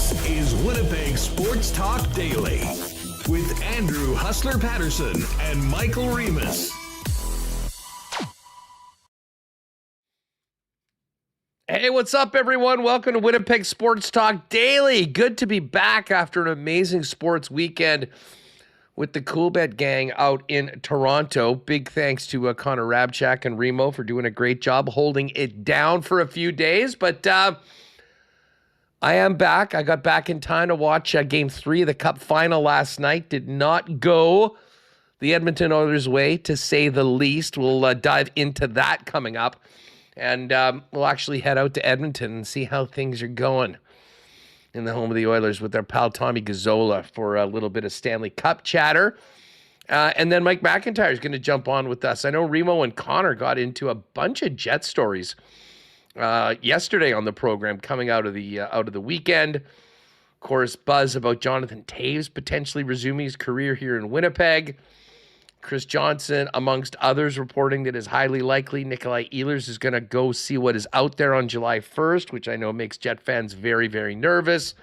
This is Winnipeg Sports Talk Daily with Andrew Hustler Paterson and Michael Remis. Hey, what's up, everyone? Welcome to Winnipeg Sports Talk Daily. Good to be back after an amazing sports weekend with the Coolbet gang out in Toronto. Big thanks to Connor Rabchak and Remo for doing a great job holding it down for a few days. But I am back. I got back in time to watch Game 3 of the Cup Final last night. Did not go the Edmonton Oilers' way, to say the least. We'll dive into that coming up. And we'll actually head out to Edmonton and see how things are going in the home of the Oilers with their pal Tommy Gazzola for a little bit of Stanley Cup chatter. And then Mike McIntyre is going to jump on with us. I know Remo and Connor got into a bunch of Jet stories yesterday on the program coming out of the weekend. Of course, buzz about Jonathan Toews potentially resuming his career here in Winnipeg. Chris Johnson, amongst others, reporting that it's highly likely Nikolai Ehlers is going to go see what is out there on July 1st, which I know makes Jet fans very, very nervous.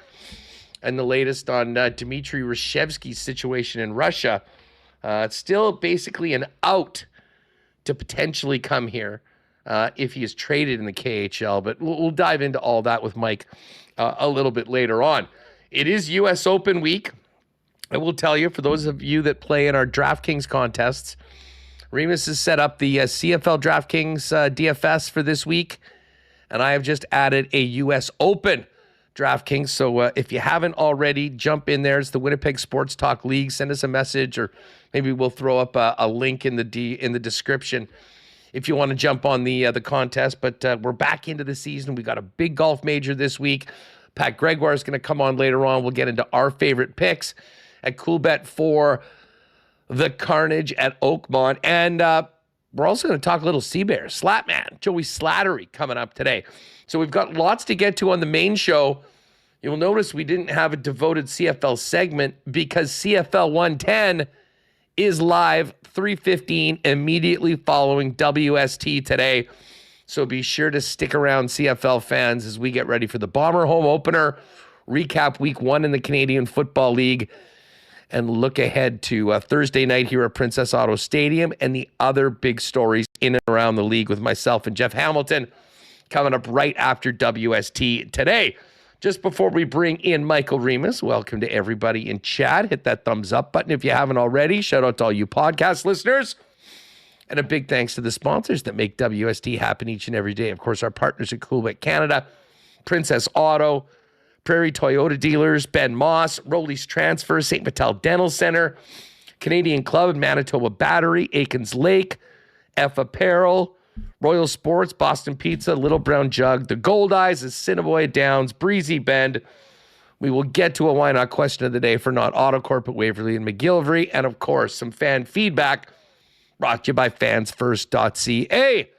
And the latest on Dmitry Reshevsky's situation in Russia. It's still basically an out to potentially come here if he is traded in the KHL. But we'll dive into all that with Mike a little bit later on. It is U.S. Open week. I will tell you, for those of you that play in our DraftKings contests, Remis has set up the CFL DraftKings DFS for this week, and I have just added a U.S. Open DraftKings. So if you haven't already, jump in there. It's the Winnipeg Sports Talk League. Send us a message, or maybe we'll throw up a link in the description if you want to jump on the contest. But we're back into the season. We got a big golf major this week. Pat Gregoire is going to come on later on. We'll get into our favorite picks at Coolbet for the carnage at Oakmont. And we're also going to talk a little Sea-Bears. Slattery, Joey Slattery coming up today. So we've got lots to get to on the main show. You'll notice we didn't have a devoted CFL segment because CFL 110 is live 3:15 immediately following WST today. So be sure to stick around, CFL fans, as we get ready for the Bomber home opener, recap week 1 in the Canadian Football League, and look ahead to Thursday night here at Princess Auto Stadium and the other big stories in and around the league with myself and Jeff Hamilton coming up right after WST today. Just before we bring in Michael Remis, welcome to everybody in chat. Hit that thumbs up button if you haven't already. Shout out to all you podcast listeners. And a big thanks to the sponsors that make WST happen each and every day. Of course, our partners at Coolbet Canada, Princess Auto, Prairie Toyota Dealers, Ben Moss, Rollies Transfer, St. Vital Dental Center, Canadian Club, Manitoba Battery, Aikens Lake, F Apparel, Royal Sports, Boston Pizza, Little Brown Jug, the Gold Eyes, Assiniboia Downs, Breezy Bend. We will get to a why not question of the day for Not Autocorp at Waverly and McGillivray. And of course, some fan feedback brought to you by fansfirst.ca.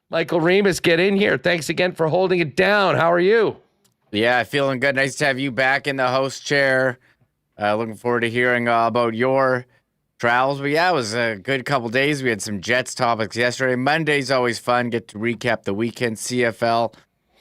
Michael Remis, get in here. Thanks again for holding it down. How are you? Yeah, feeling good. Nice to have you back in the host chair. Looking forward to hearing about your travels. But yeah, it was a good couple days. We had some Jets topics yesterday. Monday's always fun. Get to recap the weekend CFL.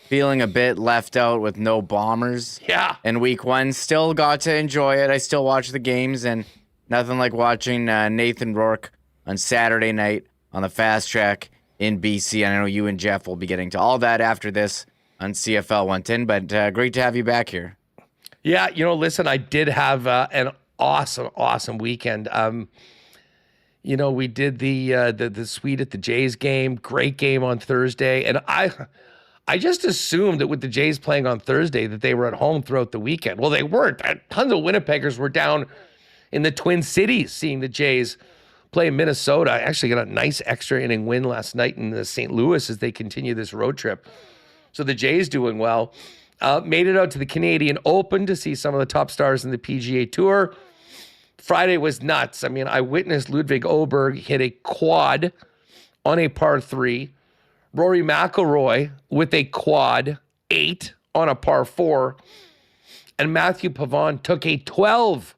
Feeling a bit left out with no Bombers. Yeah. In week 1. Still got to enjoy it. I still watch the games, and nothing like watching Nathan Rourke on Saturday night on the fast track in BC. I know you and Jeff will be getting to all that after this on CFL 110, but great to have you back here. Yeah, listen, I did have an awesome weekend. We did the suite at the Jays game, great game on Thursday, and I just assumed that with the Jays playing on Thursday that they were at home throughout the weekend. Well, they weren't. Tons of Winnipeggers were down in the Twin Cities seeing the Jays play in Minnesota. I actually got a nice extra inning win last night in St. Louis as they continue this road trip. So the Jays doing well. Made it out to the Canadian Open to see some of the top stars in the PGA Tour. Friday was nuts. I mean, I witnessed Ludwig Oberg hit a quad on a par 3. Rory McIlroy with a quad 8 on a par 4. And Matthew Pavon took a 12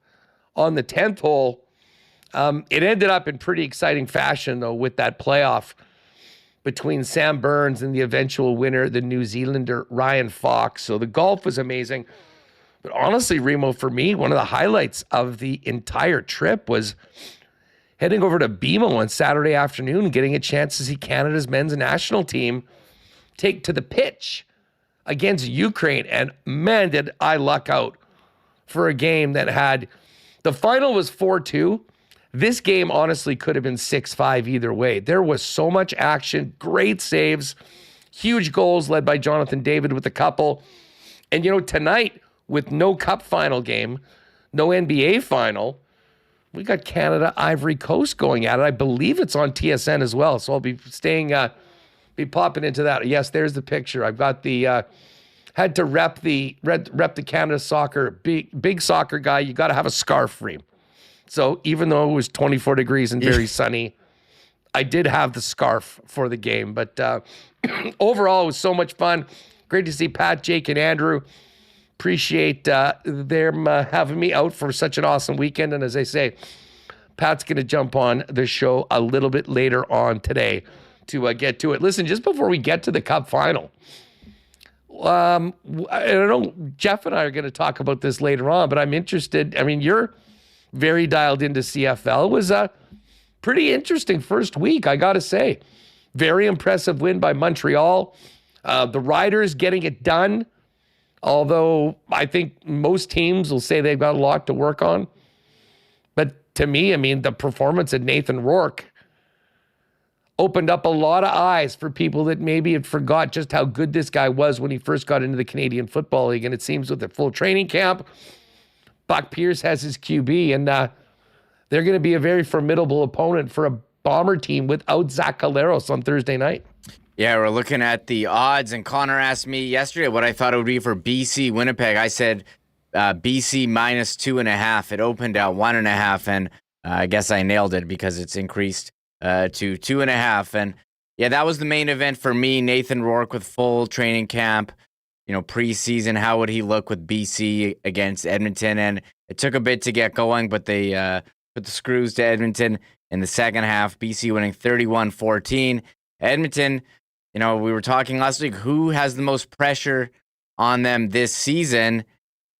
on the 10th hole. It ended up in pretty exciting fashion, though, with that playoff between Sam Burns and the eventual winner, the New Zealander Ryan Fox. So the golf was amazing. But honestly, Remo, for me, one of the highlights of the entire trip was heading over to BMO on Saturday afternoon and getting a chance to see Canada's men's national team take to the pitch against Ukraine. And man, did I luck out for a game that had, the final was 4-2. This game honestly could have been 6-5 either way. There was so much action, great saves, huge goals led by Jonathan David with a couple. And, tonight, with no Cup final game, no NBA final, we got Canada Ivory Coast going at it. I believe it's on TSN as well. So I'll be be popping into that. Yes, there's the picture. I've got the, had to rep the Canada soccer, big soccer guy. You got to have a scarf frame. So even though it was 24 degrees and very sunny, I did have the scarf for the game. But overall, it was so much fun. Great to see Pat, Jake, and Andrew. Appreciate them having me out for such an awesome weekend. And as I say, Pat's going to jump on the show a little bit later on today to get to it. Listen, just before we get to the Cup final, I don't know, Jeff and I are going to talk about this later on, but I'm interested. I mean, you're very dialed into CFL. It was a pretty interesting first week, I got to say. Very impressive win by Montreal. The Riders getting it done, although I think most teams will say they've got a lot to work on. But to me, I mean, the performance of Nathan Rourke opened up a lot of eyes for people that maybe had forgot just how good this guy was when he first got into the Canadian Football League. And it seems with the full training camp, Buck Pierce has his QB, and they're going to be a very formidable opponent for a Bomber team without Zach Caleros on Thursday night. Yeah, we're looking at the odds, and Connor asked me yesterday what I thought it would be for BC Winnipeg. I said BC minus 2.5. It opened at 1.5, and I guess I nailed it because it's increased to 2.5. And yeah, that was the main event for me. Nathan Rourke with full training camp. Preseason, how would he look with BC against Edmonton? And it took a bit to get going, but they put the screws to Edmonton in the second half. BC winning 31-14. Edmonton, we were talking last week, who has the most pressure on them this season?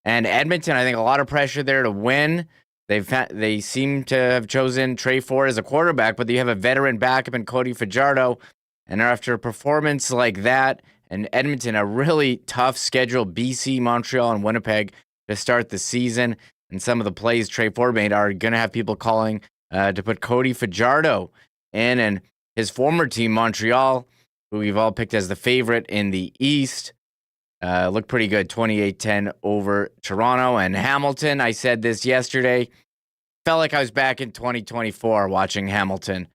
And Edmonton, I think a lot of pressure there to win. They seem to have chosen Trey Ford as a quarterback, but you have a veteran backup in Cody Fajardo. And after a performance like that, and Edmonton, a really tough schedule, BC, Montreal, and Winnipeg to start the season. And some of the plays Trey Ford made are going to have people calling to put Cody Fajardo in. And his former team, Montreal, who we've all picked as the favorite in the East, looked pretty good, 28-10 over Toronto. And Hamilton, I said this yesterday, felt like I was back in 2024 watching Hamilton.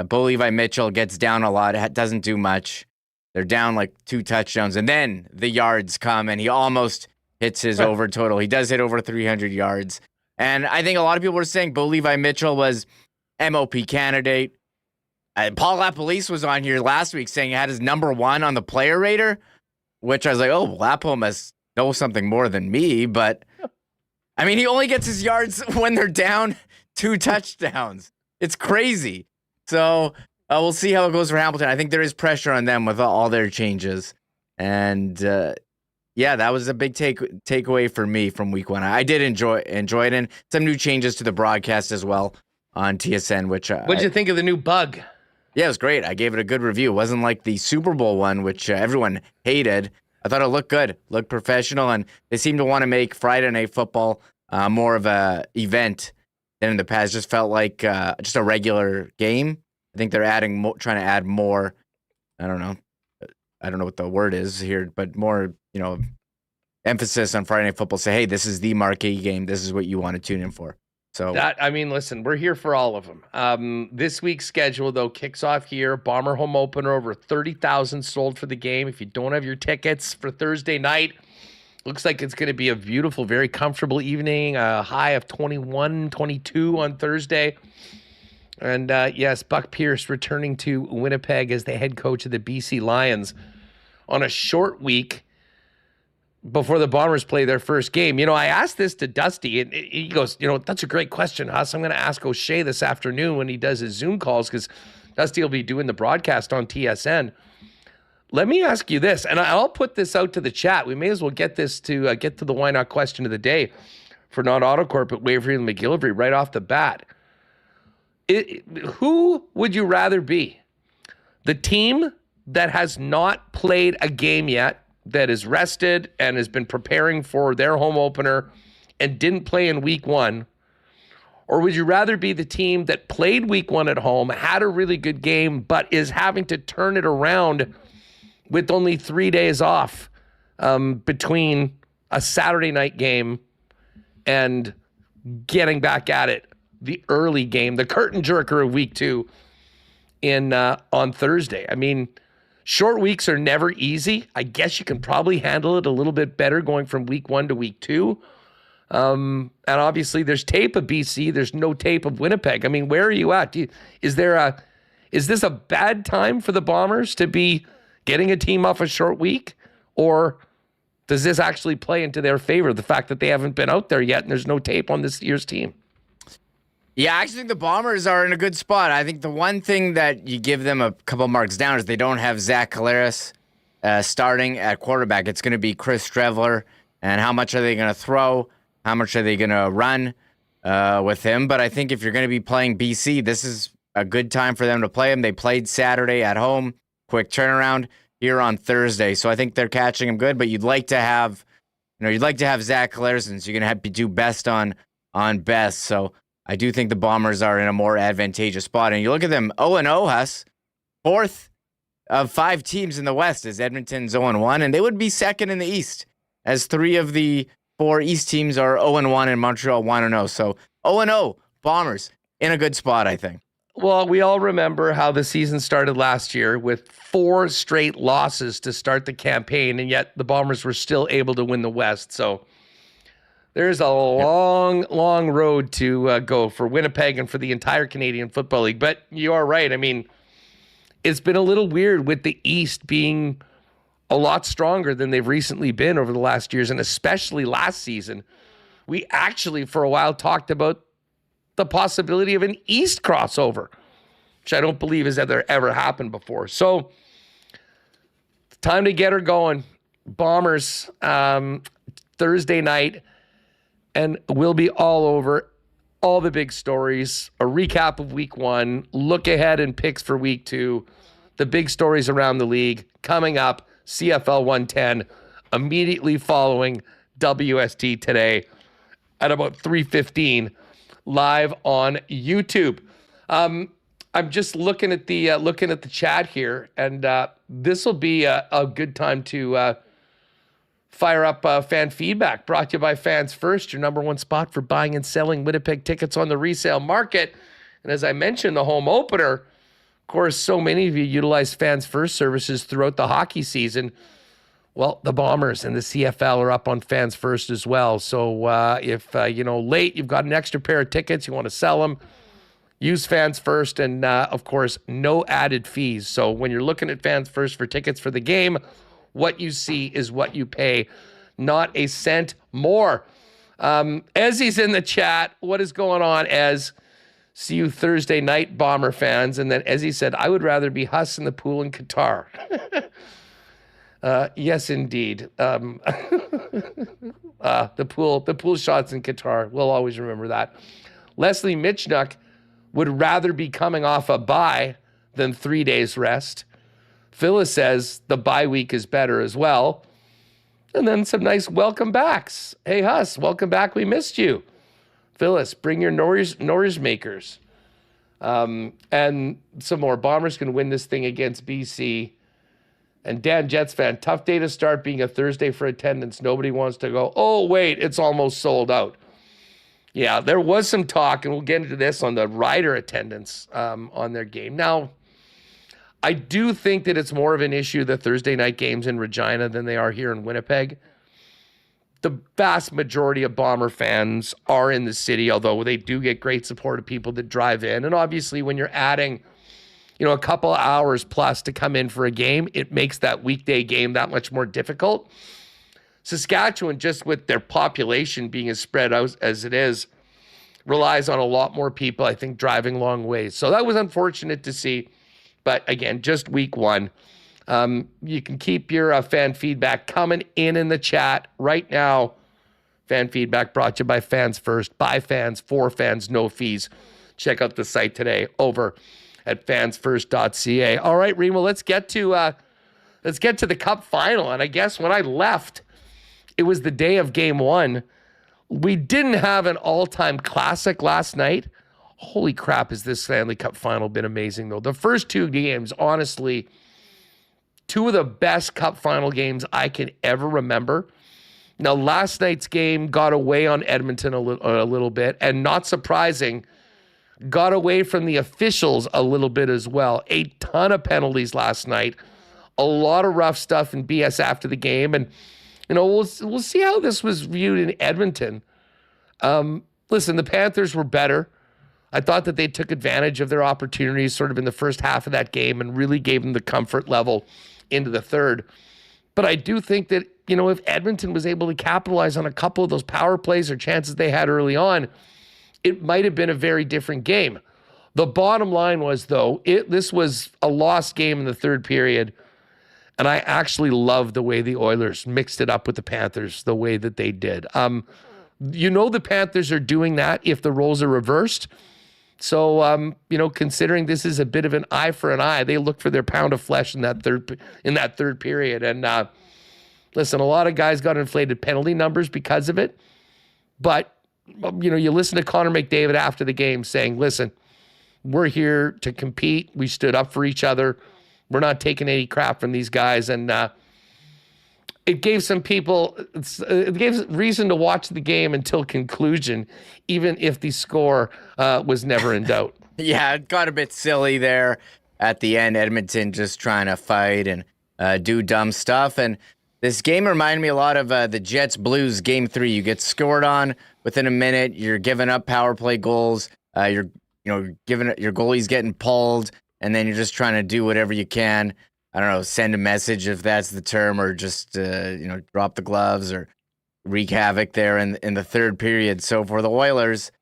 Bo Levi Mitchell gets down a lot, doesn't do much. They're down like 2 touchdowns, and then the yards come, and he almost hits his over total. He does hit over 300 yards. And I think a lot of people were saying Bo Levi Mitchell was MOP candidate. Paul LaPolice was on here last week saying he had his number 1 on the player rater, which I was like, oh, Lapo must know something more than me. But, I mean, he only gets his yards when they're down 2 touchdowns. It's crazy. So we'll see how it goes for Hamilton. I think there is pressure on them with all their changes. And, yeah, that was a big takeaway for me from week 1. I did enjoy it, and some new changes to the broadcast as well on TSN. What'd you think of the new bug? Yeah, it was great. I gave it a good review. It wasn't like the Super Bowl one, which everyone hated. I thought it looked good, looked professional, and they seem to want to make Friday Night Football more of a event than in the past. Just felt like just a regular game. I think they're trying to add more. I don't know what the word is here, but more, emphasis on Friday Night Football. Say, hey, this is the marquee game. This is what you want to tune in for. So listen, we're here for all of them. This week's schedule, though, kicks off here. Bomber home opener, over 30,000 sold for the game. If you don't have your tickets for Thursday night, looks like it's going to be a beautiful, very comfortable evening. A high of 21, 22 on Thursday. And yes, Buck Pierce returning to Winnipeg as the head coach of the BC Lions on a short week before the Bombers play their first game. I asked this to Dusty, and he goes, that's a great question, Huss. I'm going to ask O'Shea this afternoon when he does his Zoom calls, because Dusty will be doing the broadcast on TSN. let me ask you this, and I'll put this out to the chat. We may as well get this to get to the why not question of the day for not Autocorp at Waverly and McGillivray right off the bat. Who would you rather be? The team that has not played a game yet, that is rested and has been preparing for their home opener and didn't play in week one? Or would you rather be the team that played week one at home, had a really good game, but is having to turn it around with only 3 days off between a Saturday night game and getting back at it, the early game, the curtain jerker of week two on Thursday? I mean, short weeks are never easy. I guess you can probably handle it a little bit better going from week one to week two. And obviously there's tape of BC. There's no tape of Winnipeg. I mean, where are you at? Is this a bad time for the Bombers to be getting a team off a short week? Or does this actually play into their favor, the fact that they haven't been out there yet and there's no tape on this year's team? Yeah, I actually think the Bombers are in a good spot. I think the one thing that you give them a couple marks down is they don't have Zach Collaros starting at quarterback. It's going to be Chris Strevler. And how much are they going to throw? How much are they going to run with him? But I think if you're going to be playing BC, this is a good time for them to play him. They played Saturday at home, quick turnaround here on Thursday. So I think they're catching him good, but you'd like to have Zach Collaros, so you're going to have to do best on best. So I do think the Bombers are in a more advantageous spot. And you look at them, 0-0, Huss, fourth of 5 teams in the West, as Edmonton's 0-1, and they would be second in the East, as 3 of the 4 East teams are 0-1 and Montreal 1-0. So 0-0, Bombers in a good spot, I think. Well, we all remember how the season started last year with 4 straight losses to start the campaign, and yet the Bombers were still able to win the West. So there's a long road to go for Winnipeg and for the entire Canadian Football League. But you are right. I mean, it's been a little weird with the East being a lot stronger than they've recently been over the last years, and especially last season. We actually, for a while, talked about the possibility of an East crossover, which I don't believe has ever happened before. So, time to get her going. Bombers, Thursday night, and we'll be all over all the big stories, a recap of week one, look ahead and picks for week two, the big stories around the league coming up. CFL 110 immediately following WST today at about 3:15 live on YouTube. I'm just looking at the chat here, and this will be a good time to fire up fan feedback, brought to you by Fans First, your number one spot for buying and selling Winnipeg tickets on the resale market. And as I mentioned, the home opener, of course, so many of you utilize Fans First services throughout the hockey season. Well, the Bombers and the CFL are up on Fans First as well. So if, late, you've got an extra pair of tickets, you want to sell them, use Fans First, and, of course, no added fees. So when you're looking at Fans First for tickets for the game, what you see is what you pay, not a cent more. Ezzy's in the chat. What is going on, Ez? See you Thursday night, Bomber fans. And then Ezzy said, I would rather be Huss in the pool in Qatar. Yes, indeed. The pool shots in Qatar. We'll always remember that. Leslie Mitchnuck would rather be coming off a bye than 3 days rest. Phyllis says the bye week is better as well. And then some nice welcome backs. Hey, Huss, welcome back. We missed you. Phyllis, bring your noise makers. And some more. Bombers can win this thing against BC. And Dan, Jets fan, tough day to start being a Thursday for attendance. Nobody wants to go, oh, wait, it's almost sold out. Yeah, there was some talk, and we'll get into this on the rider attendance on their game. Now, I do think that it's more of an issue, the Thursday night games in Regina, than they are here in Winnipeg. The vast majority of Bomber fans are in the city, although they do get great support of people that drive in. And obviously, when you're adding, a couple of hours plus to come in for a game, it makes that weekday game that much more difficult. Saskatchewan, just with their population being as spread out as it is, relies on a lot more people, I think, driving long ways. So that was unfortunate to see. But again, just week one. You can keep your fan feedback coming in the chat right now. Fan feedback brought to you by Fans First, by fans, for fans, no fees. Check out the site today over at fansfirst.ca. All right, Remo, let's get to the Cup Final. And I guess when I left, it was the day of Game 1. We didn't have an all-time classic last night. Holy crap, has this Stanley Cup Final been amazing, though. The first two games, honestly, two of the best Cup Final games I can ever remember. Now, last night's game got away on Edmonton a little bit, and not surprising, got away from the officials a little bit as well. A ton of penalties last night. A lot of rough stuff and BS after the game. And, we'll see how this was viewed in Edmonton. Listen, the Panthers were better. I thought that they took advantage of their opportunities sort of in the first half of that game and really gave them the comfort level into the third. But I do think that, if Edmonton was able to capitalize on a couple of those power plays or chances they had early on, it might have been a very different game. The bottom line was, though, this was a lost game in the third period, and I actually love the way the Oilers mixed it up with the Panthers, the way that they did. The Panthers are doing that if the roles are reversed. So, considering this is a bit of an eye for an eye, they look for their pound of flesh in that third period. And listen, a lot of guys got inflated penalty numbers because of it. But, you listen to Connor McDavid after the game saying, listen, we're here to compete. We stood up for each other. We're not taking any crap from these guys. And it gave some people, it gave reason to watch the game until conclusion, even if the score was never in doubt. Yeah, it got a bit silly there at the end. Edmonton just trying to fight and do dumb stuff. And this game reminded me a lot of the Jets Blues Game 3. You get scored on within a minute. You're giving up power play goals. You're giving your goalie's getting pulled, and then you're just trying to do whatever you can. I don't know, send a message if that's the term, or just drop the gloves or wreak havoc there in the third period. So for the Oilers,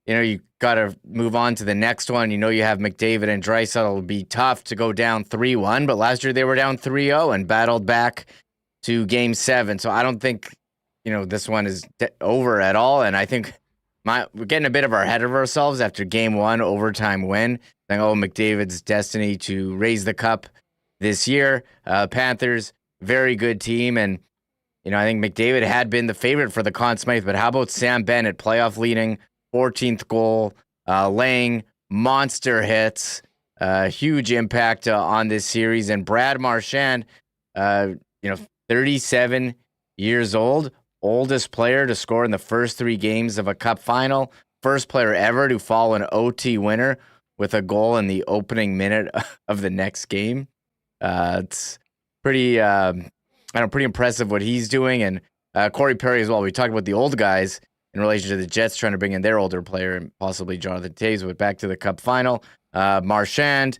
you got to move on to the next one. You have McDavid and Draisaitl. It'll be tough to go down 3-1, but last year they were down 3-0 and battled back to Game 7. So I don't think this one is over at all. And I think we're getting a bit of our head of ourselves after Game 1 overtime win. Saying, McDavid's destiny to raise the cup this year. Panthers, very good team. And, I think McDavid had been the favorite for the Conn Smythe, but how about Sam Bennett, playoff leading, 14th goal, laying monster hits, huge impact on this series. And Brad Marchand, 37 years old, oldest player to score in the first 3 games of a cup final, first player ever to fall an OT winner with a goal in the opening minute of the next game. It's pretty, pretty impressive what he's doing. And Corey Perry as well. We talked about the old guys in relation to the Jets trying to bring in their older player and possibly Jonathan Toews. But back to the Cup Final, Marchand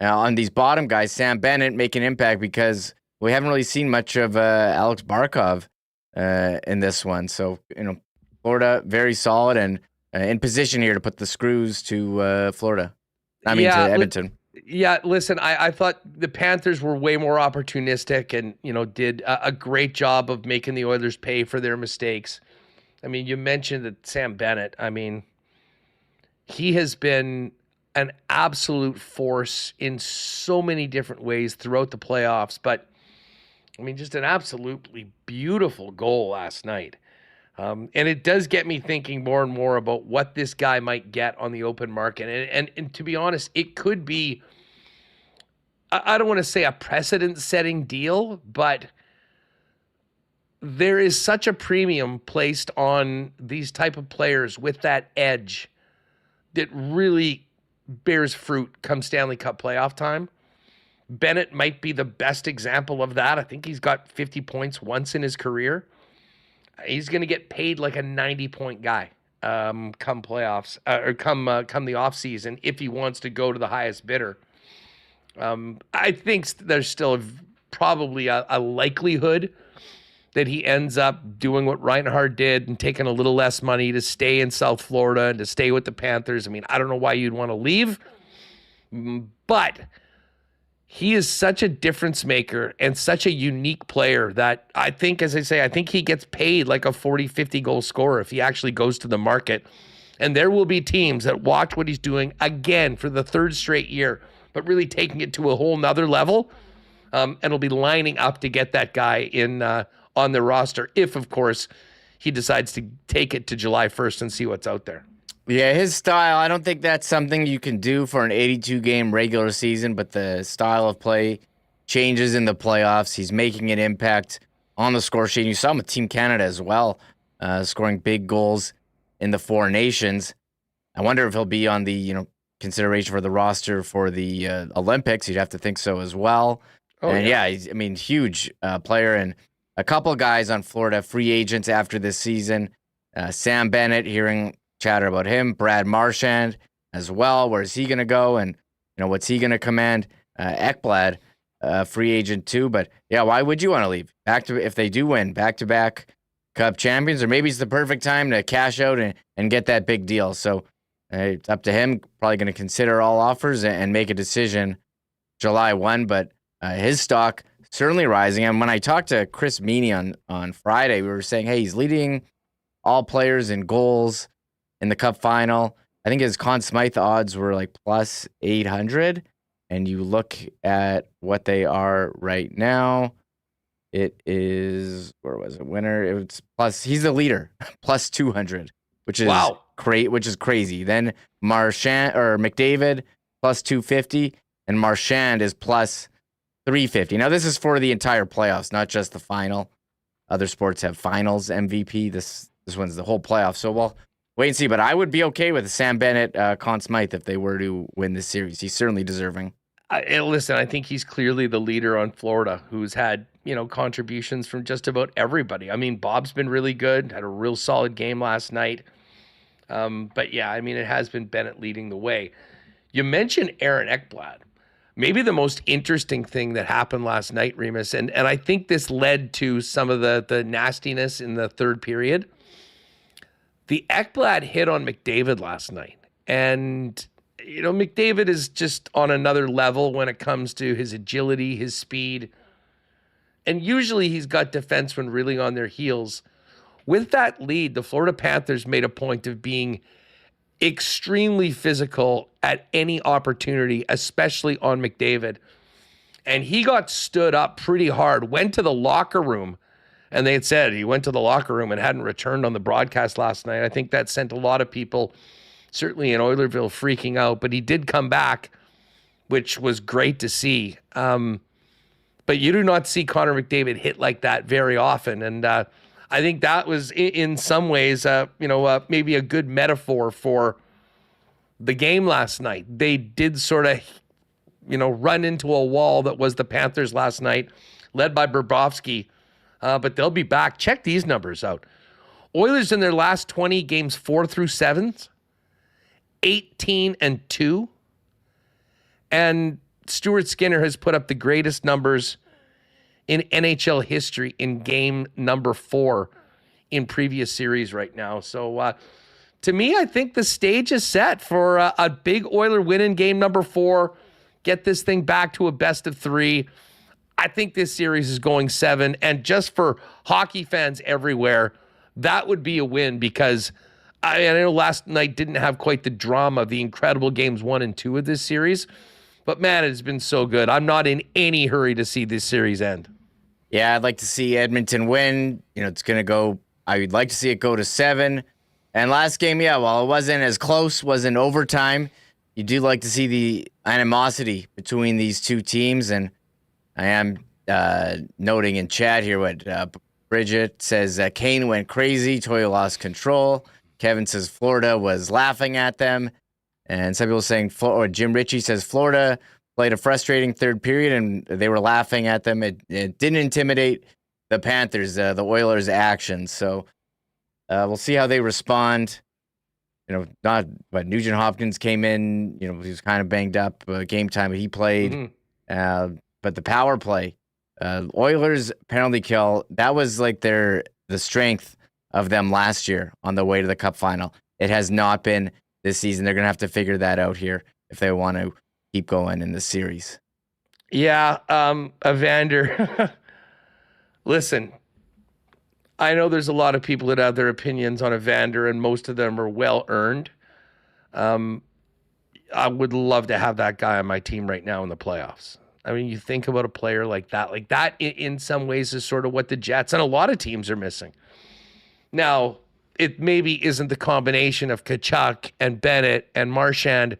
on these bottom guys, Sam Bennett making impact because we haven't really seen much of Alex Barkov in this one. So Florida very solid and in position here to put the screws to Florida. To Edmonton. Yeah, listen, I thought the Panthers were way more opportunistic and, did a great job of making the Oilers pay for their mistakes. You mentioned that Sam Bennett. He has been an absolute force in so many different ways throughout the playoffs, but, just an absolutely beautiful goal last night. And it does get me thinking more and more about what this guy might get on the open market. And to be honest, it could be, I don't want to say a precedent-setting deal, but there is such a premium placed on these type of players with that edge that really bears fruit come Stanley Cup playoff time. Bennett might be the best example of that. I think he's got 50 points once in his career. He's going to get paid like a 90-point guy come playoffs or come the offseason if he wants to go to the highest bidder. I think there's still probably a likelihood that he ends up doing what Reinhart did and taking a little less money to stay in South Florida and to stay with the Panthers. I don't know why you'd want to leave, but he is such a difference maker and such a unique player that I think, as I say, I think he gets paid like a 40, 50 goal scorer if he actually goes to the market. And there will be teams that watch what he's doing again for the third straight year, but really taking it to a whole nother level. And will be lining up to get that guy in on the roster if, of course, he decides to take it to July 1st and see what's out there. Yeah, his style, I don't think that's something you can do for an 82-game regular season, but the style of play changes in the playoffs. He's making an impact on the score sheet. You saw him with Team Canada as well, scoring big goals in the Four Nations. I wonder if he'll be on the consideration for the roster for the Olympics. You'd have to think so as well. Oh, and yeah, he's, huge player. And a couple of guys on Florida, free agents after this season. Sam Bennett, hearing chatter about him. Brad Marchand as well. Where's he going to go? And, what's he going to command? Ekblad, free agent too. But, yeah, why would you want to leave? If they do win, back-to-back Cup champions, or maybe it's the perfect time to cash out and get that big deal. So it's up to him. Probably going to consider all offers and make a decision July 1. But his stock certainly rising. And when I talked to Chris Meany on Friday, we were saying, hey, he's leading all players in goals in the Cup Final. I think his Conn Smythe odds were like plus 800. And you look at what they are right now. It is, where was it? Winner. It's plus, he's the leader, plus 200, which is which is crazy. Then McDavid, plus 250, and Marchand is plus 350. Now, this is for the entire playoffs, not just the final. Other sports have finals MVP. This one's the whole playoff. So we'll wait and see. But I would be okay with Sam Bennett, Conn Smythe if they were to win this series. He's certainly deserving. Listen, I think he's clearly the leader on Florida, who's had contributions from just about everybody. Bob's been really good, had a real solid game last night. But yeah, it has been Bennett leading the way. You mentioned Aaron Ekblad. Maybe the most interesting thing that happened last night, Remis, and I think this led to some of the nastiness in the third period. The Ekblad hit on McDavid last night. And, McDavid is just on another level when it comes to his agility, his speed. And usually he's got defensemen really on their heels. With that lead, the Florida Panthers made a point of being extremely physical at any opportunity, especially on McDavid. And he got stood up pretty hard, went to the locker room, and they had said he went to the locker room and hadn't returned on the broadcast last night. I think that sent a lot of people, certainly in Oilerville, freaking out. But he did come back, which was great to see. But you do not see Connor McDavid hit like that very often. And I think that was, in some ways, maybe a good metaphor for the game last night. They did sort of, run into a wall that was the Panthers last night, led by Bobrovsky. But they'll be back. Check these numbers out. Oilers in their last 20 games, 4-7, 18-2. And Stuart Skinner has put up the greatest numbers in NHL history in game number 4 in previous series right now. So to me, I think the stage is set for a big Oiler win in game number 4. Get this thing back to a best of 3. I think this series is going 7. And just for hockey fans everywhere, that would be a win because I know last night didn't have quite the drama of the incredible games 1 and 2 of this series. But, man, it's been so good. I'm not in any hurry to see this series end. Yeah, I'd like to see Edmonton win. It's going to go – I would like to see it go to 7. And last game, yeah, while it wasn't as close, wasn't overtime, you do like to see the animosity between these two teams. And I am noting in chat here what Bridget says. Kane went crazy. Toyo lost control. Kevin says Florida was laughing at them. And some people saying, or Jim Ritchie says Florida played a frustrating third period and they were laughing at them. It didn't intimidate the Panthers, the Oilers' actions. So we'll see how they respond. Nugent Hopkins came in, he was kind of banged up game time, but he played. Mm-hmm. But the power play, Oilers penalty kill, that was like the strength of them last year on the way to the Cup Final. It has not been this season. They're going to have to figure that out here if they want to keep going in the series. Yeah, Evander. Listen, I know there's a lot of people that have their opinions on Evander, and most of them are well earned. I would love to have that guy on my team right now in the playoffs. I mean, you think about a player like that in some ways is sort of what the Jets and a lot of teams are missing. Now, it maybe isn't the combination of Tkachuk and Bennett and Marchand.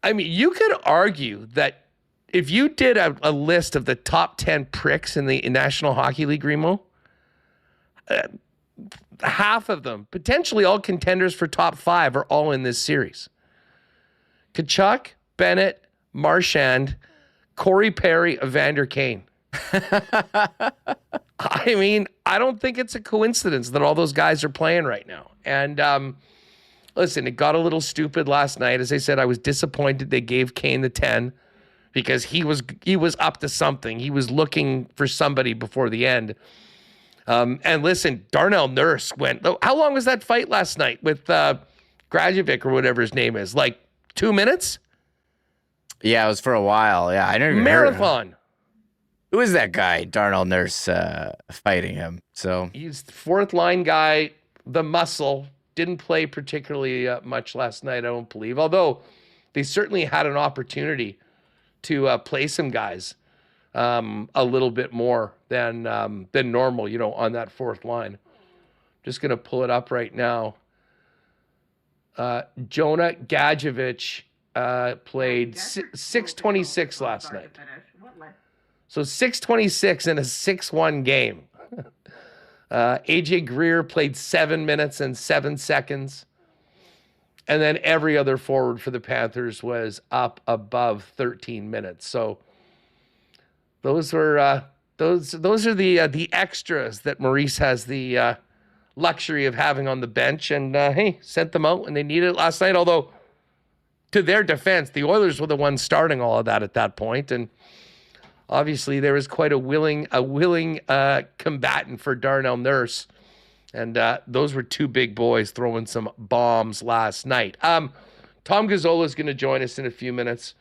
I mean, you could argue that if you did a list of the top 10 pricks in the National Hockey League, Remo, half of them, potentially all contenders for top 5, are all in this series. Tkachuk, Bennett, Marchand, Corey Perry, Evander Kane. I mean, I don't think it's a coincidence that all those guys are playing right now. And listen, it got a little stupid last night. As I said, I was disappointed they gave Kane the 10 because he was up to something. He was looking for somebody before the end. And listen, Darnell Nurse went. How long was that fight last night with Grajovic or whatever his name is? Like 2 minutes? Yeah, it was for a while. Yeah, I never even Marathon. Who is that guy, Darnell Nurse, fighting him? So he's the fourth line guy, the muscle. Didn't play particularly much last night, I don't believe. Although they certainly had an opportunity to play some guys a little bit more than normal, on that fourth line. Just going to pull it up right now. Jonah Gadjevich played 6:26 last night. So 6:26 in a 6-1 game. AJ Greer played 7 minutes and 7 seconds. And then every other forward for the Panthers was up above 13 minutes. So those were those are the extras that Maurice has the luxury of having on the bench. And hey, sent them out when they needed it last night. Although, to their defense, the Oilers were the ones starting all of that at that point. And obviously, there was quite a willing combatant for Darnell Nurse. And those were two big boys throwing some bombs last night. Tom Gazzola is going to join us in a few minutes,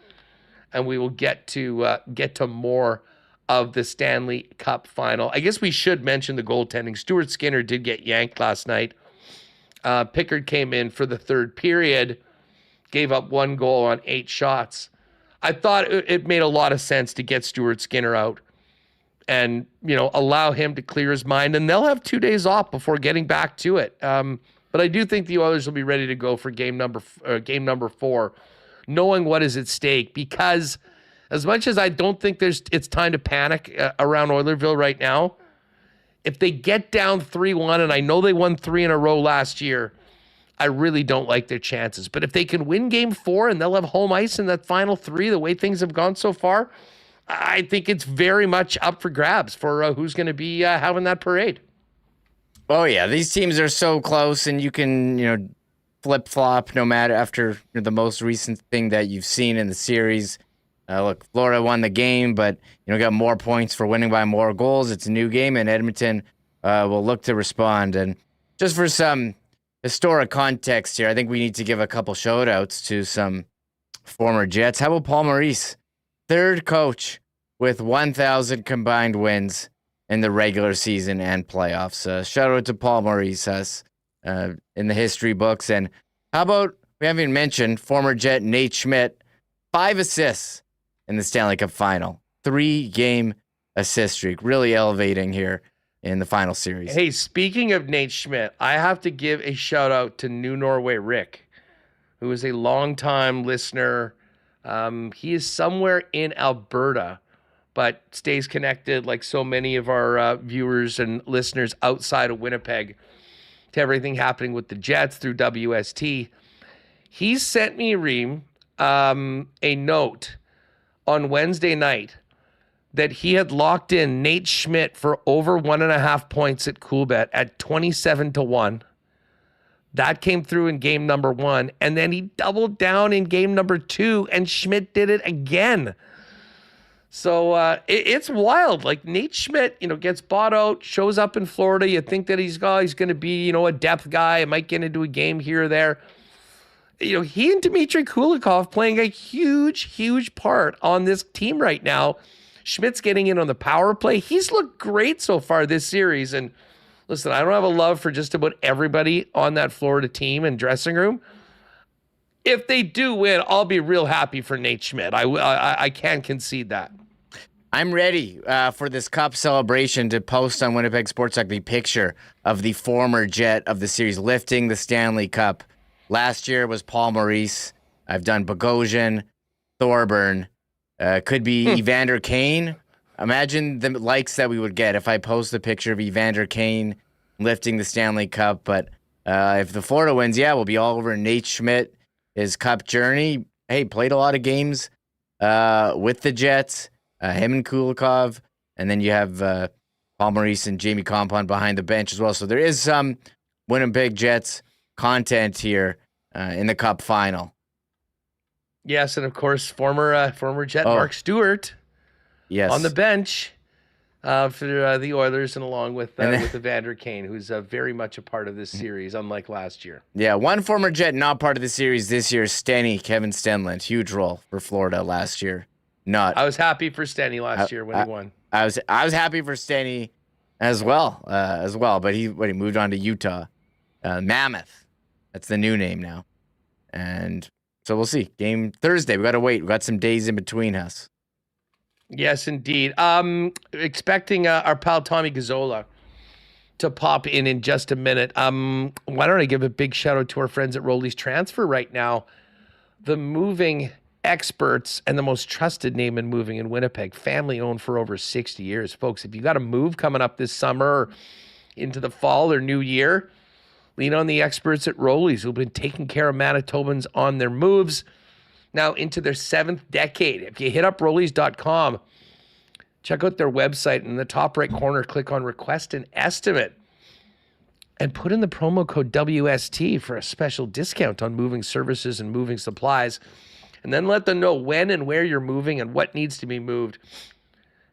and we will get to more of the Stanley Cup Final. I guess we should mention the goaltending. Stuart Skinner did get yanked last night. Pickard came in for the third period, gave up 1 goal on 8 shots. I thought it made a lot of sense to get Stuart Skinner out and, allow him to clear his mind. And they'll have 2 days off before getting back to it. But I do think the Oilers will be ready to go for game number 4, knowing what is at stake. Because as much as I don't think it's time to panic around Oilerville right now, if they get down 3-1, and I know they won 3 in a row last year, I really don't like their chances. But if they can win game 4 and they'll have home ice in that final 3, the way things have gone so far, I think it's very much up for grabs for who's going to be having that parade. Oh, yeah. These teams are so close, and you can, flip-flop no matter after the most recent thing that you've seen in the series. Look, Florida won the game, but, got more points for winning by more goals. It's a new game, and Edmonton will look to respond. And just for some historic context here, I think we need to give a couple shout-outs to some former Jets. How about Paul Maurice? Third coach with 1,000 combined wins in the regular season and playoffs. Shout out to Paul Maurice in the history books. And how about, we haven't even mentioned, former Jet Nate Schmidt, 5 assists in the Stanley Cup Final. 3-game assist streak. Really elevating here in the final series. Hey, speaking of Nate Schmidt, I have to give a shout out to New Norway Rick, who is a longtime listener. He is somewhere in Alberta, but stays connected like so many of our viewers and listeners outside of Winnipeg to everything happening with the Jets through WST. He sent me, Reem, a note on Wednesday night that he had locked in Nate Schmidt for over 1.5 points at Coolbet at 27-1. That came through in game number 1. And then he doubled down in game number 2, and Schmidt did it again. So it's wild. Like, Nate Schmidt, gets bought out, shows up in Florida. You think that he's going to be, a depth guy. Might get into a game here or there. he and Dmitry Kulikov playing a huge part on this team right now. Schmidt's getting in on the power play. He's looked great so far this series. And listen, I don't have a love for just about everybody on that Florida team and dressing room. If they do win, I'll be real happy for Nate Schmidt. I can't concede that. I'm ready for this Cup celebration to post on Winnipeg Sports Talk the picture of the former Jet of the series lifting the Stanley Cup. Last year was Paul Maurice. I've done Bogosian, Thorburn. Could be Evander Kane. Imagine the likes that we would get if I post a picture of Evander Kane lifting the Stanley Cup. But if the Florida wins, we'll be all over Nate Schmidt, his Cup journey. Hey, played a lot of games with the Jets, him and Kulikov. And then you have Paul Maurice and Jamie Compon behind the bench as well. So there is some Winnipeg Jets content here in the Cup final. Yes, and of course, former Jet Mark Stewart on the bench for the Oilers, and along with Evander Kane, who's very much a part of this series, unlike last year. Yeah, one former Jet not part of the series this year, Kevin Stenlund. Huge role for Florida last year. I was happy for Stenny last year when he won. I was happy for Stenny as well, but he moved on to Utah. Mammoth. That's the new name now. And so we'll see. Game Thursday. We got to wait. We got some days in between us. Yes, indeed. Expecting our pal Tommy Gazzola to pop in just a minute. Why don't I give a big shout out to our friends at Rolly's Transfer right now, the moving experts and the most trusted name in moving in Winnipeg, family owned for over 60 years. Folks, if you got a move coming up this summer or into the fall or new year, lean on the experts at Rolly's who've been taking care of Manitobans on their moves now into their 7th decade. If you hit up Rollies.com, check out their website, and in the top right corner, click on Request an Estimate and put in the promo code WST for a special discount on moving services and moving supplies. And then let them know when and where you're moving and what needs to be moved.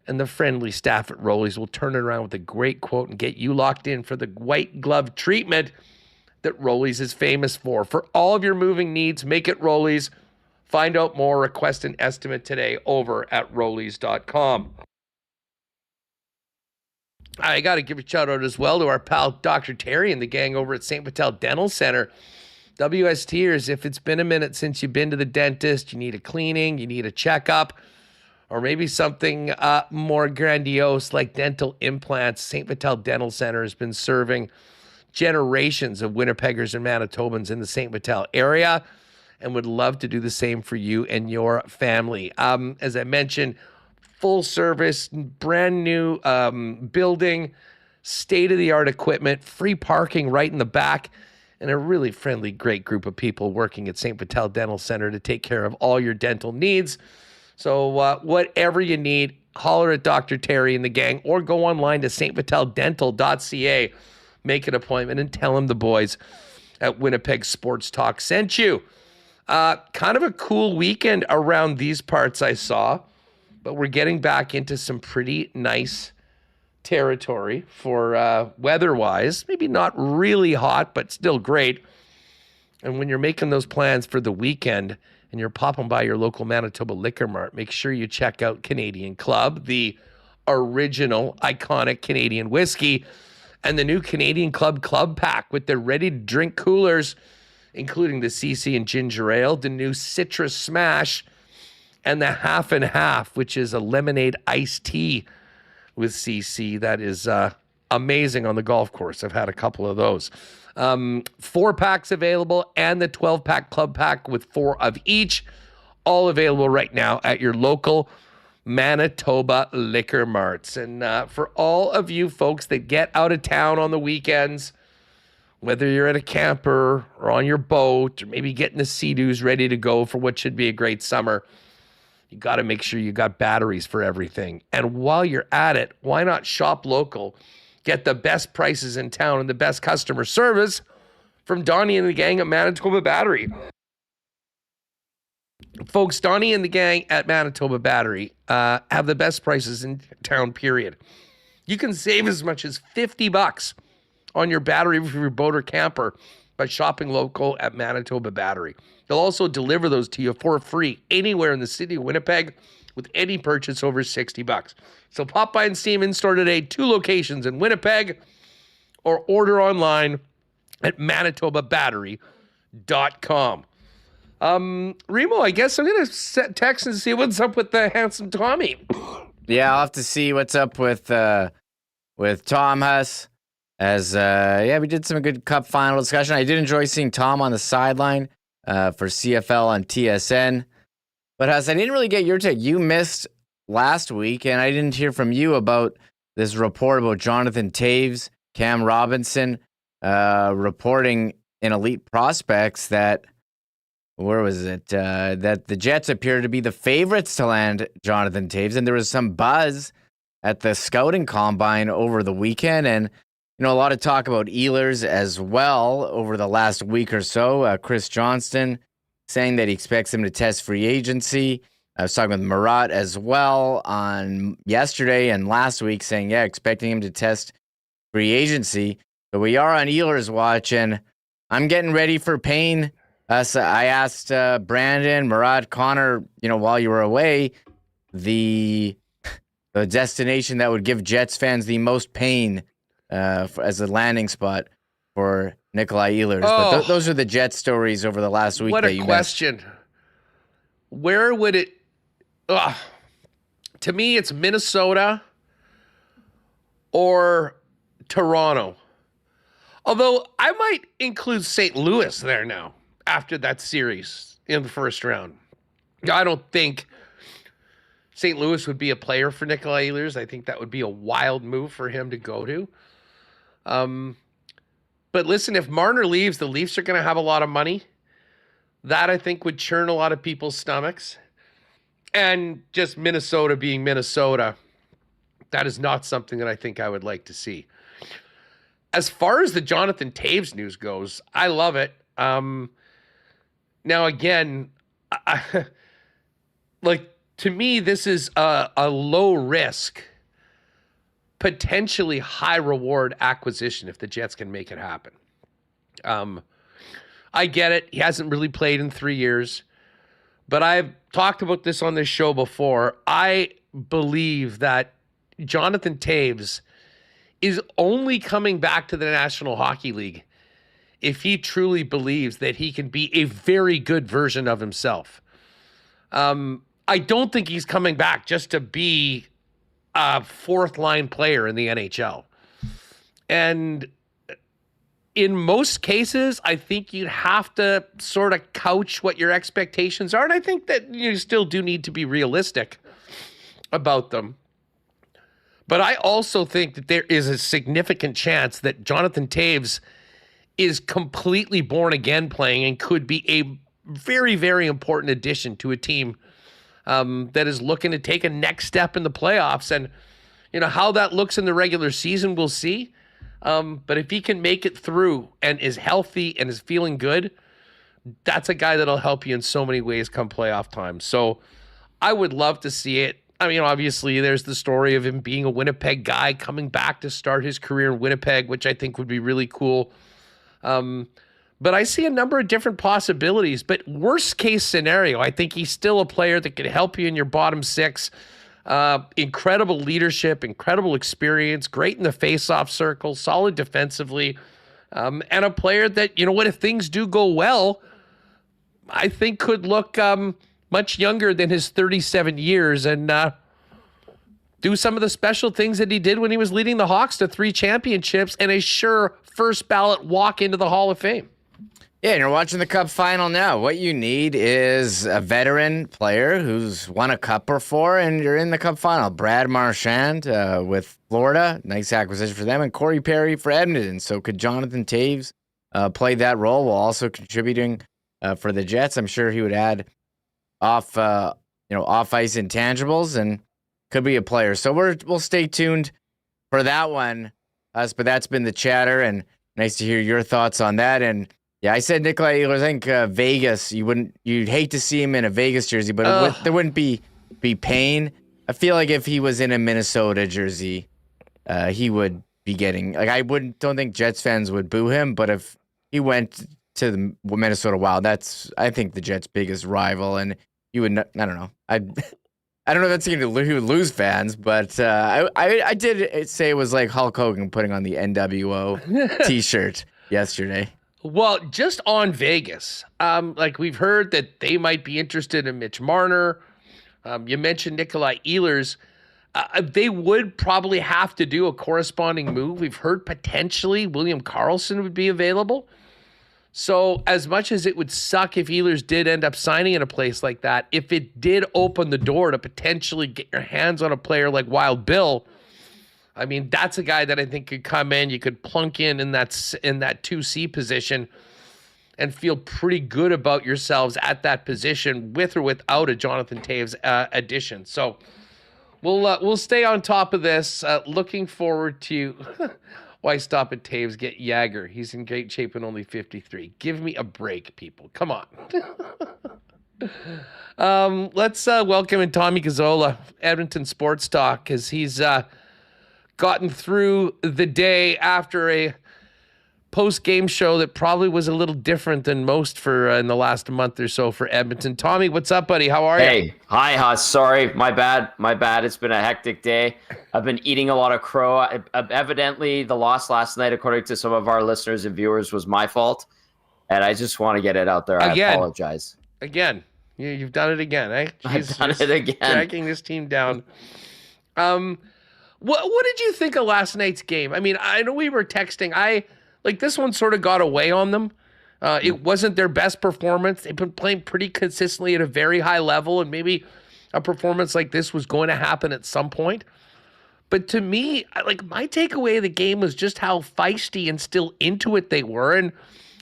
And the friendly staff at Rollies will turn it around with a great quote and get you locked in for the white glove treatment that Rollies is famous for. For all of your moving needs, make it Rollies. Find out more. Request an estimate today over at Rollies.com. I got to give a shout out as well to our pal Dr. Terry and the gang over at St. Patel Dental Center. WSTers, if it's been a minute since you've been to the dentist, you need a cleaning, you need a checkup, or maybe something more grandiose like dental implants, St. Patel Dental Center has been serving generations of Winnipeggers and Manitobans in the St. Patel area and would love to do the same for you and your family. As I mentioned, full service, brand new building, state-of-the-art equipment, free parking right in the back, and a really friendly, great group of people working at St. Patel Dental Center to take care of all your dental needs. So whatever you need, holler at Dr. Terry and the gang, or go online to stpateldental.ca, make an appointment, and tell him the boys at Winnipeg Sports Talk sent you. Kind of a cool weekend around these parts I saw, but we're getting back into some pretty nice territory for weather-wise. Maybe not really hot, but still great. And when you're making those plans for the weekend and you're popping by your local Manitoba Liquor Mart, make sure you check out Canadian Club, the original iconic Canadian whiskey, and the new Canadian Club Club Pack with their ready-to-drink coolers, including the CC and Ginger Ale, the new Citrus Smash, and the Half and Half, which is a lemonade iced tea with CC. That is amazing on the golf course. I've had a couple of those. 4 packs available and the 12-pack club pack with 4 of each, all available right now at your local Manitoba Liquor Marts. And for all of you folks that get out of town on the weekends, whether you're at a camper or on your boat or maybe getting the Sea-Doos ready to go for what should be a great summer, you got to make sure you got batteries for everything. And while you're at it, why not shop local? Get the best prices in town and the best customer service from Donnie and the gang at Manitoba Battery. Folks, Donnie and the gang at Manitoba Battery have the best prices in town, period. You can save as much as $50 on your battery for your boat or camper by shopping local at Manitoba Battery. They'll also deliver those to you for free anywhere in the city of Winnipeg with any purchase over $60. So pop by and see them in store today. 2 locations in Winnipeg, or order online at manitobabattery.com. Remo, I guess I'm going to set text and see what's up with the handsome Tommy. Yeah, I'll have to see what's up with Tom Huss. As we did some good Cup Final discussion. I did enjoy seeing Tom on the sideline for CFL on TSN. But Huss, I didn't really get your take. You missed last week, and I didn't hear from you about this report about Jonathan Toews, Cam Robinson, reporting in Elite Prospects that, where was it? That the Jets appear to be the favorites to land Jonathan Toews, and there was some buzz at the scouting combine over the weekend, and a lot of talk about Ehlers as well over the last week or so. Chris Johnston saying that he expects him to test free agency. I was talking with Murat as well on yesterday and last week, saying, expecting him to test free agency. But we are on Ehlers watch, and I'm getting ready for pain. So I asked Brandon, Murat, Connor, while you were away, the destination that would give Jets fans the most pain as a landing spot for Nikolai Ehlers. But those are the Jets stories over the last week. What a question. Where would it... to me, it's Minnesota or Toronto. Although I might include St. Louis there now after that series in the first round. I don't think St. Louis would be a player for Nikolai Ehlers. I think that would be a wild move for him to go to. But listen, if Marner leaves, the Leafs are going to have a lot of money. That, I think, would churn a lot of people's stomachs. And just Minnesota being Minnesota, that is not something that I think I would like to see. As far as the Jonathan Toews news goes, I love it. Now, again, to me, this is a low risk, potentially high reward acquisition if the Jets can make it happen. I get it. He hasn't really played in 3 years, but I've talked about this on this show before. I believe that Jonathan Toews is only coming back to the National Hockey League if he truly believes that he can be a very good version of himself. I don't think he's coming back just to be a fourth-line player in the NHL. And in most cases, I think you'd have to sort of couch what your expectations are. And I think that you still do need to be realistic about them. But I also think that there is a significant chance that Jonathan Toews is completely born again playing and could be a very, very important addition to a team that is looking to take a next step in the playoffs. And, how that looks in the regular season, we'll see. But if he can make it through and is healthy and is feeling good, that's a guy that'll help you in so many ways come playoff time. So I would love to see it. I mean, obviously, there's the story of him being a Winnipeg guy, coming back to start his career in Winnipeg, which I think would be really cool. But I see a number of different possibilities. But worst case scenario, I think he's still a player that could help you in your bottom six. Incredible leadership, incredible experience, great in the face-off circle, solid defensively, and a player that, if things do go well, I think could look much younger than his 37 years and do some of the special things that he did when he was leading the Hawks to 3 championships and a sure first ballot walk into the Hall of Fame. Yeah, and you're watching the Cup Final now. What you need is a veteran player who's won a Cup before, and you're in the Cup Final. Brad Marchand with Florida, nice acquisition for them, and Corey Perry for Edmonton. So could Jonathan Toews play that role while also contributing for the Jets? I'm sure he would add off ice intangibles and could be a player. So we'll stay tuned for that one. But that's been the chatter, and nice to hear your thoughts on that. And yeah, I said Nikolai Ehlers. I think Vegas. You'd hate to see him in a Vegas jersey, but there wouldn't be pain. I feel like if he was in a Minnesota jersey, he would be getting. Like don't think Jets fans would boo him, but if he went to the Minnesota Wild. That's, I think, the Jets' biggest rival, and you would, I don't know. I don't know if that's going to lose fans, but I did say it was like Hulk Hogan putting on the NWO T-shirt yesterday. Well, just on Vegas, like we've heard that they might be interested in Mitch Marner. You mentioned Nikolai Ehlers. They would probably have to do a corresponding move. We've heard potentially William Karlsson would be available. So as much as it would suck if Ehlers did end up signing in a place like that, if it did open the door to potentially get your hands on a player like Wild Bill, I mean, that's a guy that I think could come in. You could plunk in that 2C position and feel pretty good about yourselves at that position with or without a Jonathan Toews addition. So we'll stay on top of this. Looking forward to why stop at Toews, get Jagger. He's in great shape and only 53. Give me a break, people. Come on. Let's welcome in Tommy Gazzola, Edmonton Sports Talk, as he's gotten through the day after a post-game show that probably was a little different than most for in the last month or so for Edmonton. Tommy, what's up, buddy? How are you? Hey, hi, Huss. Sorry, my bad. It's been a hectic day. I've been eating a lot of crow. Evidently, the loss last night, according to some of our listeners and viewers, was my fault, and I just want to get it out there. Again. I apologize. Again. You've done it again, eh? I've done it again. Dragging this team down. What did you think of last night's game? I mean, I know we were texting. This one sort of got away on them. It wasn't their best performance. They've been playing pretty consistently at a very high level, and maybe a performance like this was going to happen at some point. But to me, my takeaway of the game was just how feisty and still into it they were. And,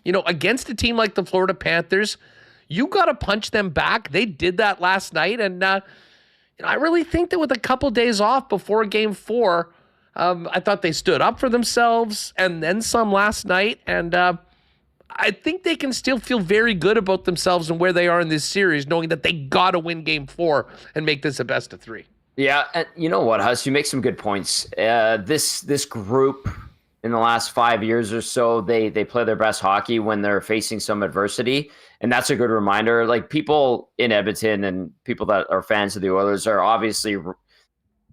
against a team like the Florida Panthers, you got to punch them back. They did that last night. And I really think that with a couple days off before Game 4, I thought they stood up for themselves and then some last night. And I think they can still feel very good about themselves and where they are in this series, knowing that they got to win Game 4 and make this a best of 3. Yeah, and you know what, Huss? You make some good points. This group in the last 5 years or so, they play their best hockey when they're facing some adversity. And that's a good reminder. Like, people in Edmonton and people that are fans of the Oilers are obviously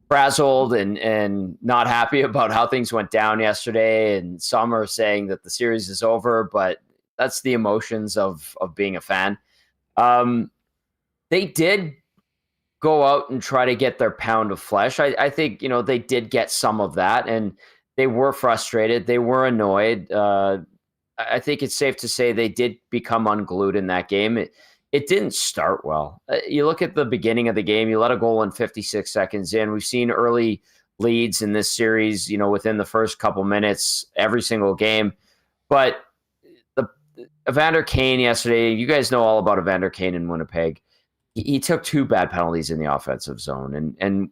frazzled and not happy about how things went down yesterday. And some are saying that the series is over, but that's the emotions of being a fan. They did go out and try to get their pound of flesh. I think, they did get some of that, and they were frustrated. They were annoyed. I think it's safe to say they did become unglued in that game. It didn't start well. You look at the beginning of the game, you let a goal in 56 seconds in. We've seen early leads in this series, within the first couple minutes, every single game. But Evander Kane yesterday, you guys know all about Evander Kane in Winnipeg. He took 2 bad penalties in the offensive zone. And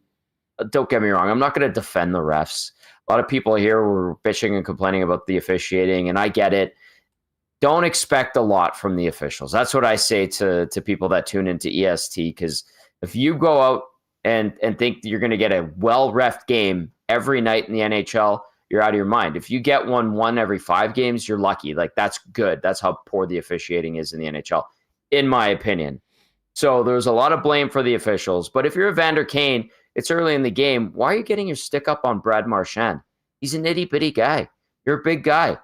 don't get me wrong, I'm not going to defend the refs. A lot of people here were bitching and complaining about the officiating, and I get it. Don't expect a lot from the officials. That's what I say to people that tune into EST, because if you go out and think you're going to get a well-reffed game every night in the NHL, you're out of your mind. If you get one every 5 games, you're lucky. That's good. That's how poor the officiating is in the NHL, in my opinion. So there's a lot of blame for the officials. But if you're Evander Kane, it's early in the game. Why are you getting your stick up on Brad Marchand? He's an itty-bitty guy. You're a big guy.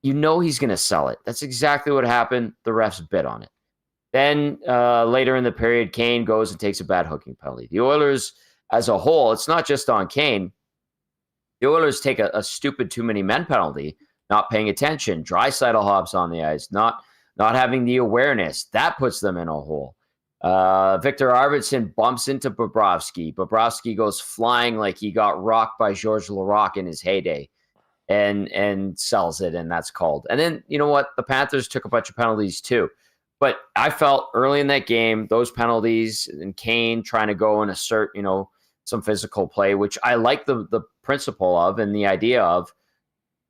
You know he's going to sell it. That's exactly what happened. The refs bid on it. Then later in the period, Kane goes and takes a bad hooking penalty. The Oilers as a whole, it's not just on Kane. The Oilers take a stupid too many men penalty, not paying attention. Draisaitl hops on the ice, not having the awareness. That puts them in a hole. Victor Arvidsson bumps into Bobrovsky. Bobrovsky goes flying like he got rocked by Georges Laraque in his heyday and sells it, and that's called. And then, you know what? The Panthers took a bunch of penalties too. But I felt early in that game, those penalties and Kane trying to go and assert, some physical play, which I like the principle of and the idea of,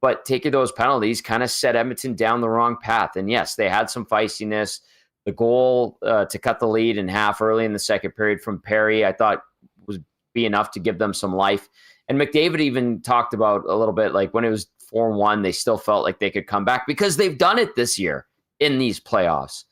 but taking those penalties kind of set Edmonton down the wrong path. And yes, they had some feistiness. The goal to cut the lead in half early in the second period from Perry, I thought would be enough to give them some life. And McDavid even talked about a little bit, like when it was 4-1, they still felt like they could come back because they've done it this year in these playoffs.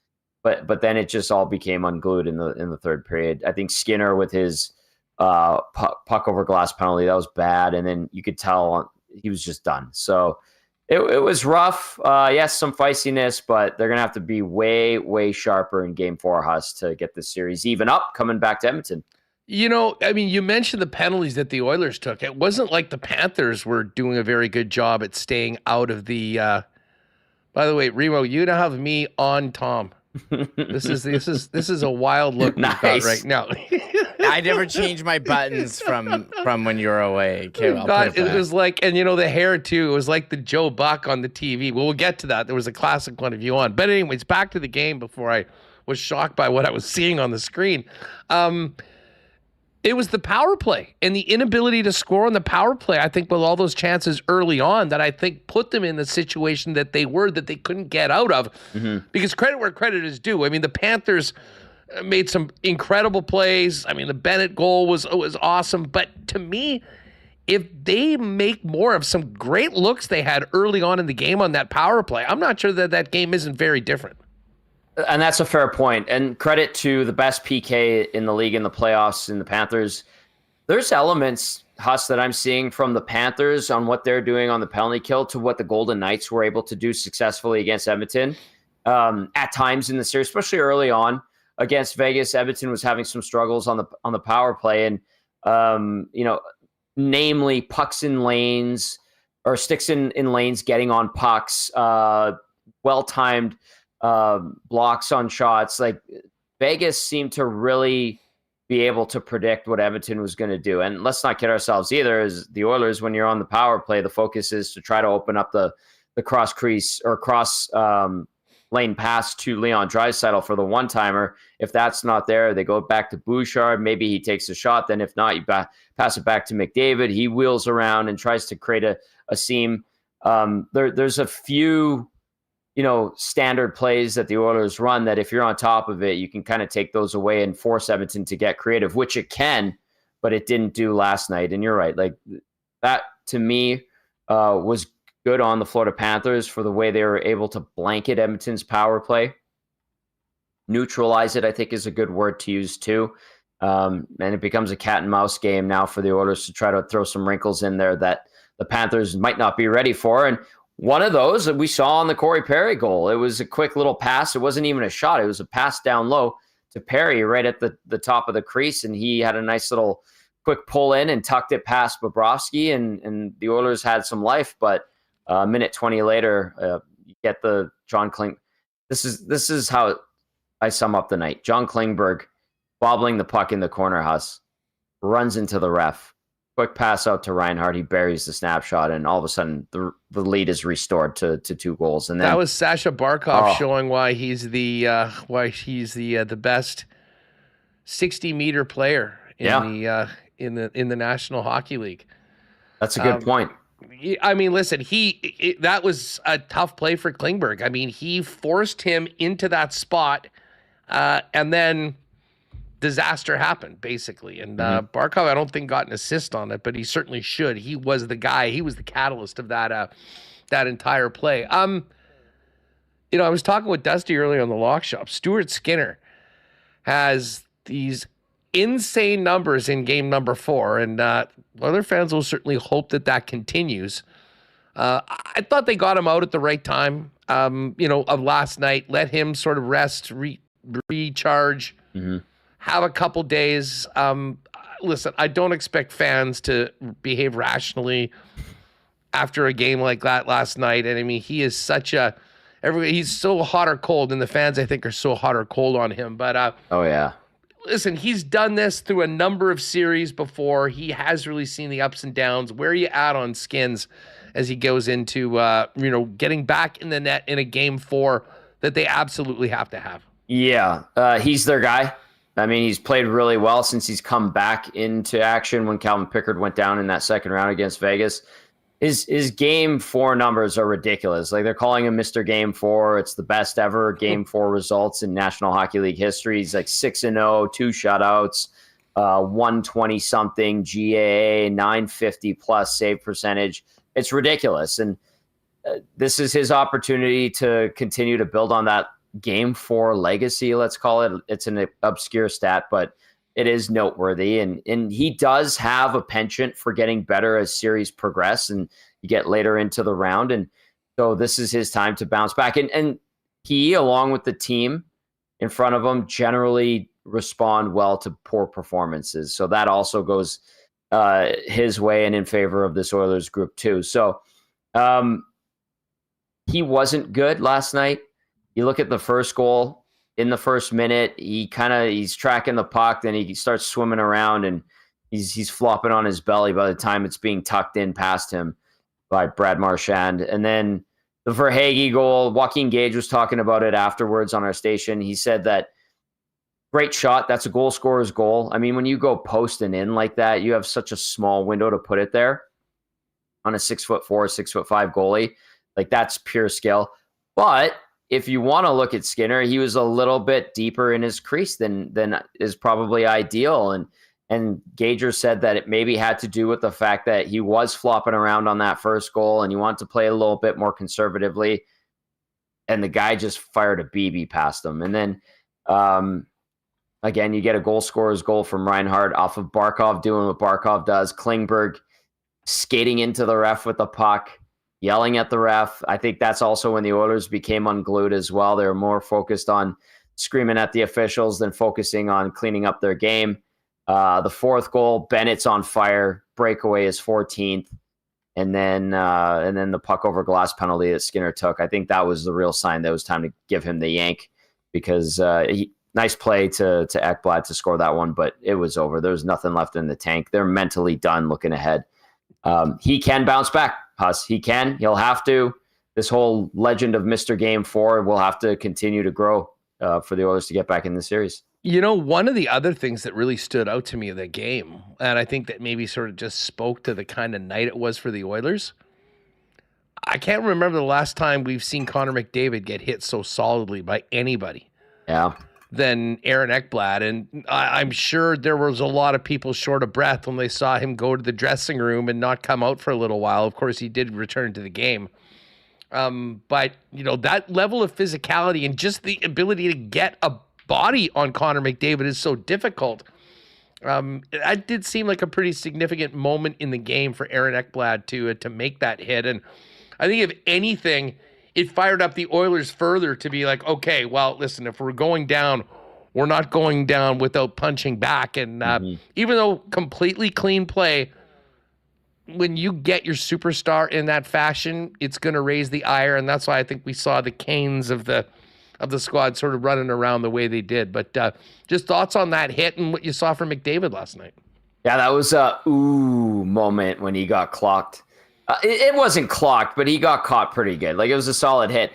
But then it just all became unglued in the third period. I think Skinner with his puck over glass penalty, that was bad, and then you could tell he was just done. So it was rough. Yes, some feistiness, but they're gonna have to be way sharper in Game 4, Huss, to get this series even up coming back to Edmonton. You mentioned the penalties that the Oilers took. It wasn't like the Panthers were doing a very good job at staying out of the. By the way, Remo, you now have me on Tom. This is a wild look we've got right now. I never changed my buttons from when you were away. Okay, it was like, and the hair too. It was like the Joe Buck on the TV. Well, we'll get to that. There was a classic one of you on. But anyways, back to the game before I was shocked by what I was seeing on the screen. It was the power play and the inability to score on the power play, I think, with all those chances early on that I think put them in the situation that they couldn't get out of. Mm-hmm. Because credit where credit is due. I mean, the Panthers made some incredible plays. I mean, the Bennett goal was awesome. But to me, if they make more of some great looks they had early on in the game on that power play, I'm not sure that game isn't very different. And that's a fair point. And credit to the best PK in the league in the playoffs in the Panthers. There's elements, Huss, that I'm seeing from the Panthers on what they're doing on the penalty kill to what the Golden Knights were able to do successfully against Edmonton at times in the series, especially early on against Vegas. Edmonton was having some struggles on the power play, and namely pucks in lanes or sticks in lanes, getting on pucks, well-timed blocks on shots. Like Vegas seemed to really be able to predict what Edmonton was going to do. And let's not kid ourselves either, as the Oilers, when you're on the power play, the focus is to try to open up the cross crease or cross lane pass to Leon Draisaitl for the one-timer. If that's not there, they go back to Bouchard. Maybe he takes a shot. Then if not, you pass it back to McDavid. He wheels around and tries to create a seam. There's a few standard plays that the Oilers run that if you're on top of it, you can kind of take those away and force Edmonton to get creative, which it can, but it didn't do last night. And you're right. Like that to me was good on the Florida Panthers for the way they were able to blanket Edmonton's power play. Neutralize it, I think, is a good word to use too. And it becomes a cat and mouse game now for the Oilers to try to throw some wrinkles in there that the Panthers might not be ready for. And one of those that we saw on the Corey Perry goal, it was a quick little pass. It wasn't even a shot. It was a pass down low to Perry right at the top of the crease. And he had a nice little quick pull in and tucked it past Bobrovsky. And the Oilers had some life. But a minute 20 later, you get the John Kling. This is how I sum up the night. John Klingberg bobbling the puck in the corner, Huss, runs into the ref. Quick pass out to Reinhart. He buries the snapshot, and all of a sudden the lead is restored to 2 goals. And then, that was Sasha Barkov showing why he's the best 60-meter player in the National Hockey League. That's a good point. I mean, listen, that was a tough play for Klingberg. I mean, he forced him into that spot, and then disaster happened, basically. And Barkov, I don't think, got an assist on it, but he certainly should. He was the guy. He was the catalyst of that entire play. I was talking with Dusty earlier on the Lock Shop. Stuart Skinner has these insane numbers in game number 4, and other fans will certainly hope that continues. I thought they got him out at the right time, of last night. Let him sort of rest, recharge, have a couple days. Listen, I don't expect fans to behave rationally after a game like that last night. And I mean, he is he's so hot or cold, and the fans, I think, are so hot or cold on him. But oh yeah. Listen, he's done this through a number of series before. He has really seen the ups and downs. Where are you at on Skins as he goes into, getting back in the net in a game 4 that they absolutely have to have? Yeah, he's their guy. I mean, he's played really well since he's come back into action when Calvin Pickard went down in that second round against Vegas. His game 4 numbers are ridiculous. Like, they're calling him Mr. Game 4. It's the best ever game 4 results in National Hockey League history. He's like 6-0, 2 shutouts, 120-something GAA, 950 plus save percentage. It's ridiculous. And this is his opportunity to continue to build on that Game 4 legacy, let's call it. It's an obscure stat, but it is noteworthy. And he does have a penchant for getting better as series progress and you get later into the round. And so this is his time to bounce back. And he, along with the team in front of him, generally respond well to poor performances. So that also goes his way and in favor of this Oilers group too. So he wasn't good last night. You look at the first goal in the first minute, he's tracking the puck, then he starts swimming around and he's flopping on his belly by the time it's being tucked in past him by Brad Marchand. And then the Verhaeghe goal, Joaquin Gage was talking about it afterwards on our station. He said that great shot. That's a goal scorer's goal. I mean, when you go posting in like that, you have such a small window to put it there on a 6'4", 6'5" goalie. Like that's pure skill. But if you want to look at Skinner, he was a little bit deeper in his crease than is probably ideal. And Gager said that it maybe had to do with the fact that he was flopping around on that first goal and he wanted to play a little bit more conservatively. And the guy just fired a BB past him. And then again, you get a goal scorer's goal from Reinhart off of Barkov doing what Barkov does. Klingberg skating into the ref with the puck, yelling at the ref. I think that's also when the Oilers became unglued as well. They were more focused on screaming at the officials than focusing on cleaning up their game. The fourth goal, Bennett's on fire. Breakaway is 14th. And then the puck over glass penalty that Skinner took. I think that was the real sign that it was time to give him the yank because nice play to Ekblad to score that one, but it was over. There was nothing left in the tank. They're mentally done looking ahead. He can bounce back, Huss. He can. He'll have to. This whole legend of Mr. Game 4 will have to continue to grow for the Oilers to get back in the series. You know, one of the other things that really stood out to me of the game, and I think that maybe sort of just spoke to the kind of night it was for the Oilers, I can't remember the last time we've seen Connor McDavid get hit so solidly by anybody. Yeah. Than Aaron Ekblad. And I'm sure there was a lot of people short of breath when they saw him go to the dressing room and not come out for a little while. Of course, he did return to the game. But, you know, that level of physicality and just the ability to get a body on Connor McDavid is so difficult. That did seem like a pretty significant moment in the game for Aaron Ekblad to make that hit. And I think if anything, it fired up the Oilers further to be like, okay, well, listen, if we're going down, we're not going down without punching back. And even though completely clean play, when you get your superstar in that fashion, it's going to raise the ire. And that's why I think we saw the Canes of the squad sort of running around the way they did. But just thoughts on that hit and what you saw from McDavid last night. Yeah, that was a ooh moment when he got clocked. It wasn't clocked, but he got caught pretty good. Like, it was a solid hit.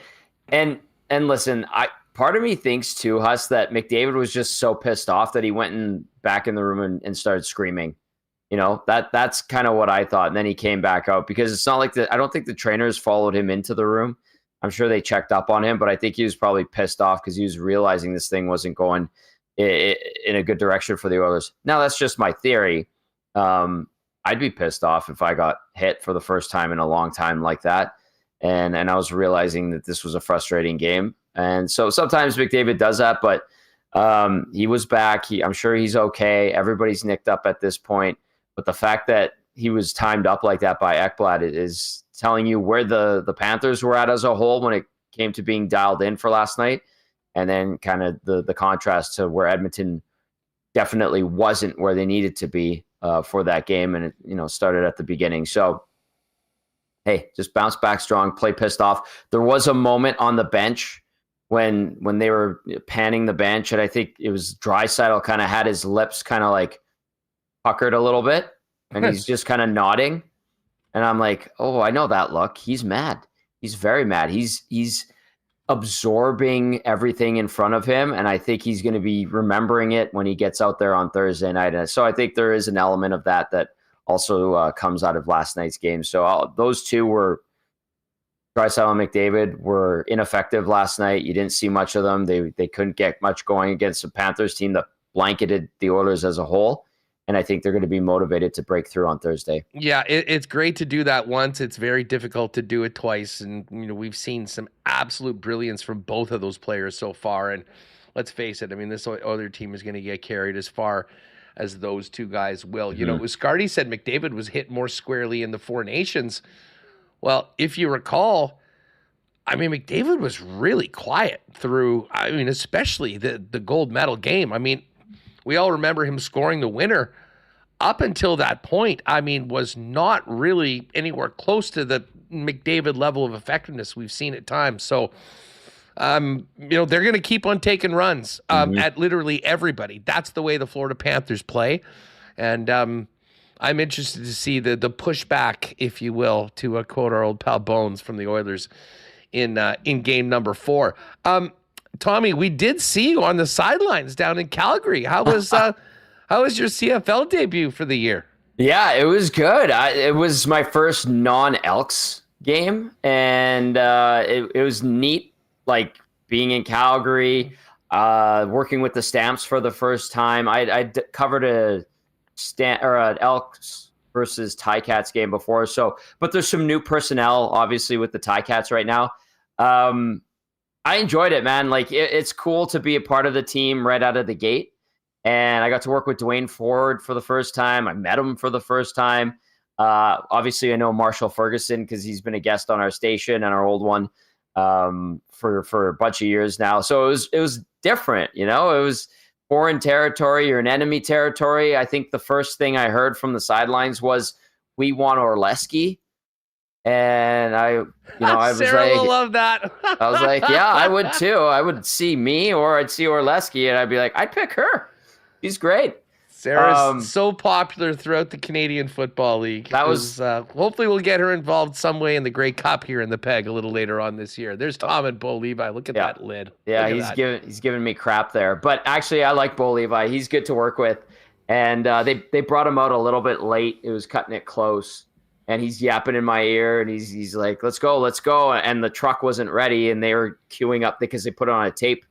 And listen, part of me thinks too, Huss, that McDavid was just so pissed off that he went back in the room and started screaming. You know, that's kind of what I thought. And then he came back out because it's not like I don't think the trainers followed him into the room. I'm sure they checked up on him, but I think he was probably pissed off because he was realizing this thing wasn't going in a good direction for the Oilers. Now, that's just my theory. I'd be pissed off if I got hit for the first time in a long time like that. And I was realizing that this was a frustrating game. And so sometimes McDavid does that, but he was back. I'm sure he's okay. Everybody's nicked up at this point. But the fact that he was timed up like that by Ekblad is telling you where the Panthers were at as a whole when it came to being dialed in for last night. And then kind of the contrast to where Edmonton definitely wasn't where they needed to be for that game, and it started at the beginning. So, hey, just bounce back strong, play pissed off. There was a moment on the bench when they were panning the bench, and I think it was Draisaitl kind of had his lips kind of like puckered a little bit, and he's just kind of nodding. And I'm like, oh, I know that look. He's mad. He's very mad. He's absorbing everything in front of him, and I think he's going to be remembering it when he gets out there on Thursday night. And so I think there is an element of that also comes out of last night's game. So those two were, Draisaitl and McDavid, were ineffective last night. You didn't see much of them. They couldn't get much going against the Panthers team that blanketed the Oilers as a whole. And I think they're going to be motivated to break through on Thursday. Yeah, it's great to do that once. It's very difficult to do it twice. And, we've seen some absolute brilliance from both of those players so far. And let's face it, I mean, this other team is going to get carried as far as those two guys will. Scardy said McDavid was hit more squarely in the Four Nations. Well, if you recall, I mean, McDavid was really quiet through, especially the gold medal game. I mean, we all remember him scoring the winner. Up until that point, was not really anywhere close to the McDavid level of effectiveness we've seen at times. So, they're going to keep on taking runs at literally everybody. That's the way the Florida Panthers play. And I'm interested to see the pushback, if you will, to quote our old pal Bones from the Oilers in game number 4. Tommy, we did see you on the sidelines down in Calgary. How was your CFL debut for the year? Yeah, it was good. It was my first non-Elks game, and it was neat, like being in Calgary, working with the Stamps for the first time. I covered an Elks versus Ticats game before, but there's some new personnel, obviously, with the Ticats right now. I enjoyed it, man. Like it's cool to be a part of the team right out of the gate. And I got to work with Dwayne Ford for the first time. I met him for the first time. Obviously, I know Marshall Ferguson because he's been a guest on our station and our old one for a bunch of years now. So it was different, It was foreign territory or an enemy territory. I think the first thing I heard from the sidelines was, "We want Orlesky." And I was Sarah like, will love that. I was like, yeah, I would too. I would see me, or I'd see Orlesky, and I'd be like, I'd pick her. She's great. Sarah's so popular throughout the Canadian Football League. That was hopefully we'll get her involved some way in the Grey Cup here in the Peg a little later on this year. There's Tom and Bo Levi. Look at that lid. Yeah, he's giving me crap there, but actually I like Bo Levi. He's good to work with, and they brought him out a little bit late. It was cutting it close. And he's yapping in my ear, and he's like, let's go. And the truck wasn't ready, and they were queuing up because they put it on a tape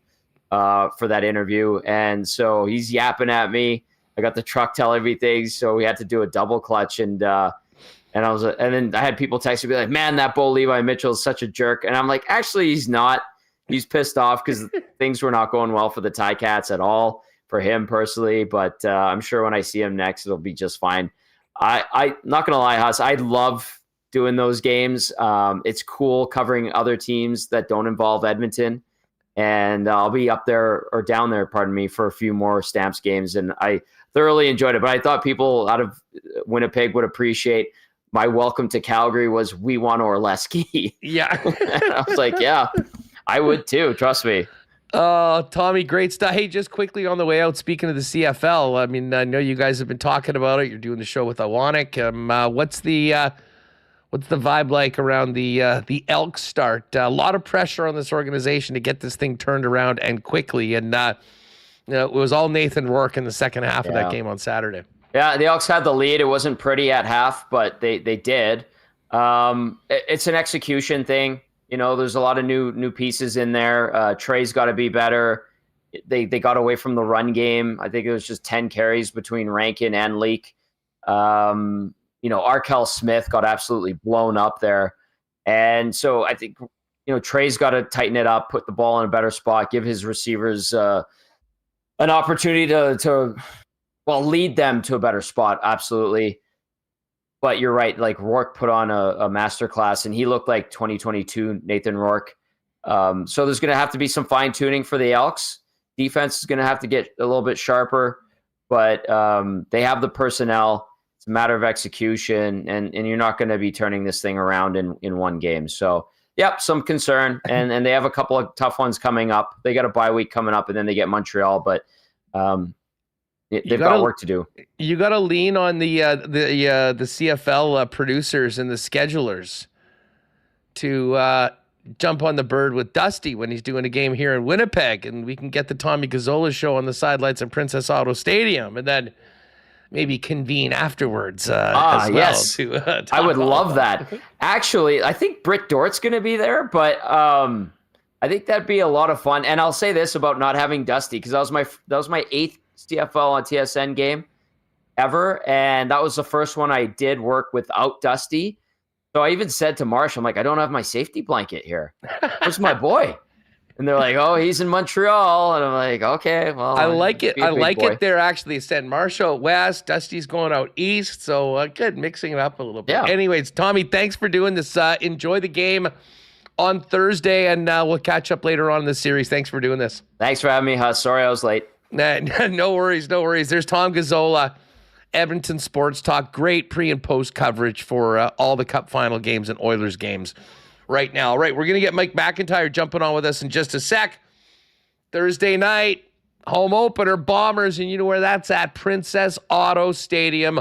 for that interview. And so he's yapping at me. I got the truck tell everything, so we had to do a double clutch. And then I had people text me, be like, man, that Bo Levi Mitchell is such a jerk. And I'm like, actually, he's not. He's pissed off because things were not going well for the Ticats at all for him personally. But I'm sure when I see him next, it'll be just fine. I not gonna lie, Huss, I love doing those games. It's cool covering other teams that don't involve Edmonton, and I'll be up there or down there, pardon me, for a few more Stamps games, and I thoroughly enjoyed it. But I thought people out of Winnipeg would appreciate my welcome to Calgary was, "We want Orlesky." Yeah. I was like, yeah, I would too. Trust me. Oh, Tommy, great stuff. Hey, just quickly on the way out, speaking of the CFL, I mean, I know you guys have been talking about it. You're doing the show with Iwanek. What's the vibe like around the Elks start? A lot of pressure on this organization to get this thing turned around and quickly. And it was all Nathan Rourke in the second half of that game on Saturday. Yeah, the Elks had the lead. It wasn't pretty at half, but they did. It's an execution thing. There's a lot of new pieces in there. Trey's got to be better. They got away from the run game. I think it was just 10 carries between Rankin and Leak. Arkell Smith got absolutely blown up there. And so I think, Trey's got to tighten it up, put the ball in a better spot, give his receivers an opportunity to lead them to a better spot. Absolutely. But you're right. Like Rourke put on a masterclass, and he looked like 2022 Nathan Rourke. So there's going to have to be some fine tuning for the Elks. Defense is going to have to get a little bit sharper, but they have the personnel. It's a matter of execution, and you're not going to be turning this thing around in one game. So, yep, some concern, and they have a couple of tough ones coming up. They got a bye week coming up, and then they get Montreal, but they've got work to do. You got to lean on the CFL producers and the schedulers to jump on the bird with Dusty when he's doing a game here in Winnipeg, and we can get the Tommy Gazzola show on the sidelines at Princess Auto Stadium, and then maybe convene afterwards as well. Yes. I would love that. Actually, I think Britt Dort's going to be there, but I think that'd be a lot of fun. And I'll say this about not having Dusty, because that was my 8th CFL on TSN game. ever. And that was the first one I did work without Dusty. So I even said to Marsh, I'm like, I don't have my safety blanket here. Where's my boy? And they're like, oh, he's in Montreal. And I'm like, okay, well. I like it. I like boy. it. They're actually sent Marshall west. Dusty's going out east. So good, mixing it up a little bit. Yeah. Anyways, Tommy, thanks for doing this. Enjoy the game on Thursday, and we'll catch up later on in the series. Thanks for doing this. Thanks for having me, Huss. Sorry I was late. No worries. No worries. There's Tom Gazzola, Edmonton Sports Talk. Great pre and post coverage for all the Cup Final games and Oilers games right now. All right, we're going to get Mike McIntyre jumping on with us in just a sec. Thursday night, home opener, Bombers, and you know where that's at, Princess Auto Stadium,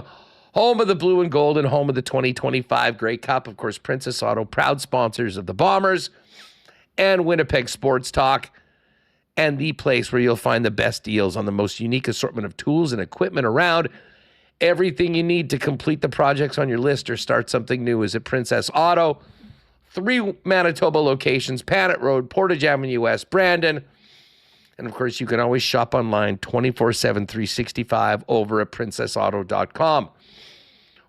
home of the blue and gold and home of the 2025 Grey Cup. Of course, Princess Auto, proud sponsors of the Bombers and Winnipeg Sports Talk, and the place where you'll find the best deals on the most unique assortment of tools and equipment around. Everything you need to complete the projects on your list or start something new is at Princess Auto. 3 Manitoba locations, Panet Road, Portage Avenue West, Brandon. And of course, you can always shop online 24/7, 365 over at princessauto.com.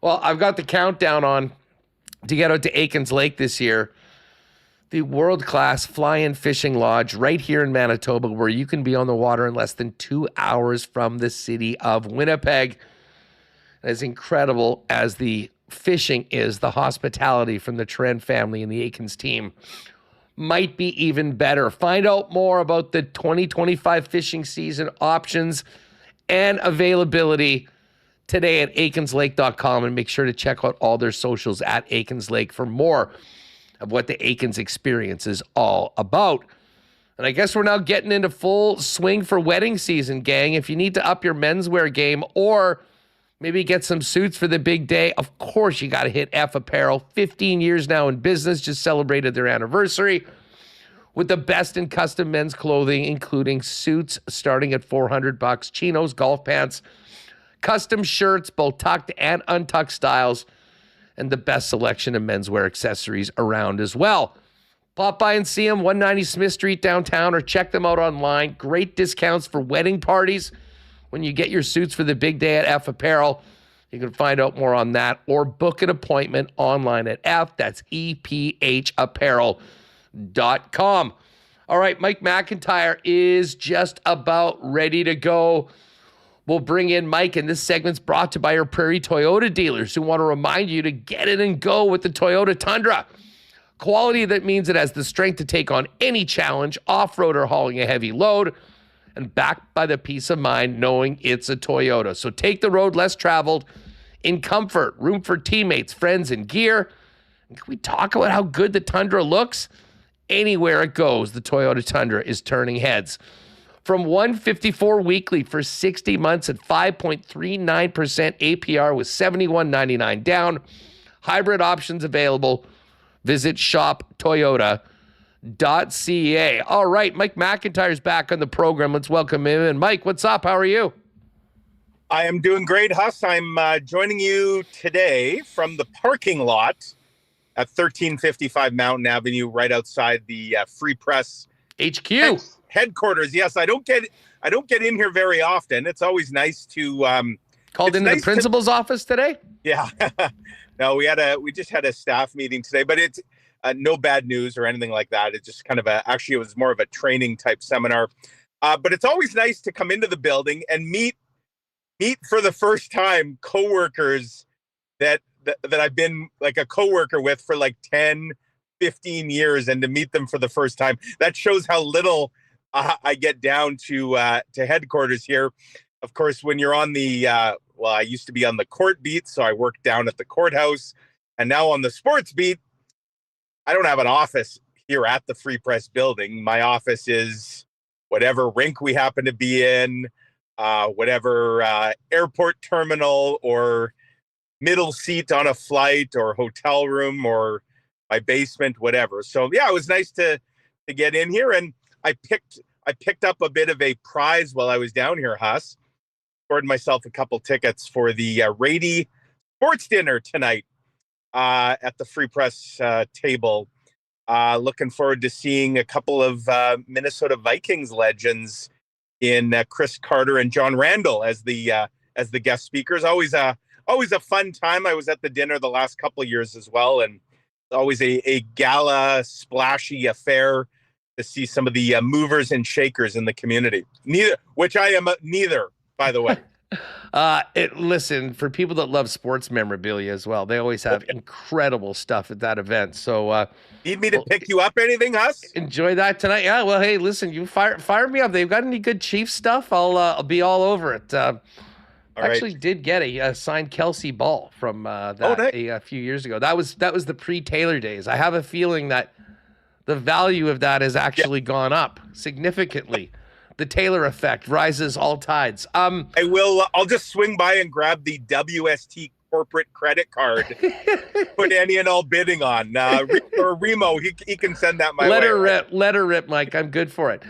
Well, I've got the countdown on to get out to Aikens Lake this year. The world-class fly-in fishing lodge right here in Manitoba, where you can be on the water in less than 2 hours from the city of Winnipeg. As incredible as the fishing is, the hospitality from the Trent family and the Aikens team might be even better. Find out more about the 2025 fishing season options and availability today at aikenslake.com, and make sure to check out all their socials at Aikens Lake for more of what the Aikens experience is all about. And I guess we're now getting into full swing for wedding season, gang. If you need to up your menswear game or maybe get some suits for the big day, of course you got to hit F Apparel. 15 years now in business, just celebrated their anniversary with the best in custom men's clothing, including suits starting at $400, chinos, golf pants, custom shirts, both tucked and untucked styles, and the best selection of menswear accessories around as well. Pop by and see them, 190 Smith Street downtown, or check them out online. Great discounts for wedding parties when you get your suits for the big day at F Apparel. You can find out more on that or book an appointment online at F. That's EPHapparel.com. All right, Mike McIntyre is just about ready to go. We'll bring in Mike, and this segment's brought to you by our Prairie Toyota dealers who want to remind you to get in and go with the Toyota Tundra. Quality that means it has the strength to take on any challenge, off-road or hauling a heavy load, and backed by the peace of mind knowing it's a Toyota. So take the road less traveled in comfort, room for teammates, friends, and gear. And can we talk about how good the Tundra looks? Anywhere it goes, the Toyota Tundra is turning heads. From $154 weekly for 60 months at 5.39% APR with $71.99 down. Hybrid options available. Visit shoptoyota.ca. All right, Mike McIntyre's back on the program. Let's welcome him in. Mike, what's up? How are you? I am doing great, Huss. I'm joining you today from the parking lot at 1355 Mountain Avenue, right outside the Free Press HQ headquarters. Yes, I don't get in here very often. It's always nice to called into the principal's office today. Yeah, no, we just had a staff meeting today, but it's no bad news or anything like that. It's just kind of actually it was more of a training type seminar. But it's always nice to come into the building and meet for the first time coworkers that I've been like a coworker with for like 10, 15 years, and to meet them for the first time. That shows how little I get down to headquarters here. Of course, when you're on the, I used to be on the court beat, so I worked down at the courthouse, and now on the sports beat, I don't have an office here at the Free Press building. My office is whatever rink we happen to be in, whatever airport terminal or middle seat on a flight or hotel room or my basement, whatever. So yeah, it was nice to get in here, and I picked up a bit of a prize while I was down here, Huss. Scored myself a couple tickets for the Rady Sports Dinner tonight at the Free Press table. Looking forward to seeing a couple of Minnesota Vikings legends in Chris Carter and John Randall as the as the guest speakers. Always a fun time. I was at the dinner the last couple of years as well, and always a gala, splashy affair to see some of the movers and shakers in the community. Which I am neither, by the way. Listen, for people that love sports memorabilia as well, they always have incredible stuff at that event. So need me to pick you up anything, Huss? Enjoy that tonight. Yeah, well, hey, listen, you fire me up. They've got any good Chiefs stuff? I'll be all over it. Actually did get a signed Kelsey ball from a few years ago. That was the pre-Taylor days. I have a feeling that the value of that has actually gone up significantly. The Taylor effect rises all tides. I'll just swing by and grab the WST corporate credit card. Put any and all bidding on. Or Remo, he can send that my way. Let her rip, Mike. I'm good for it.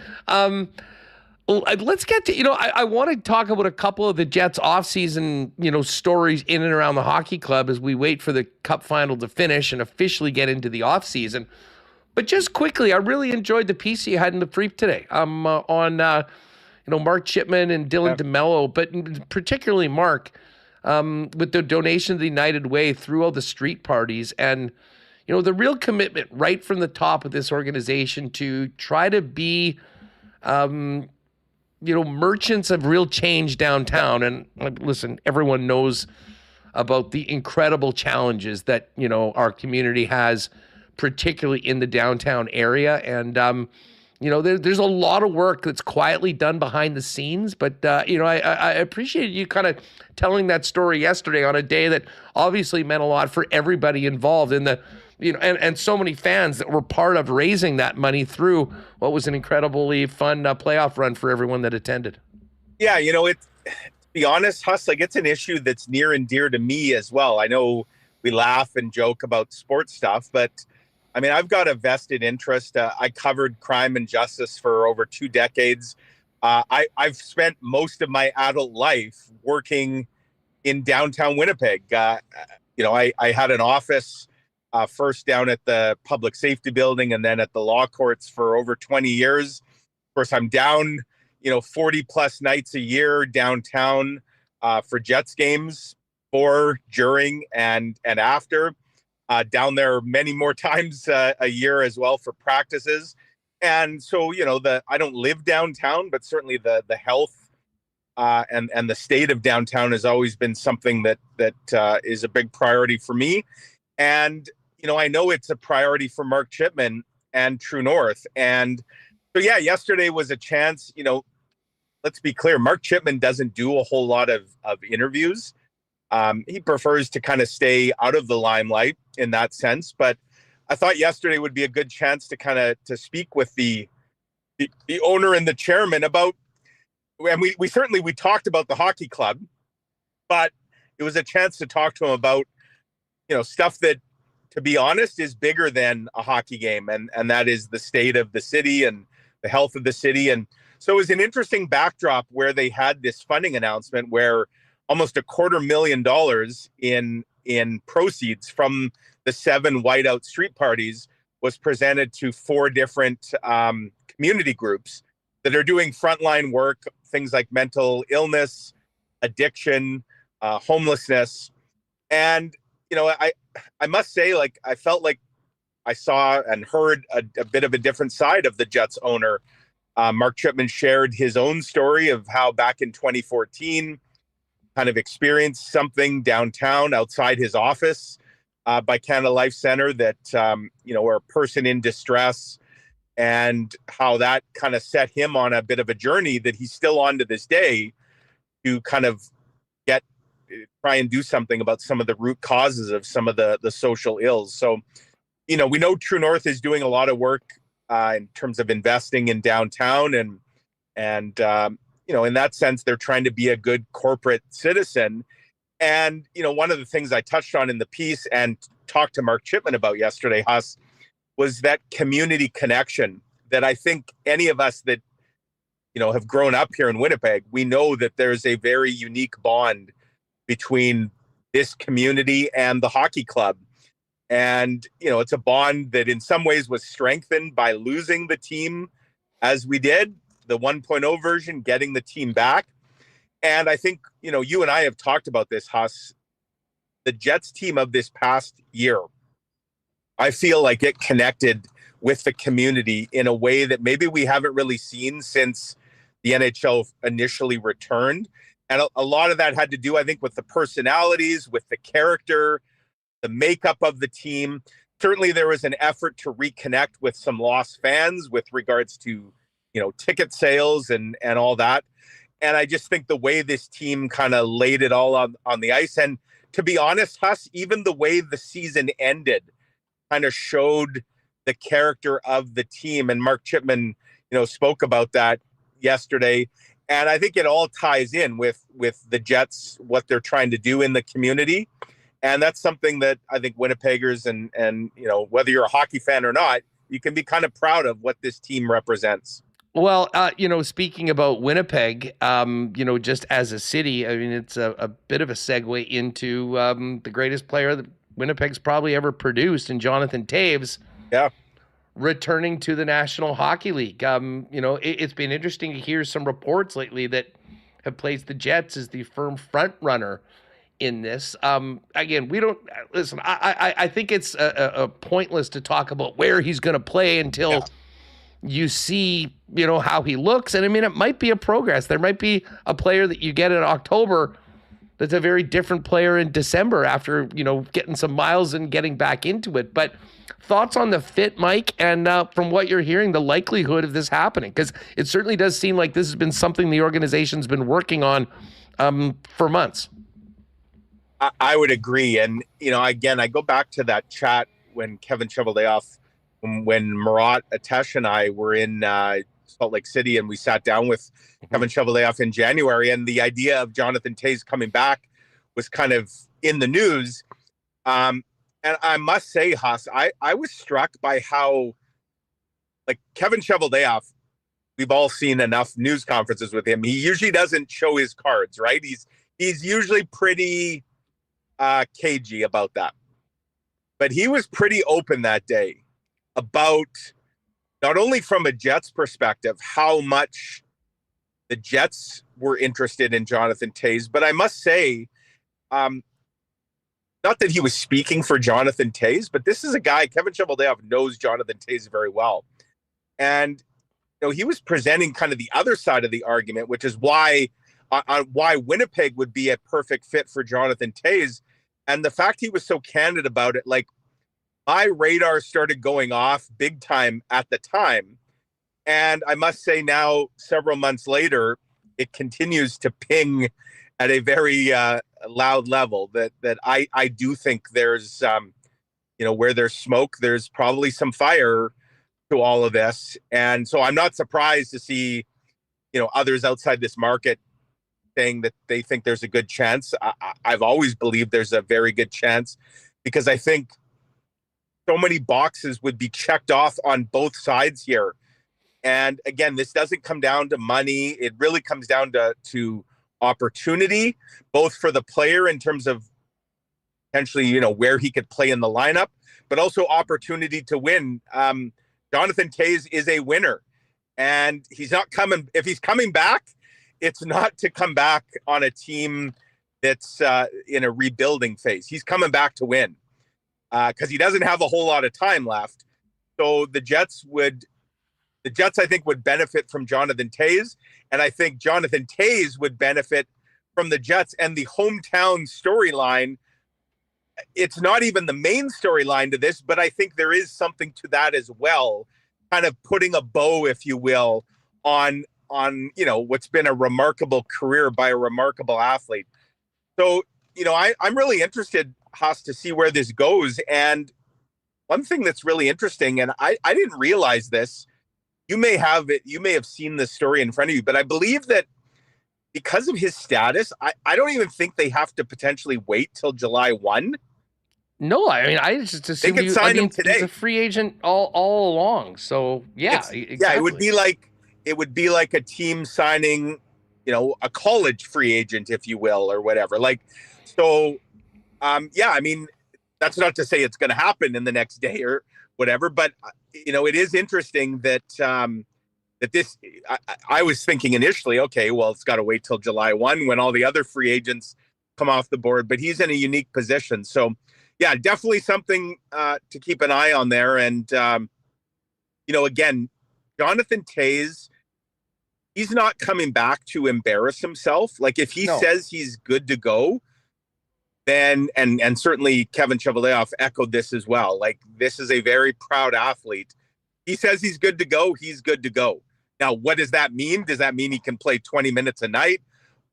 Let's get to, I want to talk about a couple of the Jets offseason, stories in and around the hockey club as we wait for the Cup Final to finish and officially get into the offseason. But just quickly, I really enjoyed the piece you had in the Brief today on Mark Chipman and Dylan DeMello, but particularly Mark, with the donation to the United Way through all the street parties and, the real commitment right from the top of this organization to try to be, merchants of real change downtown. And listen, everyone knows about the incredible challenges that, our community has, particularly in the downtown area. And, there's a lot of work that's quietly done behind the scenes. But, I appreciated you kind of telling that story yesterday on a day that obviously meant a lot for everybody involved in the, and so many fans that were part of raising that money through what was an incredibly fun playoff run for everyone that attended. Yeah, to be honest, Huss, it's an issue that's near and dear to me as well. I know we laugh and joke about sports stuff, but I've got a vested interest. I covered crime and justice for over 2 decades. I've spent most of my adult life working in downtown Winnipeg. I had an office first down at the public safety building and then at the law courts for over 20 years. Of course, I'm down, 40 plus nights a year downtown for Jets games, for, during, and after. Down there many more times a year as well for practices. And so, I don't live downtown, but certainly the health and the state of downtown has always been something that is a big priority for me. And, I know it's a priority for Mark Chipman and True North. And so, yesterday was a chance, let's be clear, Mark Chipman doesn't do a whole lot of interviews. He prefers to kind of stay out of the limelight in that sense. But I thought yesterday would be a good chance to speak with the owner and the chairman about, and we talked about the hockey club, but it was a chance to talk to him about, stuff that, to be honest, is bigger than a hockey game. And that is the state of the city and the health of the city. And so it was an interesting backdrop where they had this funding announcement where almost $250,000 in proceeds from the 7 whiteout street parties was presented to 4 different community groups that are doing frontline work, things like mental illness, addiction, homelessness. And, I must say, I felt like I saw and heard a bit of a different side of the Jets owner. Mark Chipman shared his own story of how back in 2014, kind of experienced something downtown outside his office by Canada Life Center that, were a person in distress, and how that kind of set him on a bit of a journey that he's still on to this day to kind of try and do something about some of the root causes of some of the social ills. So, we know True North is doing a lot of work in terms of investing in downtown and in that sense, they're trying to be a good corporate citizen. And, one of the things I touched on in the piece and talked to Mark Chipman about yesterday, Huss, was that community connection that I think any of us that, have grown up here in Winnipeg, we know that there's a very unique bond between this community and the hockey club. And, it's a bond that in some ways was strengthened by losing the team as we did, the 1.0 version, getting the team back. And I think, you and I have talked about this, Huss. The Jets team of this past year, I feel like it connected with the community in a way that maybe we haven't really seen since the NHL initially returned. And a lot of that had to do, I think, with the personalities, with the character, the makeup of the team. Certainly there was an effort to reconnect with some lost fans with regards to, ticket sales and all that. And I just think the way this team kind of laid it all on the ice, and to be honest, Huss, even the way the season ended kind of showed the character of the team. And Mark Chipman, spoke about that yesterday. And I think it all ties in with the Jets, what they're trying to do in the community. And that's something that I think Winnipeggers and whether you're a hockey fan or not, you can be kind of proud of what this team represents. Well, speaking about Winnipeg, just as a city, I mean, it's a bit of a segue into the greatest player that Winnipeg's probably ever produced, in Jonathan Toews. Yeah. Returning to the National Hockey League. It's been interesting to hear some reports lately that have placed the Jets as the firm front runner in this. Again, we don't listen. I think it's a pointless to talk about where he's going to play until you see, how he looks. And I mean, it might be a progress. There might be a player that you get in October that's a very different player in December after, getting some miles and getting back into it. But thoughts on the fit, Mike, and from what you're hearing, the likelihood of this happening? Because it certainly does seem like this has been something the organization's been working on for months. I would agree. And, again, I go back to that chat when Kevin Cheveldayoff, when Murat Atesh and I were in Salt Lake City, and we sat down with Kevin Cheveldayoff in January, and the idea of Jonathan Toews coming back was kind of in the news. And I must say, Huss, I was struck by how, like, Kevin Cheveldayoff, we've all seen enough news conferences with him. He usually doesn't show his cards, right? He's usually pretty cagey about that. But he was pretty open that day about, not only from a Jets perspective, how much the Jets were interested in Jonathan Toews, but I must say, not that he was speaking for Jonathan Toews, but this is a guy, Kevin Cheveldayoff knows Jonathan Toews very well. And he was presenting kind of the other side of the argument, which is why Winnipeg would be a perfect fit for Jonathan Toews. And the fact he was so candid about it, like, my radar started going off big time at the time. And I must say now, several months later, it continues to ping at a very loud level that I do think there's, where there's smoke, there's probably some fire to all of this. And so I'm not surprised to see, others outside this market saying that they think there's a good chance. I've always believed there's a very good chance, because I think so many boxes would be checked off on both sides here. And again, this doesn't come down to money. It really comes down to opportunity, both for the player in terms of potentially, where he could play in the lineup, but also opportunity to win. Jonathan Toews is a winner, and he's not coming. If he's coming back, it's not to come back on a team that's in a rebuilding phase. He's coming back to win. Because he doesn't have a whole lot of time left. So the Jets, I think, would benefit from Jonathan Toews. And I think Jonathan Toews would benefit from the Jets and the hometown storyline. It's not even the main storyline to this, but I think there is something to that as well. Kind of putting a bow, if you will, on what's been a remarkable career by a remarkable athlete. So, I'm really interested, Haas, to see where this goes. And one thing that's really interesting, and I didn't realize this, you may have seen this story in front of you, but I believe that because of his status, I don't even think they have to potentially wait till July 1. No, I mean, I just assume they could sign him today. He's a free agent all along. So exactly. Yeah, it would be like a team signing, a college free agent, if you will, or whatever. So I mean, that's not to say it's going to happen in the next day or whatever, but it is interesting that that this, I was thinking initially, okay, well, it's got to wait till July 1 when all the other free agents come off the board, but he's in a unique position. So yeah, definitely something to keep an eye on there. And, again, Jonathan Toews, he's not coming back to embarrass himself. Like if he says he's good to go, then, and certainly Kevin Cheveldayoff echoed this as well. Like this is a very proud athlete. He says he's good to go. He's good to go. Now, what does that mean? Does that mean he can play 20 minutes a night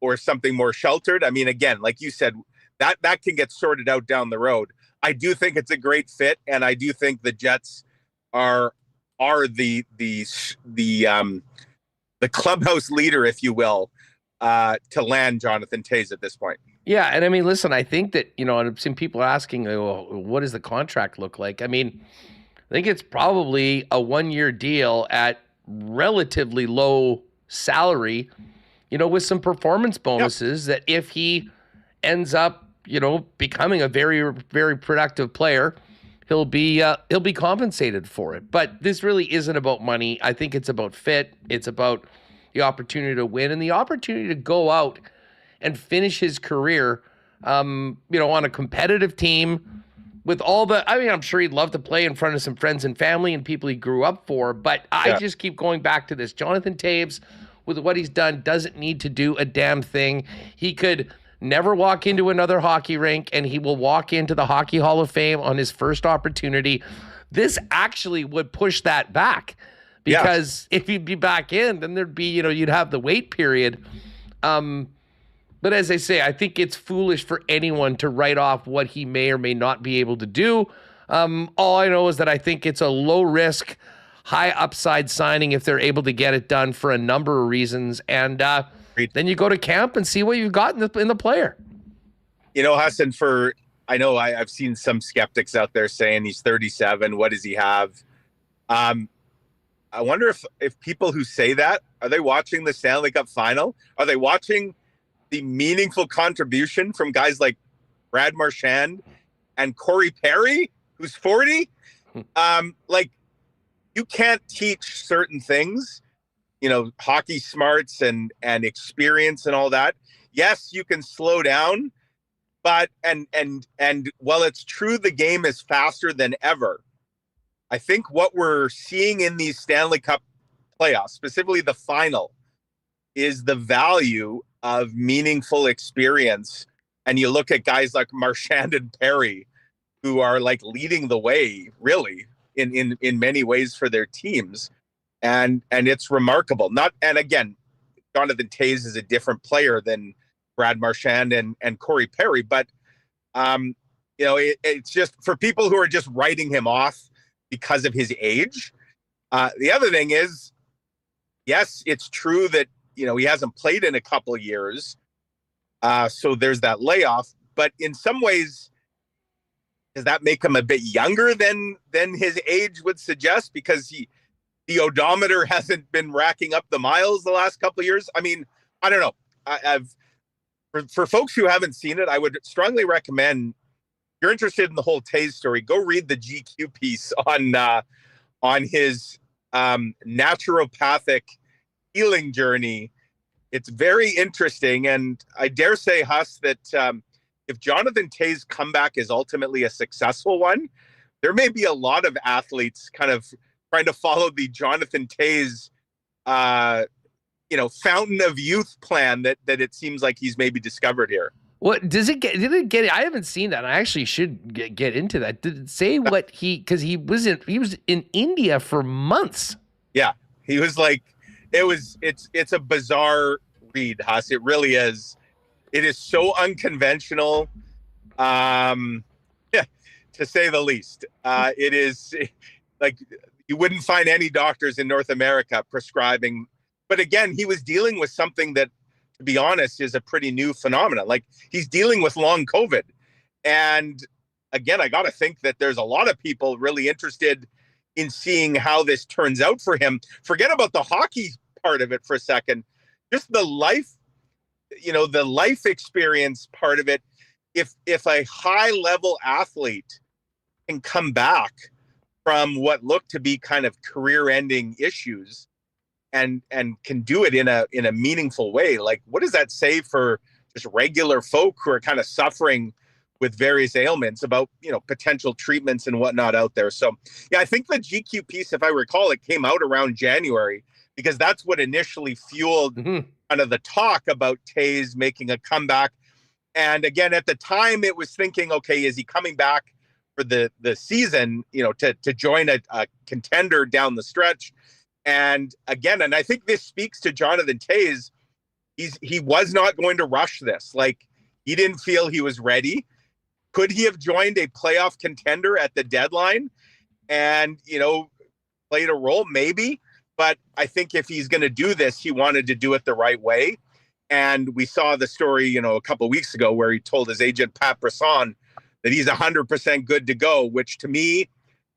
or something more sheltered? I mean, again, like you said, that can get sorted out down the road. I do think it's a great fit, and I do think the Jets are the clubhouse leader, if you will, to land Jonathan Toews at this point. Yeah, and I mean, listen, I think that, I've seen people asking, what does the contract look like? I mean, I think it's probably a 1-year deal at relatively low salary, with some performance bonuses that if he ends up, becoming a very, very productive player, he'll be compensated for it. But this really isn't about money. I think it's about fit. It's about the opportunity to win and the opportunity to go out and finish his career, on a competitive team with all I'm sure he'd love to play in front of some friends and family and people he grew up for. But I just keep going back to this. Jonathan Toews, with what he's done, doesn't need to do a damn thing. He could never walk into another hockey rink, and he will walk into the Hockey Hall of Fame on his first opportunity. This actually would push that back, because if he'd be back in, then there'd be, you'd have the wait period. But as I say, I think it's foolish for anyone to write off what he may or may not be able to do. All I know is that I think it's a low risk, high upside signing if they're able to get it done for a number of reasons. And then you go to camp and see what you've got in the player. Hassan, I've seen some skeptics out there saying he's 37. What does he have? I wonder if people who say that, are they watching the Stanley Cup Final? Are they watching the meaningful contribution from guys like Brad Marchand and Corey Perry, who's 40? You can't teach certain things, hockey smarts and experience and all that. Yes, you can slow down, but and while it's true the game is faster than ever, I think what we're seeing in these Stanley Cup playoffs, specifically the final, is the value of meaningful experience. And you look at guys like Marchand and Perry, who are like leading the way, really, in many ways for their teams. And it's remarkable. And again, Jonathan Toews is a different player than Brad Marchand and Corey Perry. But, it's just for people who are just writing him off because of his age. The other thing is, yes, it's true that, he hasn't played in a couple of years. So there's that layoff. But in some ways, does that make him a bit younger than his age would suggest? Because the odometer hasn't been racking up the miles the last couple of years. I mean, I don't know. For folks who haven't seen it, I would strongly recommend, if you're interested in the whole Toews story, go read the GQ piece on his naturopathic healing journey. It's very interesting. And I dare say, Huss, that if Jonathan Toews' comeback is ultimately a successful one, there may be a lot of athletes kind of trying to follow the Jonathan Toews, fountain of youth plan that it seems like he's maybe discovered here. What did it get? I haven't seen that. I actually should get into that. Did it say what because he was in India for months. Yeah, he was like, it's a bizarre read, Huss. It really is. It is so unconventional, to say the least. It is like you wouldn't find any doctors in North America prescribing. But again, he was dealing with something that, to be honest, is a pretty new phenomenon. Like he's dealing with long COVID. And again, I got to think that there's a lot of people really interested in seeing how this turns out for him. Forget about the hockey part of it for a second. Just the life, the life experience part of it. If a high level athlete can come back from what looked to be kind of career ending issues, and can do it in a meaningful way. Like, what does that say for just regular folk who are kind of suffering with various ailments about, potential treatments and whatnot out there? So yeah, I think the GQ piece, if I recall, it came out around January, because that's what initially fueled kind of the talk about Toews making a comeback. And again, at the time it was thinking, okay, is he coming back for the season, to join a contender down the stretch? And again, and I think this speaks to Jonathan Toews, he was not going to rush this. Like, he didn't feel he was ready. Could he have joined a playoff contender at the deadline and, played a role? Maybe. But I think if he's going to do this, he wanted to do it the right way. And we saw the story, a couple of weeks ago where he told his agent, Paterson, that he's 100% good to go, which to me,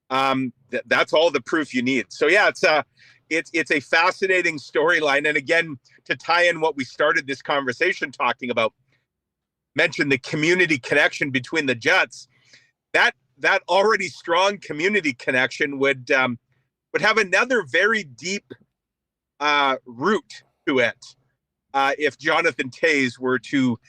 that's all the proof you need. So yeah, it's a fascinating storyline. And again, to tie in what we started this conversation talking about, mentioned the community connection between the Jets. That already strong community connection would have another very deep root to it if Jonathan Toews were to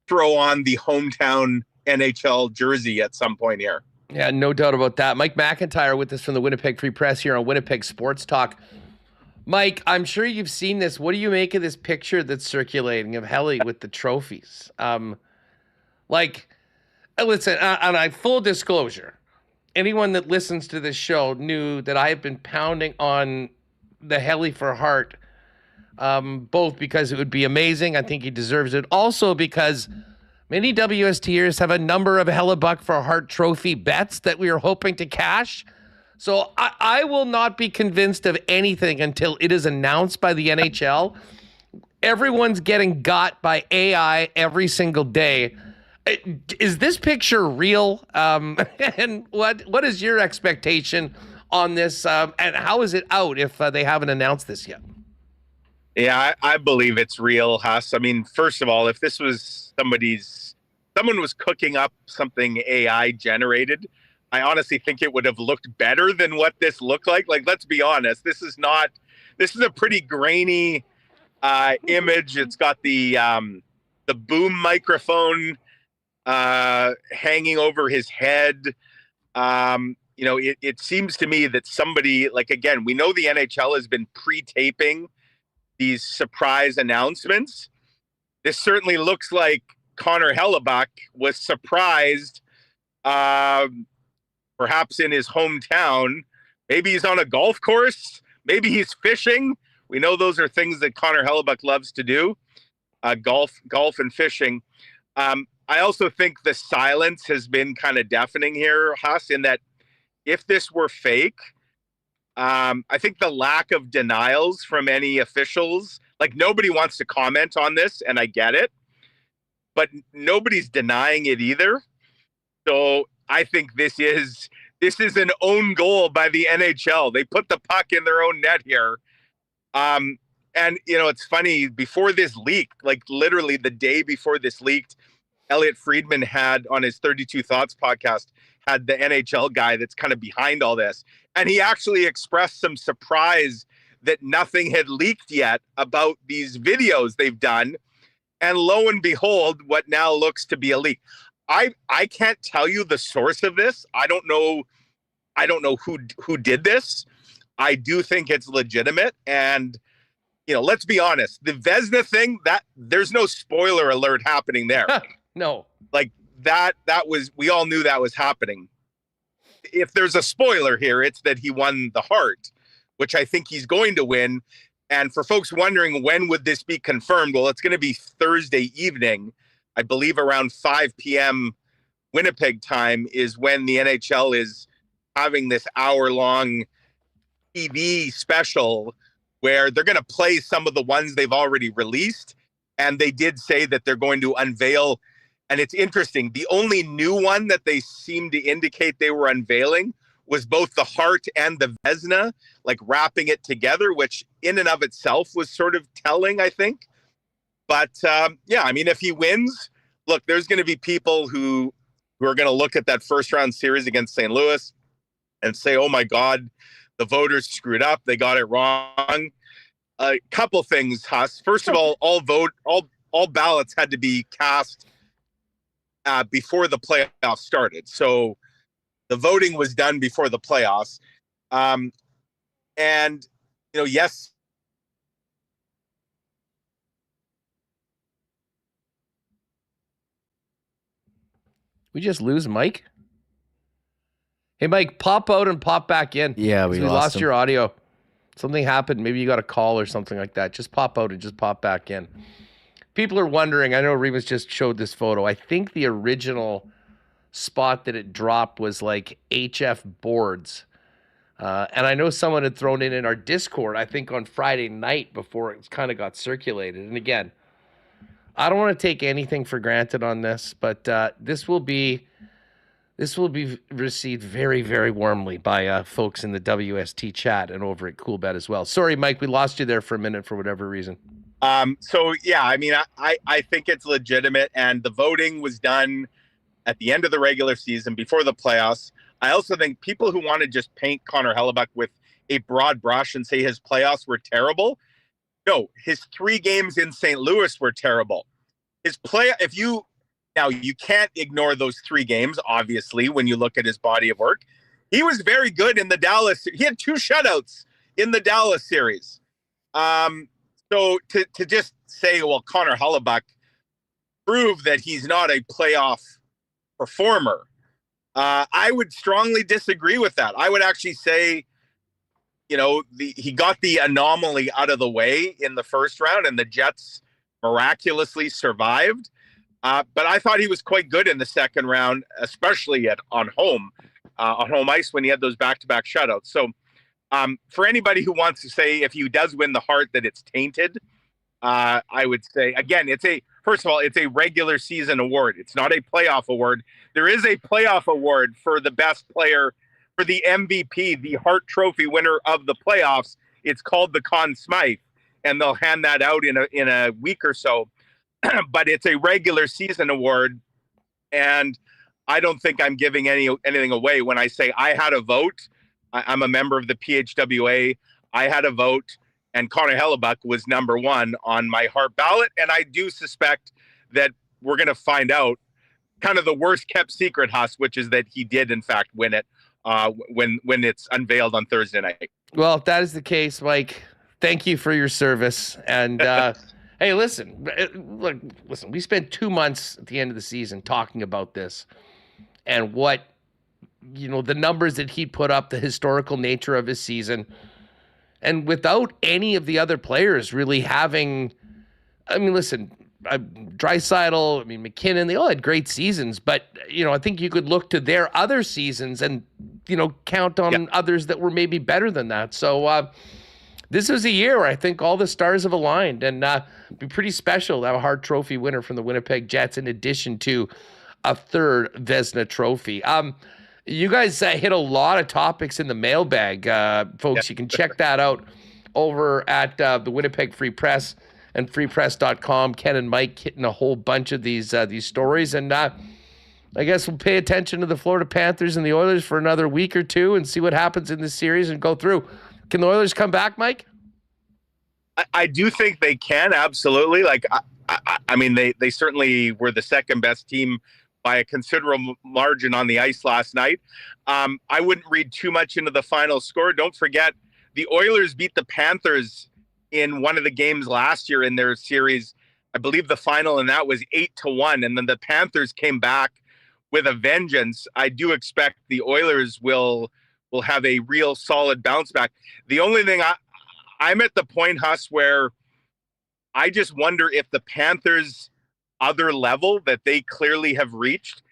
throw on the hometown NHL jersey at some point here. Yeah, no doubt about that. Mike McIntyre with us from the Winnipeg Free Press here on Winnipeg Sports Talk. Mike, I'm sure you've seen this. What do you make of this picture that's circulating of Helly with the trophies? Listen, on full disclosure, anyone that listens to this show knew that I have been pounding on the Helly for Hart, both because it would be amazing. I think he deserves it. Also because many WSTers have a number of Hellebuck for Hart trophy bets that we are hoping to cash. So I will not be convinced of anything until it is announced by the NHL. Everyone's getting got by AI every single day. Is this picture real? And what is your expectation on this? And how is it out if they haven't announced this yet? Yeah, I believe it's real, Huss. I mean, first of all, if this was someone was cooking up something AI generated, I honestly think it would have looked better than what this looked like. Like, let's be honest, this is a pretty grainy image. It's got the boom microphone hanging over his head. It seems to me that somebody, like, again, we know the NHL has been pre-taping these surprise announcements. This certainly looks like Connor Hellebuck was surprised, perhaps in his hometown. Maybe he's on a golf course. Maybe he's fishing. We know those are things that Connor Hellebuck loves to do, golf and fishing. I also think the silence has been kind of deafening here, Huss, in that if this were fake, I think the lack of denials from any officials, like, nobody wants to comment on this, and I get it, but nobody's denying it either. So I think this is an own goal by the NHL. They put the puck in their own net here. And, it's funny, before this leaked, like literally the day before this leaked, Elliot Friedman had on his 32 Thoughts podcast, had the NHL guy that's kind of behind all this. And he actually expressed some surprise that nothing had leaked yet about these videos they've done. And lo and behold, what now looks to be a leak. I can't tell you the source of this. I don't know who did this. I do think it's legitimate. And, let's be honest, the Vezina thing, that there's no spoiler alert happening there. No. Like that was, we all knew that was happening. If there's a spoiler here, it's that he won the Hart, which I think he's going to win. And for folks wondering when would this be confirmed, well, it's going to be Thursday evening. I believe around 5 p.m. Winnipeg time is when the NHL is having this hour-long TV special where they're going to play some of the ones they've already released. And they did say that they're going to unveil, and it's interesting, the only new one that they seem to indicate they were unveiling was both the Hart and the Vezina, like wrapping it together, which in and of itself was sort of telling, I think. But yeah, I mean, if he wins, look, there's going to be people who are going to look at that first round series against St. Louis and say, oh my God, the voters screwed up. They got it wrong. A couple things, Huss. First of all ballots had to be cast before the playoffs started. So the voting was done before the playoffs. And, yes. We just lose Mike? Hey, Mike, pop out and pop back in. Yeah, we lost him. your audio. Something happened. Maybe you got a call or something like that. Just pop out and just pop back in. People are wondering. I know Remis just showed this photo. I think the original spot that it dropped was like HF boards. And I know someone had thrown it in our Discord, I think on Friday night before it kind of got circulated. And again, I don't want to take anything for granted on this, but this will be received very, very warmly by folks in the WST chat and over at Coolbet as well. Sorry, Mike, we lost you there for a minute for whatever reason. So yeah, I mean, I think it's legitimate, and the voting was done at the end of the regular season before the playoffs. I also think people who want to just paint Connor Hellebuyck with a broad brush and say his playoffs were terrible. No, his 3 games in St. Louis were terrible. Now, you can't ignore those 3 games, obviously, when you look at his body of work. He was very good in the Dallas. He had 2 shutouts in the Dallas series. So to just say, well, Connor Hellebuyck proved that he's not a playoff performer, I would strongly disagree with that. I would actually say, he got the anomaly out of the way in the first round, and the Jets miraculously survived. But I thought he was quite good in the second round, especially on home ice when he had those back-to-back shutouts. So for anybody who wants to say if he does win the Hart that it's tainted, I would say, again, first of all, it's a regular season award. It's not a playoff award. There is a playoff award for the best player, for the MVP, the Hart Trophy winner of the playoffs. It's called the Conn Smythe, and they'll hand that out in a week or so. But it's a regular season award, and I don't think I'm giving anything away when I say I had a vote. I'm a member of the PHWA. I had a vote, and Connor Hellebuyck was number 1 on my Hart ballot, and I do suspect that we're going to find out kind of the worst kept secret, Huss, which is that he did in fact win it when it's unveiled on Thursday night. Well, if that is the case, Mike, thank you for your service. And hey, listen, we spent 2 months at the end of the season talking about this and what, the numbers that he put up, the historical nature of his season. And without any of the other players really having, listen, Draisaitl, McKinnon, they all had great seasons, but, I think you could look to their other seasons and, count on others that were maybe better than that. So this was a year where I think all the stars have aligned, and it'd be pretty special to have a Hart Trophy winner from the Winnipeg Jets in addition to a 3rd Vezina Trophy. You guys hit a lot of topics in the mailbag, folks. You can check that out over at the Winnipeg Free Press and freepress.com. Ken and Mike hitting a whole bunch of these stories. And I guess we'll pay attention to the Florida Panthers and the Oilers for another week or 2 and see what happens in this series and go through. Can the Oilers come back, Mike? I do think they can, absolutely. They certainly were the second best team by a considerable margin on the ice last night. I wouldn't read too much into the final score. Don't forget, the Oilers beat the Panthers in one of the games last year in their series. I believe the final, and that was 8-1. And then the Panthers came back with a vengeance. I do expect the Oilers will have a real solid bounce back. The only thing I'm at the point, Huss, where I just wonder if the Panthers' other level that they clearly have reached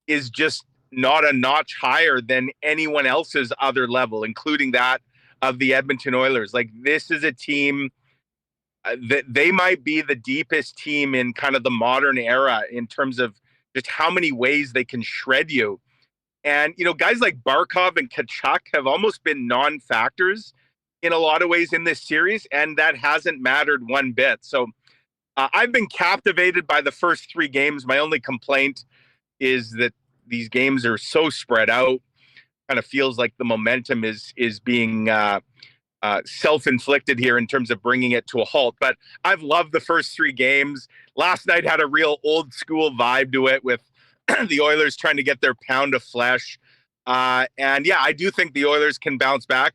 is just not a notch higher than anyone else's other level, including that of the Edmonton Oilers. This is a team that they might be the deepest team in kind of the modern era in terms of just how many ways they can shred you. And, guys like Barkov and Tkachuk have almost been non-factors in a lot of ways in this series, and that hasn't mattered one bit. So I've been captivated by the first 3 games. My only complaint is that these games are so spread out. Kind of feels like the momentum is being self-inflicted here in terms of bringing it to a halt. But I've loved the first 3 games. Last night had a real old school vibe to it with the Oilers trying to get their pound of flesh. And yeah, I do think the Oilers can bounce back.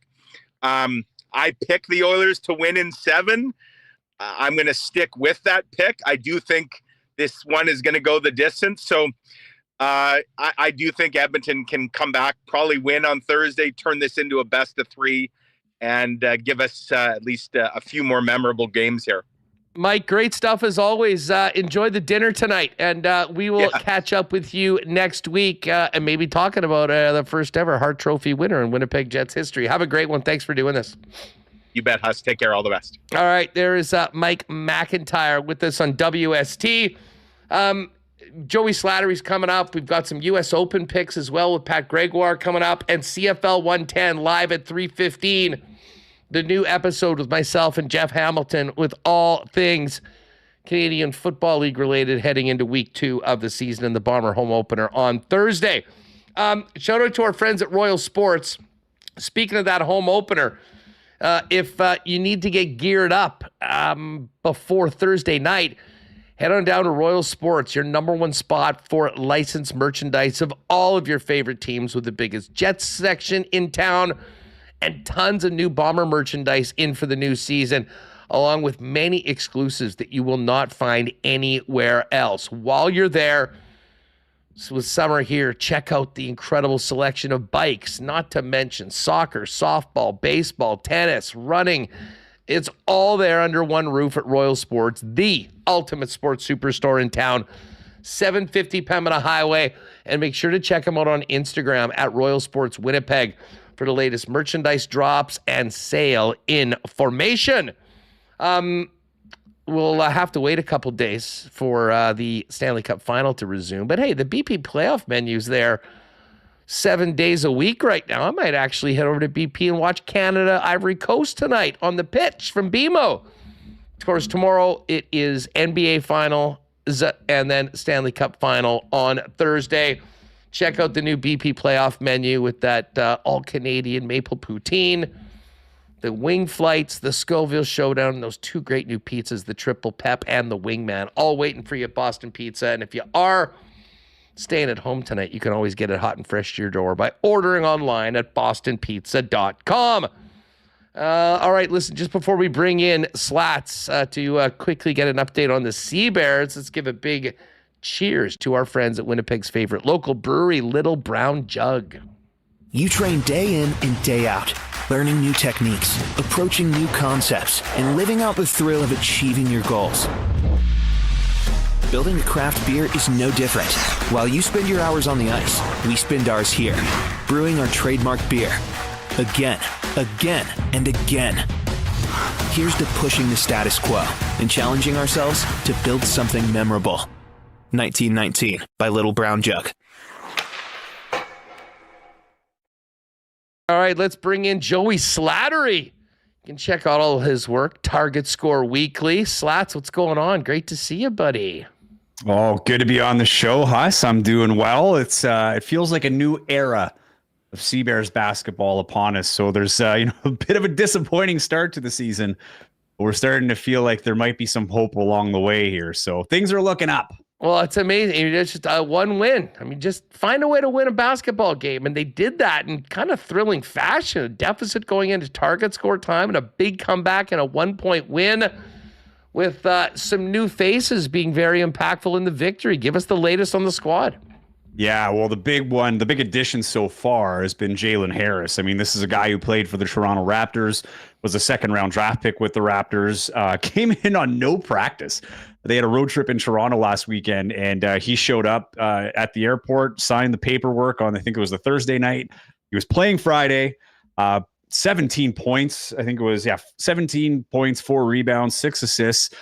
I picked the Oilers to win in 7. I'm going to stick with that pick. I do think this one is going to go the distance. So I do think Edmonton can come back, probably win on Thursday, turn this into a best of 3, and give us at least a few more memorable games here. Mike, great stuff as always. Enjoy the dinner tonight, and we will catch up with you next week and maybe talking about the first ever Hart Trophy winner in Winnipeg Jets history. Have a great one. Thanks for doing this. You bet, Huss. Take care. All the best. All right. There is Mike McIntyre with us on WST. Joey Slattery's coming up. We've got some U.S. Open picks as well with Pat Gregoire coming up, and CFL 110 live at 3:15. The new episode with myself and Jeff Hamilton with all things Canadian Football League related heading into week 2 of the season and the Bomber home opener on Thursday. Shout out to our friends at Royal Sports. Speaking of that home opener, if you need to get geared up before Thursday night, head on down to Royal Sports, your number one spot for licensed merchandise of all of your favorite teams, with the biggest Jets section in town and tons of new Bomber merchandise in for the new season, along with many exclusives that you will not find anywhere else. While you're there, so with summer here, check out the incredible selection of bikes, not to mention soccer, softball, baseball, tennis, running. It's all there under one roof at Royal Sports, the ultimate sports superstore in town, 750 Pembina Highway. And make sure to check them out on Instagram at Royal Sports Winnipeg for the latest merchandise drops and sale information. We'll have to wait a couple days for the Stanley Cup Final to resume. But hey, the BP playoff menu's there 7 days a week right now. I might actually head over to BP and watch Canada Ivory Coast tonight on the pitch from BMO. Of course, tomorrow it is NBA Final and then Stanley Cup Final on Thursday. Check out the new BP playoff menu with that all-Canadian maple poutine, the wing flights, the Scoville Showdown, and those 2 great new pizzas, the Triple Pep and the Wingman, all waiting for you at Boston Pizza. And if you are staying at home tonight, you can always get it hot and fresh to your door by ordering online at bostonpizza.com. All right, listen, just before we bring in Slats to quickly get an update on the Sea Bears, let's give a big cheers to our friends at Winnipeg's favorite local brewery, Little Brown Jug. You train day in and day out, learning new techniques, approaching new concepts, and living out the thrill of achieving your goals. Building a craft beer is no different. While you spend your hours on the ice, we spend ours here, brewing our trademark beer. Again, and again. Here's to pushing the status quo and challenging ourselves to build something memorable. 1919 by Little Brown Jug. All right, let's bring in Joey Slattery. You can check out all his work, Target Score Weekly. Slats, what's going on? Great to see you, buddy. Oh, good to be on the show, Huss. I'm doing well. It feels like a new era of Sea Bears basketball upon us. So there's a bit of a disappointing start to the season. But we're starting to feel like there might be some hope along the way here. So things are looking up. Well, it's amazing. It's just one win. I mean, just find a way to win a basketball game. And they did that in kind of thrilling fashion. A deficit going into target score time and a big comeback and a 1-point win with some new faces being very impactful in the victory. Give us the latest on the squad. Yeah, well, the big addition so far has been Jalen Harris. I mean, this is a guy who played for the Toronto Raptors, was a second-round draft pick with the Raptors, came in on no practice. They had a road trip in Toronto last weekend, and he showed up at the airport, signed the paperwork on, I think it was the Thursday night. He was playing Friday, 17 points. I think it was, 17 points, 4 rebounds, 6 assists.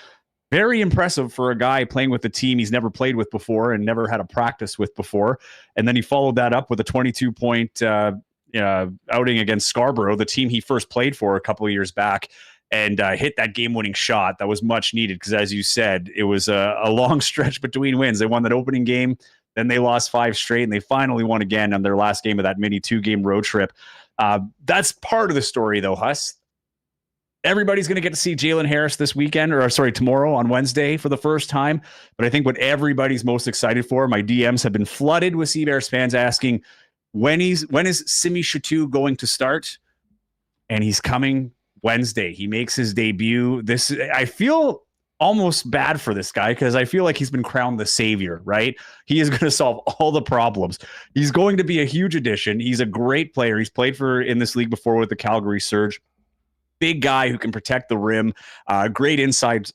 Very impressive for a guy playing with a team he's never played with before and never had a practice with before. And then he followed that up with a 22-point outing against Scarborough, the team he first played for a couple of years back, and hit that game-winning shot that was much needed because, as you said, it was a long stretch between wins. They won that opening game, then they lost 5 straight, and they finally won again on their last game of that mini 2-game road trip. That's part of the story, though, Huss. everybody's going to get to see Jalen Harris this weekend, tomorrow on Wednesday for the first time. But I think what everybody's most excited for, my DMs have been flooded with Seabears fans asking, when is Simi Chateau going to start? And he's coming Wednesday. He makes his debut. I feel almost bad for this guy because I feel like he's been crowned the savior, right? He is going to solve all the problems. He's going to be a huge addition. He's a great player. He's played in this league before with the Calgary Surge. Big guy who can protect the rim, great inside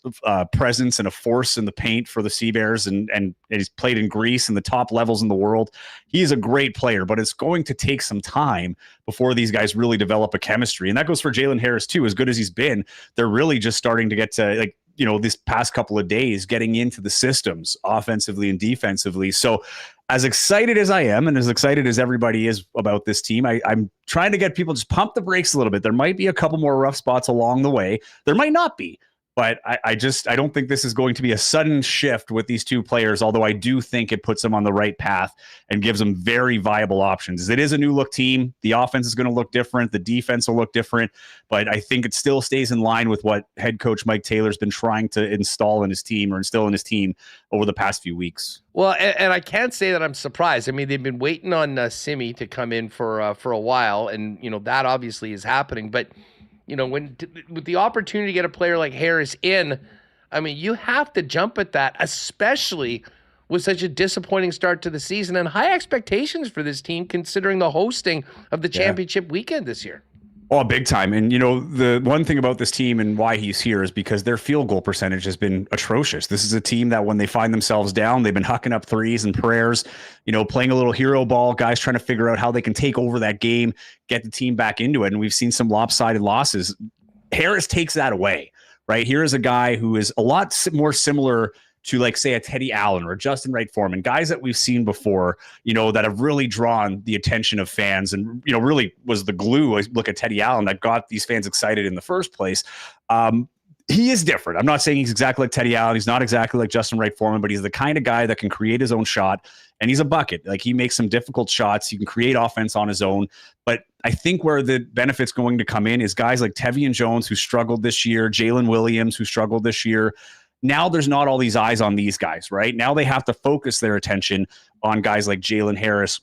presence and a force in the paint for the Seabears, and he's played in Greece and the top levels in the world. He's a great player, but it's going to take some time before these guys really develop a chemistry. And that goes for Jalen Harris too. As good as he's been, they're really just starting to get to this past couple of days getting into the systems offensively and defensively. So as excited as I am and as excited as everybody is about this team, I'm trying to get people just pump the brakes a little bit. There might be a couple more rough spots along the way. There might not be. But I don't think this is going to be a sudden shift with these two players, although I do think it puts them on the right path and gives them very viable options. It is a new look team. The offense is going to look different. The defense will look different. But I think it still stays in line with what head coach Mike Taylor's been trying to instill in his team over the past few weeks. Well, and I can't say that I'm surprised. I mean, they've been waiting on Simi to come in for a while, and that obviously is happening. But with the opportunity to get a player like Harris in, I mean, you have to jump at that, especially with such a disappointing start to the season and high expectations for this team, considering the hosting of the championship weekend this year. Oh, big time. And, the one thing about this team and why he's here is because their field goal percentage has been atrocious. This is a team that when they find themselves down, they've been hucking up threes and prayers, playing a little hero ball, guys trying to figure out how they can take over that game, get the team back into it. And we've seen some lopsided losses. Harris takes that away, right? Here is a guy who is a lot more similar to, like, say, a Teddy Allen or a Justin Wright Foreman, guys that we've seen before, that have really drawn the attention of fans and, really was the glue. I look at Teddy Allen that got these fans excited in the first place. He is different. I'm not saying he's exactly like Teddy Allen. He's not exactly like Justin Wright Foreman, but he's the kind of guy that can create his own shot, and he's a bucket. Like, he makes some difficult shots. He can create offense on his own. But I think where the benefit's going to come in is guys like Tevian Jones, who struggled this year, Jalen Williams, who struggled this year. Now there's not all these eyes on these guys, right? Now they have to focus their attention on guys like Jalen Harris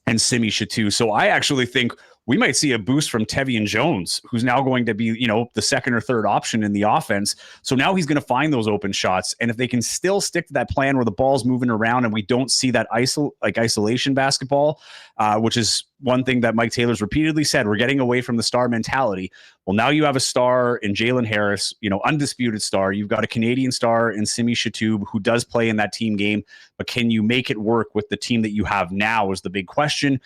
and Simi Chateau. So I actually think we might see a boost from Tevian Jones, who's now going to be, the second or third option in the offense. So now he's going to find those open shots. And if they can still stick to that plan where the ball's moving around and we don't see that isolation basketball, which is one thing that Mike Taylor's repeatedly said, we're getting away from the star mentality. Well, now you have a star in Jalen Harris, undisputed star. You've got a Canadian star in Simi Chateau who does play in that team game, but can you make it work with the team that you have now is the big question.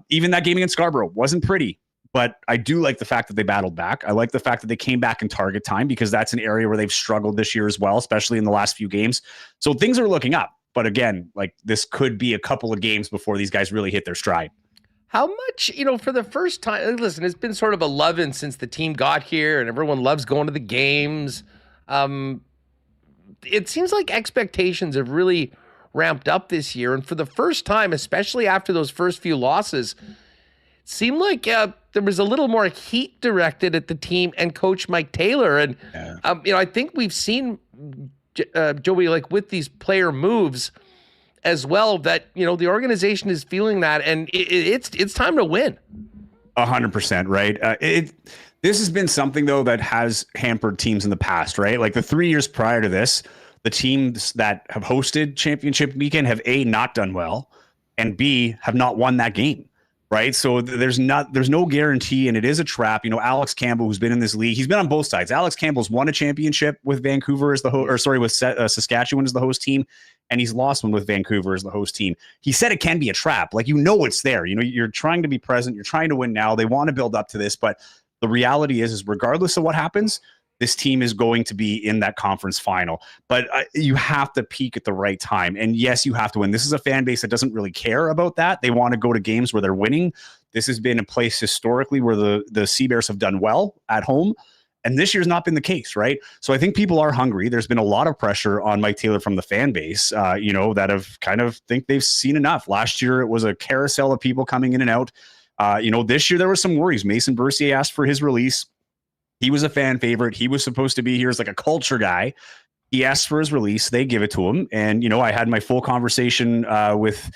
Even that game against Scarborough wasn't pretty, but I do like the fact that they battled back. I like the fact that they came back in target time because that's an area where they've struggled this year as well, especially in the last few games. So things are looking up. But again, this could be a couple of games before these guys really hit their stride. How much, for the first time, listen, it's been sort of a loving since the team got here and everyone loves going to the games. It seems like expectations have really ramped up this year. And for the first time, especially after those first few losses, it seemed like there was a little more heat directed at the team and Coach Mike Taylor. And, I think we've seen, Joey, like with these player moves as well, that, the organization is feeling that, and it's time to win. 100%, right? This has been something, though, that has hampered teams in the past, right? Like the 3 years prior to this, the teams that have hosted championship weekend have A, not done well, and B, have not won that game, right? So there's no guarantee, and it is a trap. Alex Campbell, who's been in this league, he's been on both sides. Alex Campbell's won a championship with Vancouver as with Saskatchewan as the host team, and he's lost one with Vancouver as the host team. He said it can be a trap. Like, it's there. You're trying to be present. You're trying to win now. They want to build up to this, but the reality is regardless of what happens, this team is going to be in that conference final. But you have to peak at the right time. And yes, you have to win. This is a fan base that doesn't really care about that. They want to go to games where they're winning. This has been a place historically where the Seabears have done well at home. And this year's not been the case, right? So I think people are hungry. There's been a lot of pressure on Mike Taylor from the fan base, that have kind of think they've seen enough. Last year, it was a carousel of people coming in and out. This year there were some worries. Mason Bercier asked for his release. He was a fan favorite. He was supposed to be here as like a culture guy. He asked for his release. They give it to him. And, I had my full conversation with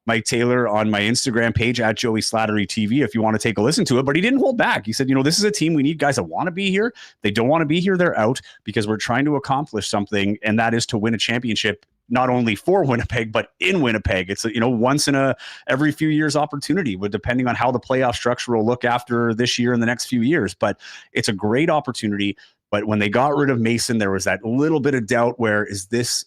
Mike Taylor on my Instagram page at Joey Slattery TV if you want to take a listen to it. But he didn't hold back. He said, this is a team. We need guys that want to be here. They don't want to be here. They're out because we're trying to accomplish something. And that is to win a championship, not only for Winnipeg, but in Winnipeg. It's once in a every few years opportunity, but depending on how the playoff structure will look after this year and the next few years. But it's a great opportunity. But when they got rid of Mason, there was that little bit of doubt where is this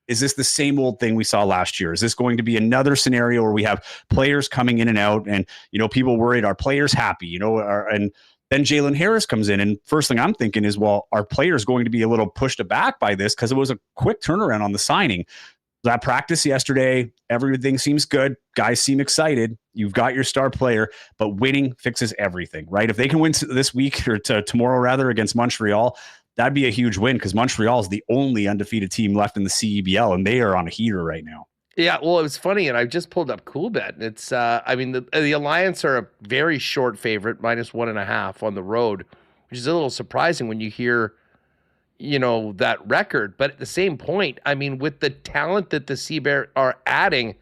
the same old thing we saw last year? Is this going to be another scenario where we have players coming in and out and, people worried, are players happy, and then Jalen Harris comes in. And first thing I'm thinking is, well, are players going to be a little pushed aback by this? Because it was a quick turnaround on the signing. That practice yesterday, everything seems good. Guys seem excited. You've got your star player, but winning fixes everything, right? If they can win this week or tomorrow rather against Montreal, that'd be a huge win because Montreal is the only undefeated team left in the CEBL, and they are on a heater right now. Yeah, well, it was funny, and I just pulled up Coolbet, and it's, the Alliance are a very short favorite, -1.5 on the road, which is a little surprising when you hear, that record. But at the same point, with the talent that the CEBL are adding,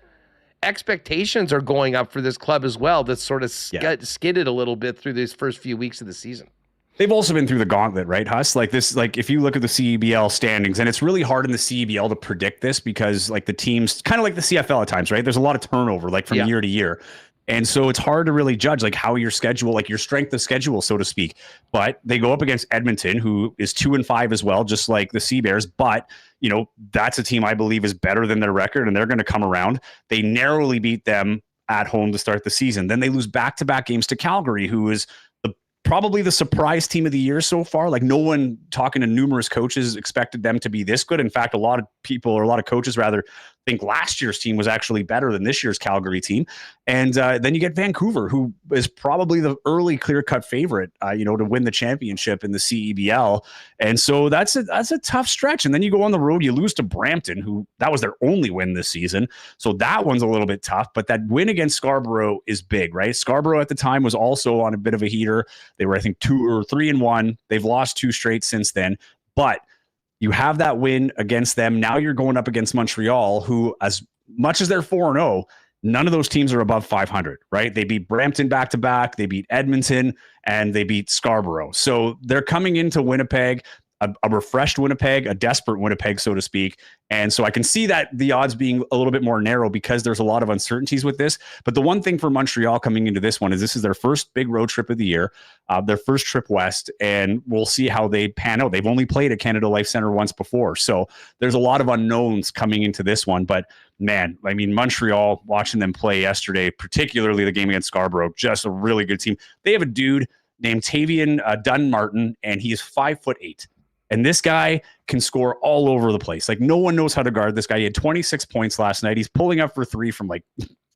expectations are going up for this club as well. That's sort of skidded a little bit through these first few weeks of the season. They've also been through the gauntlet, right, Huss? If you look at the CEBL standings, and it's really hard in the CEBL to predict this because the teams, kind of like the CFL at times, right? There's a lot of turnover, from year to year. And so it's hard to really judge how your schedule, your strength of schedule, so to speak. But they go up against Edmonton, who is 2-5 as well, just like the Sea Bears. But, that's a team I believe is better than their record, and they're going to come around. They narrowly beat them at home to start the season. Then they lose back-to-back games to Calgary, who is probably the surprise team of the year so far. No one, talking to numerous coaches, expected them to be this good. In fact, a lot of people, or a lot of coaches rather, think last year's team was actually better than this year's Calgary team. And then you get Vancouver, who is probably the early clear-cut favorite, to win the championship in the CEBL. And so that's a tough stretch. And then you go on the road, you lose to Brampton, who that was their only win this season. So that one's a little bit tough. But that win against Scarborough is big, right? Scarborough at the time was also on a bit of a heater. They were, I think, 3-1. They've lost 2 straight since then. But you have that win against them. Now you're going up against Montreal, who, as much as they're 4-0, none of those teams are above 500, right? They beat Brampton back-to-back. They beat Edmonton, and they beat Scarborough. So they're coming into Winnipeg, a refreshed Winnipeg, a desperate Winnipeg, so to speak. And so I can see that the odds being a little bit more narrow because there's a lot of uncertainties with this. But the one thing for Montreal coming into this one is this is their first big road trip of the year, their first trip west, and we'll see how they pan out. They've only played at Canada Life Centre once before. So there's a lot of unknowns coming into this one. But man, Montreal, watching them play yesterday, particularly the game against Scarborough, just a really good team. They have a dude named Tavian Dunn-Martin, and he is 5'8". And this guy can score all over the place. No one knows how to guard this guy. He had 26 points last night. He's pulling up for 3 from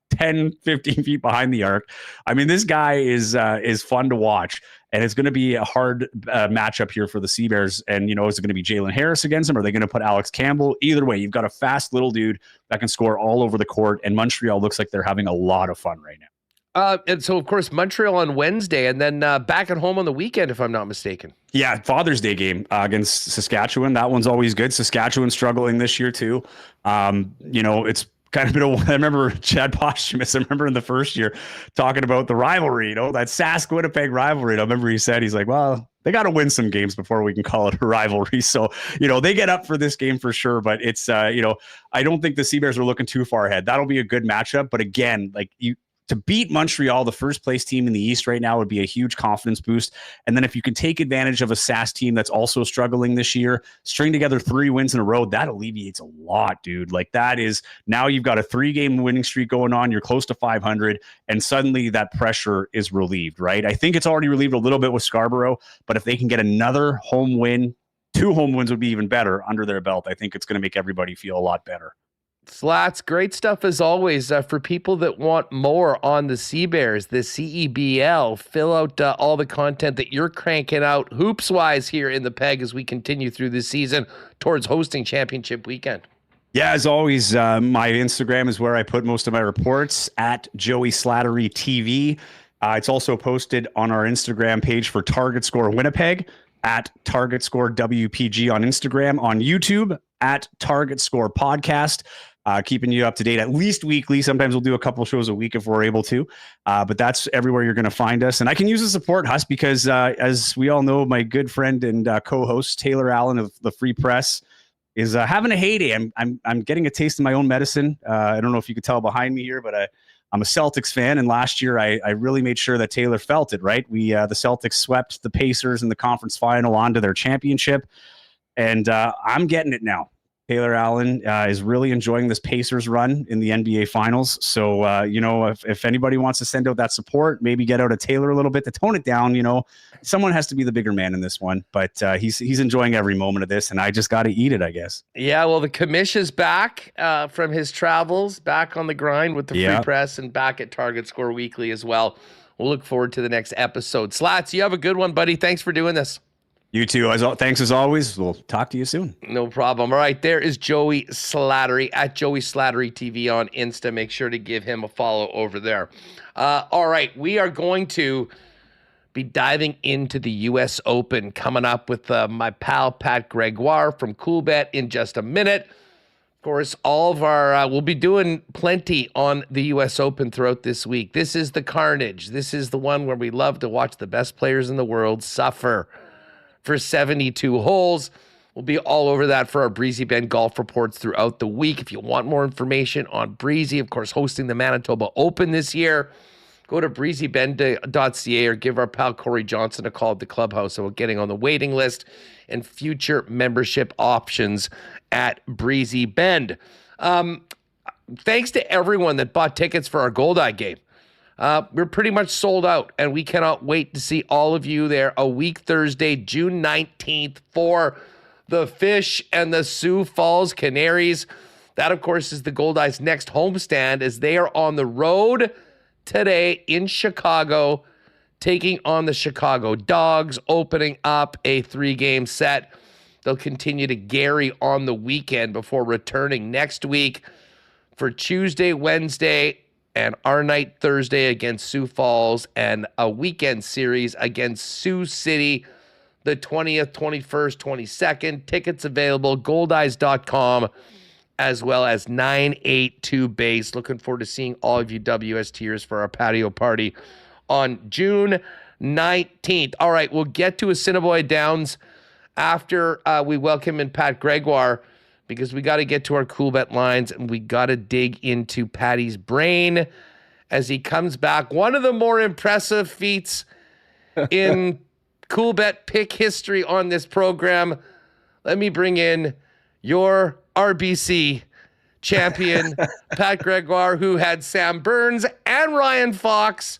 10, 15 feet behind the arc. This guy is fun to watch. And it's going to be a hard matchup here for the Sea Bears. And, is it going to be Jalen Harris against him? Or are they going to put Alex Campbell? Either way, you've got a fast little dude that can score all over the court. And Montreal looks like they're having a lot of fun right now. And so, of course, Montreal on Wednesday, and then back at home on the weekend, if I'm not mistaken. Yeah, Father's Day game against Saskatchewan. That one's always good. Saskatchewan's struggling this year, too. It's kind of been I remember Chad Posthumous, I remember in the first year talking about the rivalry, that Sask-Winnipeg rivalry. I remember he's like, well, they got to win some games before we can call it a rivalry. So, they get up for this game for sure. But it's, I don't think the Sea Bears are looking too far ahead. That'll be a good matchup. But again, to beat Montreal, the first place team in the East right now, would be a huge confidence boost. And then if you can take advantage of a SAS team that's also struggling this year, string together 3 wins in a row, that alleviates a lot, dude. That is, now you've got a 3-game winning streak going on. You're close to 500, and suddenly that pressure is relieved, right? I think it's already relieved a little bit with Scarborough, but if they can get another home win, 2 home wins would be even better under their belt. I think it's going to make everybody feel a lot better. Slats, great stuff as always. For people that want more on the Sea Bears, the CEBL, fill out all the content that you're cranking out hoops-wise here in the Peg as we continue through this season towards hosting championship weekend. Yeah, as always, my Instagram is where I put most of my reports, at Joey Slattery TV. It's also posted on our Instagram page for Target Score Winnipeg, at Target Score WPG on Instagram, on YouTube at Target Score Podcast. Keeping you up to date at least weekly. Sometimes we'll do a couple shows a week if we're able to, but that's everywhere you're going to find us. And I can use the support, Huss, because as we all know, my good friend and co-host Taylor Allen of the Free Press is having a heyday. I'm getting a taste of my own medicine. I don't know if you could tell behind me here, but I'm a Celtics fan, and last year I really made sure that Taylor felt it. Right, the Celtics swept the Pacers in the conference final onto their championship, and I'm getting it now. Taylor Allen is really enjoying this Pacers run in the NBA Finals. So, if anybody wants to send out that support, maybe get out a Taylor a little bit to tone it down. Someone has to be the bigger man in this one. But he's enjoying every moment of this, and I just got to eat it, I guess. Yeah, well, the commish is back from his travels, back on the grind with the Free Press and back at Target Score Weekly as well. We'll look forward to the next episode. Slats, you have a good one, buddy. Thanks for doing this. You too. Thanks as always. We'll talk to you soon. No problem. All right, there is Joey Slattery at Joey Slattery TV on Insta. Make sure to give him a follow over there. All right, we are going to be diving into the U.S. Open coming up with my pal Pat Gregoire from Coolbet in just a minute. Of course, all of our we'll be doing plenty on the U.S. Open throughout this week. This is the carnage. This is the one where we love to watch the best players in the world suffer for 72 holes. We'll be all over that for our Breezy Bend golf reports throughout the week. If you want more information on Breezy, of course, hosting the Manitoba Open this year, go to breezybend.ca or give our pal Corey Johnson a call at the clubhouse about getting on the waiting list and future membership options at Breezy Bend. Thanks to everyone that bought tickets for our Goldeye game. We're pretty much sold out, and we cannot wait to see all of you there a week Thursday, June 19th for the Fish and the Sioux Falls Canaries. That, of course, is the Goldeye's next homestand as they are on the road today in Chicago, taking on the Chicago Dogs, opening up a 3-game set. They'll continue to Gary on the weekend before returning next week for Tuesday, Wednesday, and our night Thursday against Sioux Falls, and a weekend series against Sioux City, the 20th, 21st, 22nd. Tickets available, goldeyes.com, as well as 982 base. Looking forward to seeing all of you WSTers for our patio party on June 19th. All right, we'll get to Assiniboia Downs after we welcome in Pat Gregoire, because we got to get to our Coolbet lines and we got to dig into Patty's brain as he comes back. One of the more impressive feats in Coolbet pick history on this program. Let me bring in your RBC champion, Pat Gregoire, who had Sam Burns and Ryan Fox.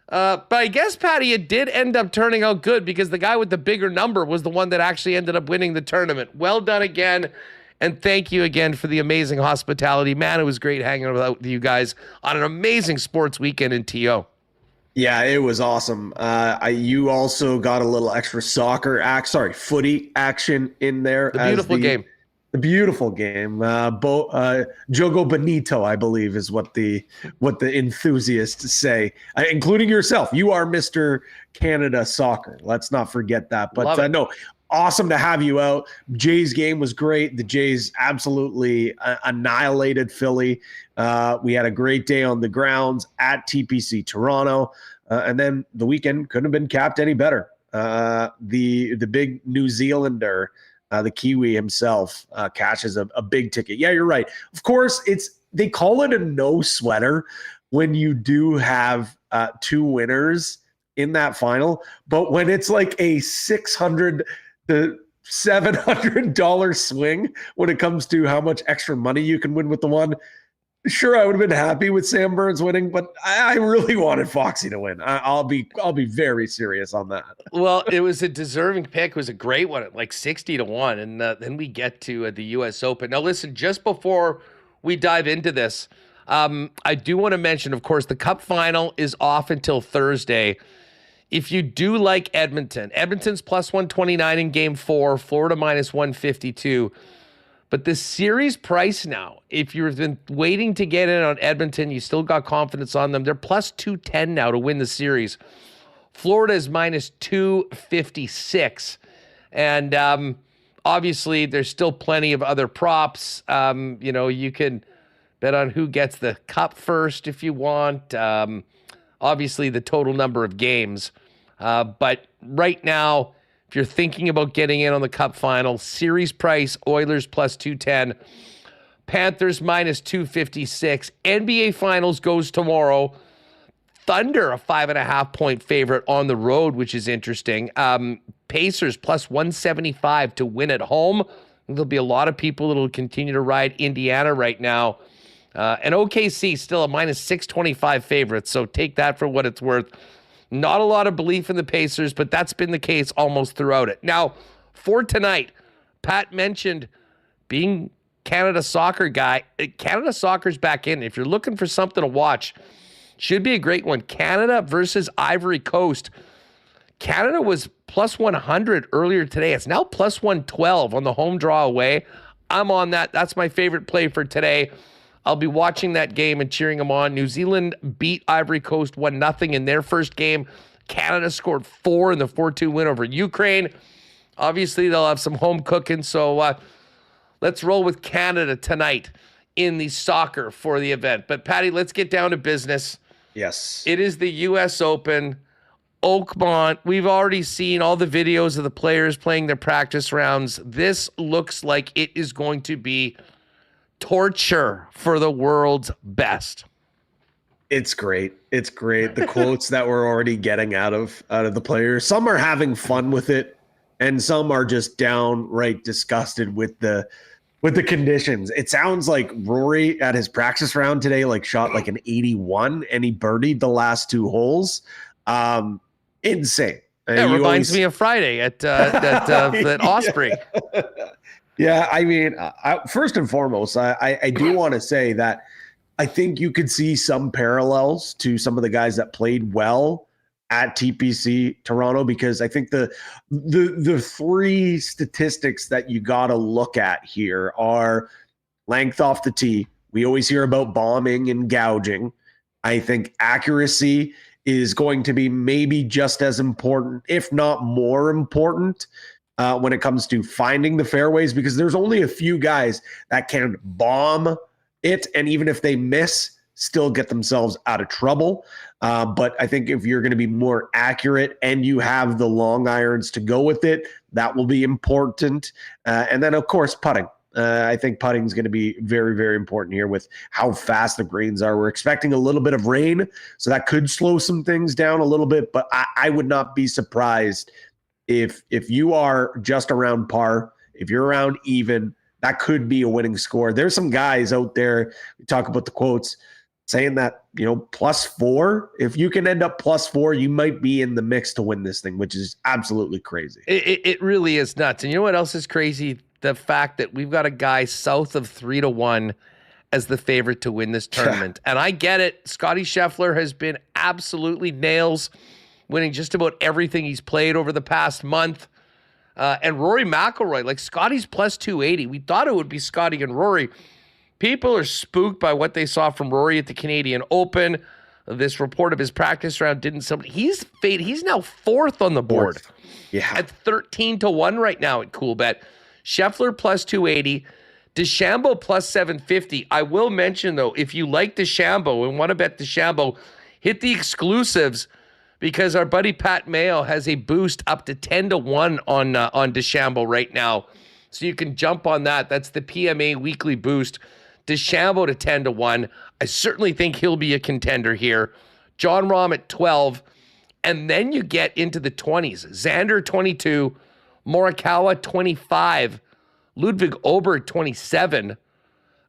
But I guess, Patty, it did end up turning out good because the guy with the bigger number was the one that actually ended up winning the tournament. Well done again. And thank you again for the amazing hospitality. Man, it was great hanging out with you guys on an amazing sports weekend in TO. Yeah, it was awesome. You also got a little extra footy action in there. The beautiful game. The beautiful game. Jogo Bonito, I believe, is what the enthusiasts say, including yourself. You are Mr. Canada Soccer. Let's not forget that. But no, awesome to have you out. Jays game was great. The Jays absolutely annihilated Philly. We had a great day on the grounds at TPC Toronto. And then the weekend couldn't have been capped any better. The big New Zealander, the Kiwi himself, cashes a big ticket. Yeah, you're right. Of course, they call it a no sweater when you do have 2 winners in that final. But when it's like a $600 to $700 swing when it comes to how much extra money you can win with the one, sure, I would have been happy with Sam Burns winning, but I really wanted Foxy to win. I'll be very serious on that. Well, it was a deserving pick. It was a great one at like 60-1. And then we get to the U.S. Open. Now, listen, just before we dive into this, I do want to mention, of course, the Cup Final is off until Thursday. If you do like Edmonton's plus 129 in Game 4, Florida minus 152. But the series price now, if you've been waiting to get in on Edmonton, you still got confidence on them. They're plus 210 now to win the series. Florida is minus 256. And obviously, there's still plenty of other props. You can bet on who gets the cup first if you want. Obviously, the total number of games. But right now, if you're thinking about getting in on the cup final, series price, Oilers plus 210, Panthers minus 256. NBA Finals goes tomorrow. Thunder, a 5.5-point favorite on the road, which is interesting. Pacers plus 175 to win at home. There'll be a lot of people that will continue to ride Indiana right now. And OKC still a minus 625 favorite, so take that for what it's worth. Not a lot of belief in the Pacers, but that's been the case almost throughout it. Now, for tonight, Pat mentioned being Canada soccer guy. Canada soccer's back in. If you're looking for something to watch, should be a great one. Canada versus Ivory Coast. Canada was plus 100 earlier today. It's now plus 112 on the home draw away. I'm on that. That's my favorite play for today. I'll be watching that game and cheering them on. New Zealand beat Ivory Coast 1-0 in their first game. Canada scored 4 in the 4-2 win over Ukraine. Obviously, they'll have some home cooking, so let's roll with Canada tonight in the soccer for the event. But, Patty, let's get down to business. Yes. It is the U.S. Open. Oakmont, we've already seen all the videos of the players playing their practice rounds. This looks like it is going to be torture for the world's best. It's great. It's great. The quotes that we're already getting out of the players. Some are having fun with it, and some are just downright disgusted with the conditions. It sounds like Rory at his practice round today shot like an 81, and he birdied the last 2 holes. Insane. It reminds me of Friday at Osprey. Yeah, I mean, first and foremost, I do want to say that I think you could see some parallels to some of the guys that played well at TPC Toronto, because I think the 3 statistics that you got to look at here are length off the tee. We always hear about bombing and gouging. I think accuracy is going to be maybe just as important, if not more important, when it comes to finding the fairways, because there's only a few guys that can bomb it, and even if they miss, still get themselves out of trouble. But I think if you're going to be more accurate and you have the long irons to go with it, that will be important. And then, of course, putting. I think putting is going to be very, very important here with how fast the greens are. We're expecting a little bit of rain, so that could slow some things down a little bit, but I would not be surprised if you are just around par, if you're around even, that could be a winning score. There's some guys out there, we talk about the quotes, saying that, +4, if you can end up +4, you might be in the mix to win this thing, which is absolutely crazy. It really is nuts. And you know what else is crazy? The fact that we've got a guy south of 3-1 as the favorite to win this tournament. And I get it. Scotty Scheffler has been absolutely nails, winning just about everything he's played over the past month. And Rory McIlroy, Scotty's plus 280. We thought it would be Scotty and Rory. People are spooked by what they saw from Rory at the Canadian Open. This report of his practice round didn't. He's now 4th on the board. Yeah, at 13-1 right now at Coolbet. Scheffler plus 280. DeChambeau plus 750. I will mention, though, if you like DeChambeau and want to bet DeChambeau, hit the exclusives, because our buddy Pat Mayo has a boost up to 10-1 on DeChambeau right now. So you can jump on that. That's the PMA weekly boost. DeChambeau to 10-1. I certainly think he'll be a contender here. John Rahm at 12. And then you get into the 20s. Xander 22. Morikawa 25. Ludwig Ober 27.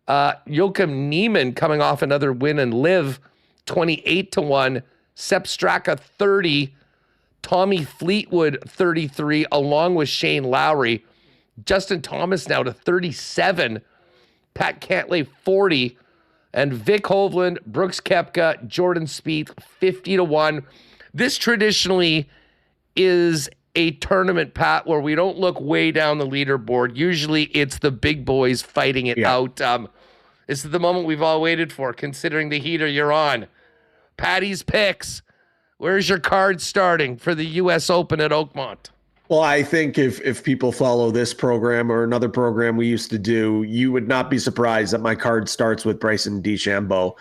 Joachim Niemann coming off another win and live 28-1. Sepp Straka 30. Tommy Fleetwood 33, along with Shane Lowry. Justin Thomas now to 37. Pat Cantlay 40. And Vic Hovland, Brooks Koepka, Jordan Spieth 50-1. This traditionally is a tournament, Pat, where we don't look way down the leaderboard. Usually it's the big boys fighting it out. This is the moment we've all waited for, considering the heater you're on. Patty's picks. Where's your card starting for the U.S. Open at Oakmont? Well, I think if people follow this program or another program we used to do, you would not be surprised that my card starts with Bryson DeChambeau.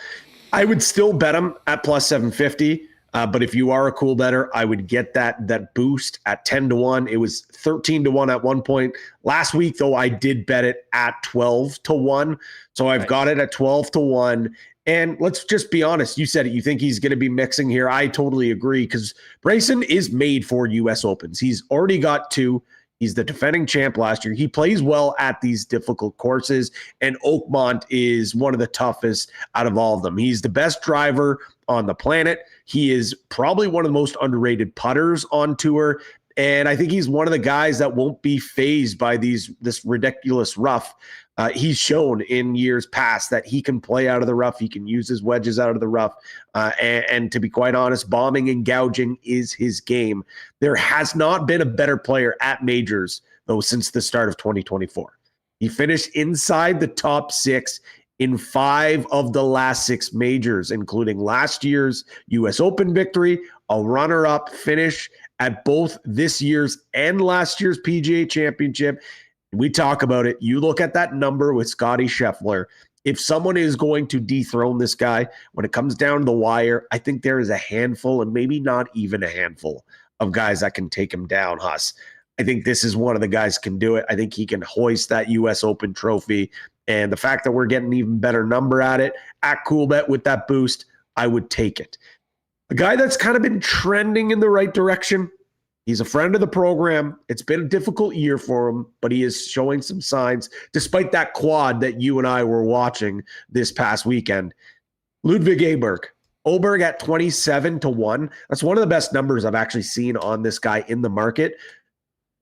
I would still bet him at plus 750. But if you are a cool better, I would get that boost at 10-1. It was 13-1 at one point. Last week, though, I did bet it at 12-1. So I've got it at 12-1. And let's just be honest. You said it. You think he's going to be mixing here. I totally agree because Bryson is made for U.S. Opens. He's already got 2. He's the defending champ last year. He plays well at these difficult courses, and Oakmont is one of the toughest out of all of them. He's the best driver on the planet. He is probably one of the most underrated putters on tour, and I think he's one of the guys that won't be fazed by this ridiculous rough. He's shown in years past that he can play out of the rough. He can use his wedges out of the rough. And to be quite honest, bombing and gouging is his game. There has not been a better player at majors, though, since the start of 2024. He finished inside the top 6 in 5 of the last 6 majors, including last year's U.S. Open victory, a runner-up finish at both this year's and last year's PGA Championship. We talk about it. You look at that number with Scottie Scheffler. If someone is going to dethrone this guy, when it comes down to the wire, I think there is a handful, and maybe not even a handful, of guys that can take him down, Huss. I think this is one of the guys can do it. I think he can hoist that U.S. Open trophy. And the fact that we're getting an even better number at it, at Coolbet with that boost, I would take it. A guy that's kind of been trending in the right direction. He's a friend of the program. It's been a difficult year for him, but he is showing some signs, despite that quad that you and I were watching this past weekend. Ludwig Aberg. Oberg at 27-1. That's one of the best numbers I've actually seen on this guy in the market.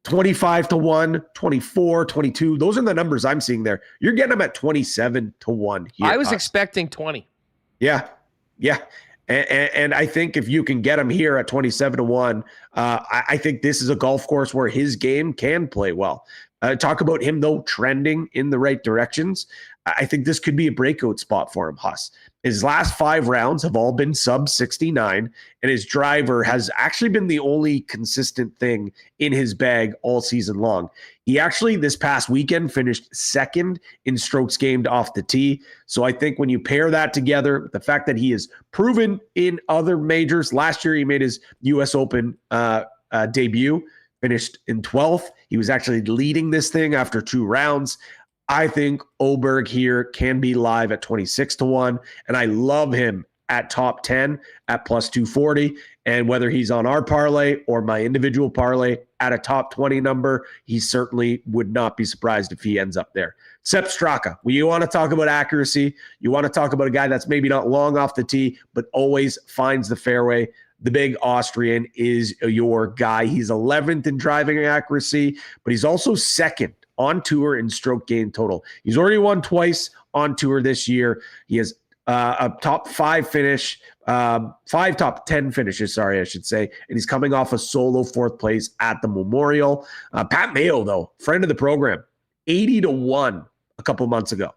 25-1, 24, 22. Those are the numbers I'm seeing there. You're getting them at 27-1 here. I was expecting 20. Yeah. And I think if you can get him here at 27-1, I think this is a golf course where his game can play well. Talk about him, though, trending in the right directions. I think this could be a breakout spot for him, Huss. His last 5 rounds have all been sub 69, and his driver has actually been the only consistent thing in his bag all season long. He actually, this past weekend, finished 2nd in strokes gained off the tee. So I think when you pair that together, the fact that he has proven in other majors, last year he made his U.S. Open debut, finished in 12th. He was actually leading this thing after 2 rounds. I think Oberg here can be live at 26-1, and I love him at top 10 at plus 240. And whether he's on our parlay or my individual parlay at a top 20 number, he certainly would not be surprised if he ends up there. Sepp Straka, well, you want to talk about accuracy. You want to talk about a guy that's maybe not long off the tee, but always finds the fairway. The big Austrian is your guy. He's 11th in driving accuracy, but he's also 2nd on tour in stroke gain total. He's already won twice on tour this year. He has a top 5 finish, 5 top 10 finishes, I should say. And he's coming off a solo 4th place at the Memorial. Pat Mayo, though, friend of the program, 80-1 a couple months ago.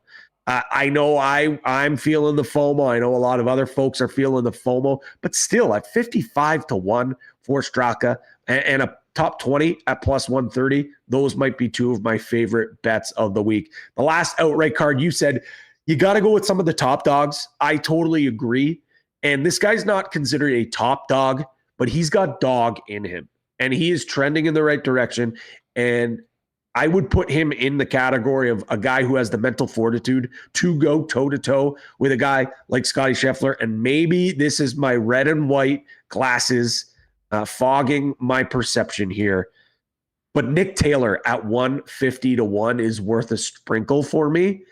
I know I'm feeling the FOMO. I know a lot of other folks are feeling the FOMO, but still at 55-1 for Straka and a top 20 at plus 130. Those might be 2 of my favorite bets of the week. The last outright card, you said you got to go with some of the top dogs. I totally agree. And this guy's not considered a top dog, but he's got dog in him and he is trending in the right direction. And I would put him in the category of a guy who has the mental fortitude to go toe-to-toe with a guy like Scottie Scheffler. And maybe this is my red and white glasses fogging my perception here. But Nick Taylor at 150-1 is worth a sprinkle for me.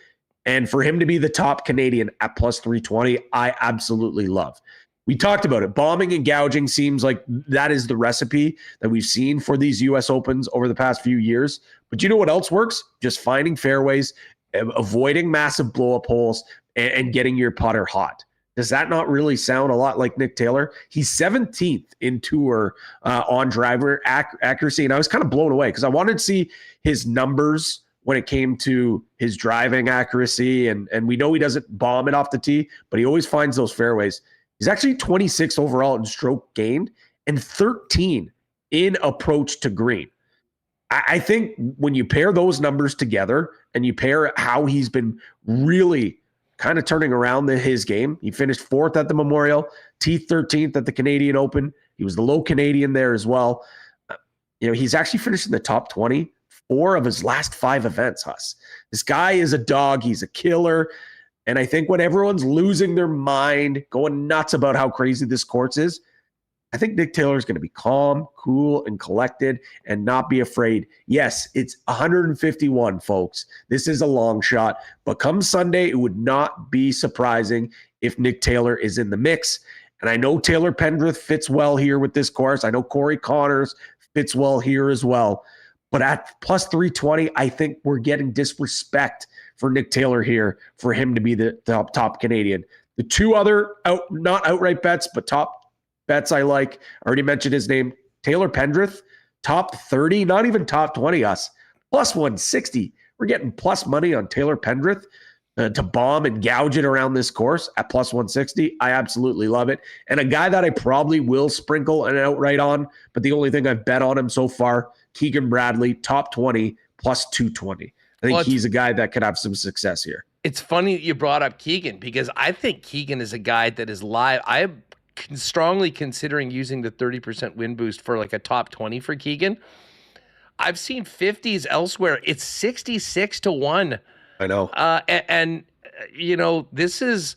And for him to be the top Canadian at plus 320, I absolutely love. We talked about it. Bombing and gouging seems like that is the recipe that we've seen for these U.S. Opens over the past few years. But you know what else works? Just finding fairways, avoiding massive blow-up holes, and getting your putter hot. Does that not really sound a lot like Nick Taylor? He's 17th in tour on driver accuracy, and I was kind of blown away because I wanted to see his numbers when it came to his driving accuracy, and we know he doesn't bomb it off the tee, but he always finds those fairways. He's actually 26 overall in stroke gained and 13 in approach to green. I think when you pair those numbers together and you pair how he's been really kind of turning around his game. He finished 4th at the Memorial, T13th at the Canadian Open. He was the low Canadian there as well. He's actually finished in the top 20, 4 of his last 5 events, Huss. This guy is a dog. He's a killer. And I think when everyone's losing their mind, going nuts about how crazy this course is, I think Nick Taylor is going to be calm, cool, and collected and not be afraid. Yes, it's 151, folks. This is a long shot. But come Sunday, it would not be surprising if Nick Taylor is in the mix. And I know Taylor Pendrith fits well here with this course. I know Corey Connors fits well here as well. But at plus 320, I think we're getting disrespect for Nick Taylor here for him to be the top Canadian. The 2 other, not outright bets, but top bets I like. I already mentioned his name. Taylor Pendrith, top 30, not even top 20 us. Plus 160. We're getting plus money on Taylor Pendrith to bomb and gouge it around this course at plus 160. I absolutely love it. And a guy that I probably will sprinkle an outright on, but the only thing I've bet on him so far, Keegan Bradley, top 20, plus 220. I think he's a guy that could have some success here. It's funny that you brought up Keegan because I think Keegan is a guy that is live. I'm strongly considering using the 30% win boost for like a top 20 for Keegan. I've seen 50s elsewhere. It's 66 to 1. I know. This is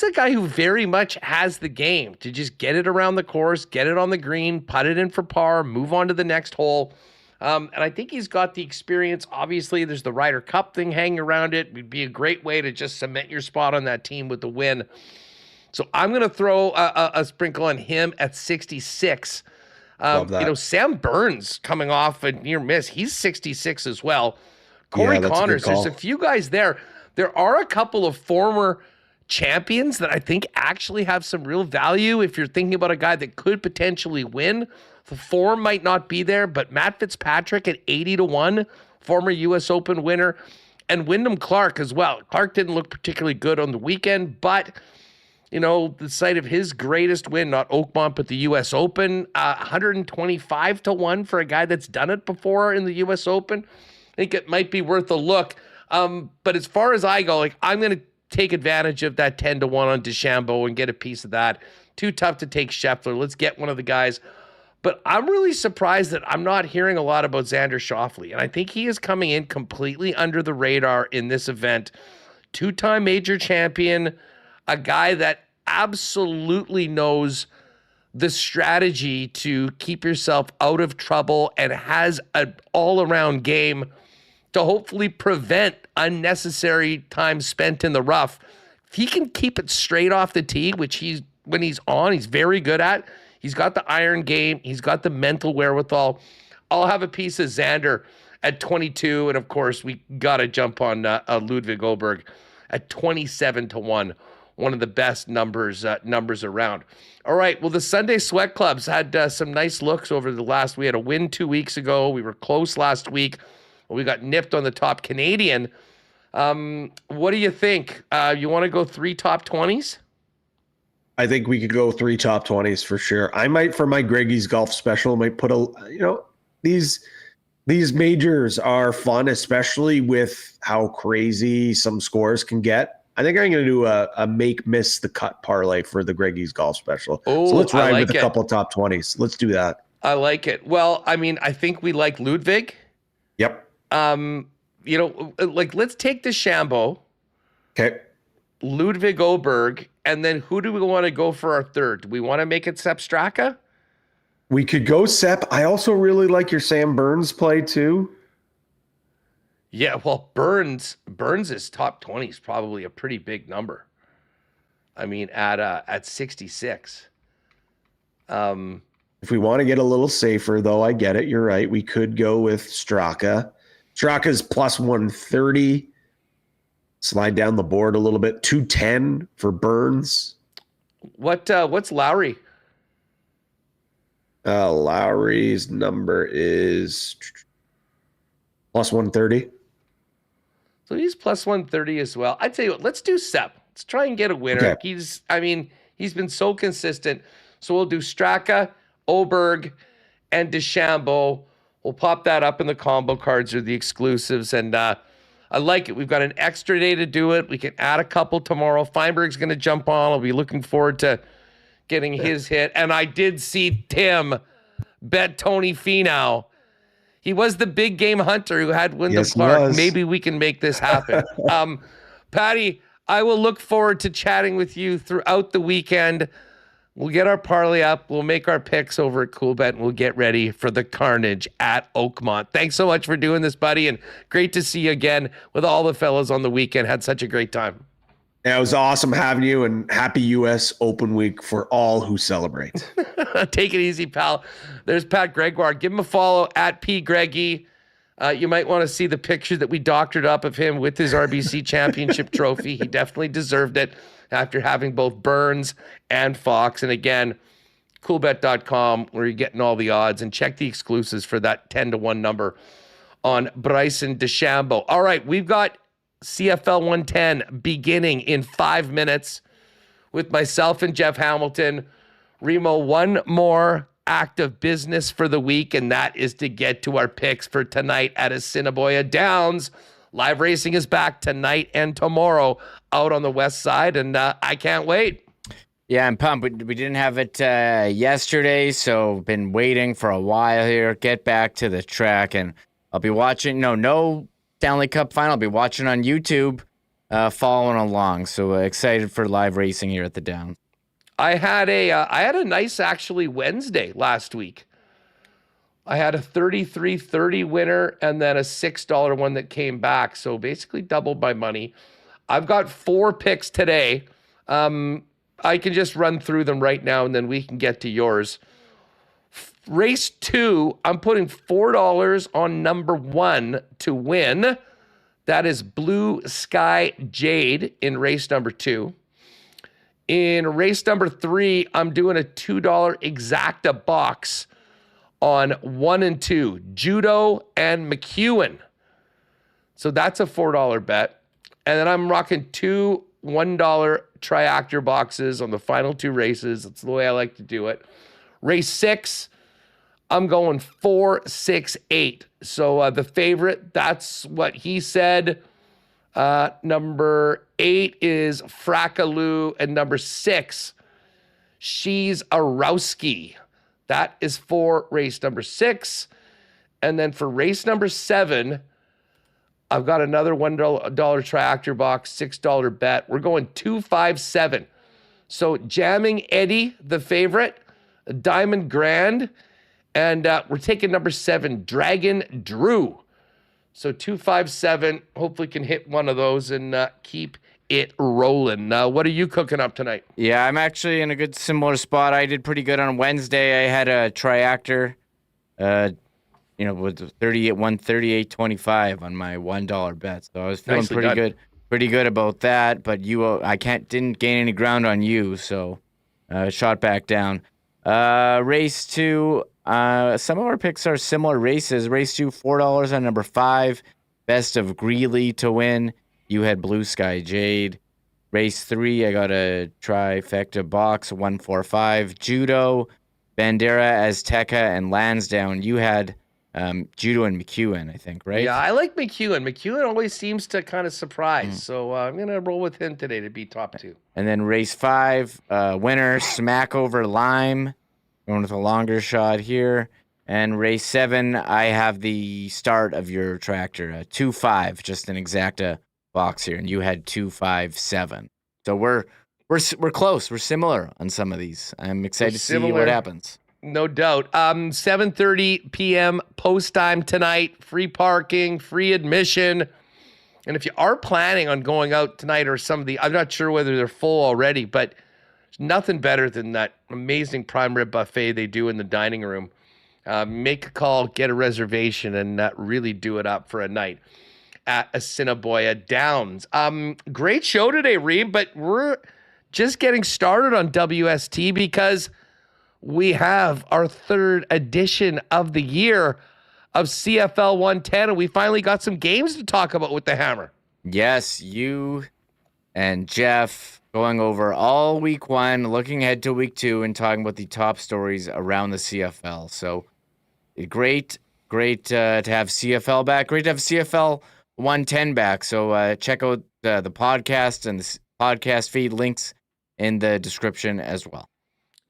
a guy who very much has the game to just get it around the course, get it on the green, putt it in for par, move on to the next hole. And I think he's got the experience. Obviously, there's the Ryder Cup thing hanging around it. It'd be a great way to just cement your spot on that team with the win. So I'm going to throw a sprinkle on him at 66. Love that. Sam Burns coming off a near miss. He's 66 as well. Corey Connors, there's a few guys there. There are a couple of former champions that I think actually have some real value if you're thinking about a guy that could potentially win. The form might not be there, but Matt Fitzpatrick at 80 to 1, former U.S. Open winner, and Wyndham Clark as well. Clark didn't look particularly good on the weekend, but the site of his greatest win, not Oakmont, but the U.S. Open, 125 to 1 for a guy that's done it before in the U.S. Open. I think it might be worth a look. But as far as I go, I'm going to take advantage of that 10 to 1 on DeChambeau and get a piece of that. Too tough to take Scheffler. Let's get one of the guys. But I'm really surprised that I'm not hearing a lot about Xander Schauffele. And I think he is coming in completely under the radar in this event. 2-time major champion, a guy that absolutely knows the strategy to keep yourself out of trouble and has an all-around game to hopefully prevent unnecessary time spent in the rough. If he can keep it straight off the tee, which when he's on, he's very good at. He's got the iron game. He's got the mental wherewithal. I'll have a piece of Xander at 22. And of course, we got to jump on Ludwig Oberg at 27 to 1. One of the best numbers around. All right. Well, the Sunday Sweat Clubs had some nice looks over the last. We had a win 2 weeks ago. We were close last week. We got nipped on the top Canadian. What do you think? You want to go 3 top 20s? I think we could go 3 top 20s for sure. I might, for my Greggy's golf special, might put these majors are fun, especially with how crazy some scores can get. I think I'm going to do a miss the cut parlay for the Greggy's golf special. So let's ride with a couple top 20s. Let's do that. I like it. Well, I mean, I think we like Ludwig. Yep. Let's take DeChambeau. Okay. Ludwig Oberg, and then who do we want to go for our third? Do we want to make it Sepp Straka? We could go Sepp. I also really like your Sam Burns play too. Yeah, well, Burns' top 20 is probably a pretty big number. I mean, at 66. If we want to get a little safer, though, I get it. You're right. We could go with Straka. Straka's plus 130. slide down the board a little bit. 210 for Burns. What's Lowry? Lowry's number is plus 130. So he's plus 130 as well. I'd tell you what, let's do Sep. Let's try and get a winner. Okay. He's been so consistent. So we'll do Straka, Oberg, and DeChambeau. We'll pop that up in the combo cards or the exclusives. And I like it. We've got an extra day to do it. We can add a couple tomorrow. Feinberg's going to jump on. I'll be looking forward to getting his hit. And I did see Tim bet Tony Finau. He was the big game hunter who had Wyndham Clark. Maybe we can make this happen. Patty, I will look forward to chatting with you throughout the weekend. We'll get our parlay up. We'll make our picks over at Coolbet, and we'll get ready for the carnage at Oakmont. Thanks so much for doing this, buddy, and great to see you again with all the fellas on the weekend. Had such a great time. Yeah, it was awesome having you, and happy U.S. Open Week for all who celebrate. Take it easy, pal. There's Pat Gregoire. Give him a follow at PGreggy. You might want to see the picture that we doctored up of him with his RBC championship trophy. He definitely deserved it after having both Burns and Fox. And again, coolbet.com, where you're getting all the odds, and check the exclusives for that 10-1 number on Bryson DeChambeau. All right, we've got CFL 110 beginning in 5 minutes with myself and Jeff Hamilton. Remo, one more act of business for the week, and that is to get to our picks for tonight at Assiniboia Downs. Live racing is back tonight and tomorrow out on the west side, and I can't wait. Yeah, I'm pumped. We didn't have it yesterday, so been waiting for a while here. Get back to the track, and I'll be watching. No Stanley Cup Final. I'll be watching on YouTube, following along. So excited for live racing here at the Downs. I had a nice actually Wednesday last week. I had a 33-30 winner and then a $6 one that came back. So basically doubled my money. I've got 4 picks today. I can just run through them right now and then we can get to yours. Race 2, I'm putting $4 on number 1 to win. That is Blue Sky Jade in race number 2. In race number 3, I'm doing a $2 exacta box on 1 and 2, Judo and McEwen. So that's a $4 bet. And then I'm rocking 2 $1 triactor boxes on the final 2 races. That's the way I like to do it. Race 6, I'm going 4, 6, 8. So the favorite, that's what he said. Number 8 is Frackaloo, and number 6, She's a Rowski. That is for race number 6. And then for race number 7, I've got another $1 triactor box, $6 bet. We're going 2, 5, 7. So Jamming Eddie, the favorite, Diamond Grand, and we're taking number 7, Dragon Drew. So 2, 5, 7. Hopefully can hit one of those and keep it rolling. What are you cooking up tonight? Yeah, I'm actually in a good similar spot. I did pretty good on Wednesday. I had a triactor, with 138.25 on my $1 bet. So I was feeling pretty good about that. But didn't gain any ground on you, so shot back down. Race 2. Some of our picks are similar races. Race 2, $4 on number 5, Best of Greeley to win. You had Blue Sky Jade. Race 3, I got a trifecta box, 145, Judo, Bandera, Azteca, and Lansdowne. You had Judo and McEwen, I think, right? Yeah, I like McEwen. McEwen always seems to kind of surprise. So I'm going to roll with him today to be top 2. And then race 5, winner, Smack over Lime. Going with a longer shot here. And race 7, I have the start of your tractor, 2-5, just an exacta box here, and you had 2-5-7. So we're close. We're similar on some of these. I'm excited to see what happens. No doubt. 7:30 p.m. post time tonight. Free parking, free admission. And if you are planning on going out tonight or some of the, I'm not sure whether they're full already, but there's nothing better than that amazing prime rib buffet they do in the dining room. Make a call, get a reservation, and really do it up for a night. at Assiniboia Downs. Great show today, Reem, but we're just getting started on WST because we have our third edition of the year of CFL 110, and we finally got some games to talk about with the Hammer. Yes, you and Jeff going over all week one, looking ahead to week two, and talking about the top stories around the CFL. So great to have CFL back. Great to have CFL 110 back. So check out the podcast and the podcast feed, links in the description as well.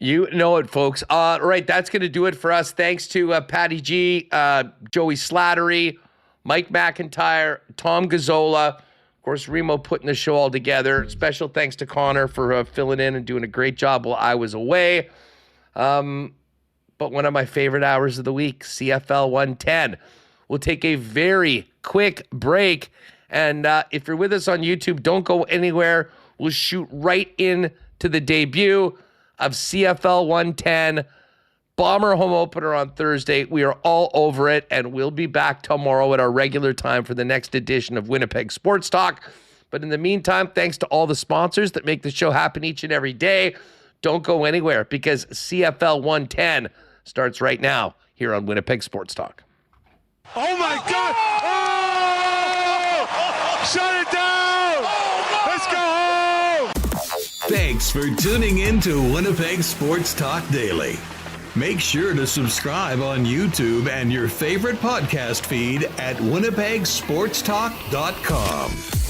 You know it, folks. Right, that's going to do it for us. Thanks to Patty G, Joey Slattery, Mike McIntyre, Tom Gazzola. Of course, Remo putting the show all together. Special thanks to Connor for filling in and doing a great job while I was away. But one of my favorite hours of the week, CFL 110. We'll take a very quick break. And if you're with us on YouTube, don't go anywhere. We'll shoot right into the debut of CFL 110. Bomber home opener on Thursday. We are all over it, and we'll be back tomorrow at our regular time for the next edition of Winnipeg Sports Talk. But in the meantime, thanks to all the sponsors that make the show happen each and every day. Don't go anywhere because CFL 110 starts right now here on Winnipeg Sports Talk. Oh my God! Oh! Shut it down! Let's go home! Thanks for tuning in to Winnipeg Sports Talk Daily. Make sure to subscribe on YouTube and your favorite podcast feed at winnipegsportstalk.com.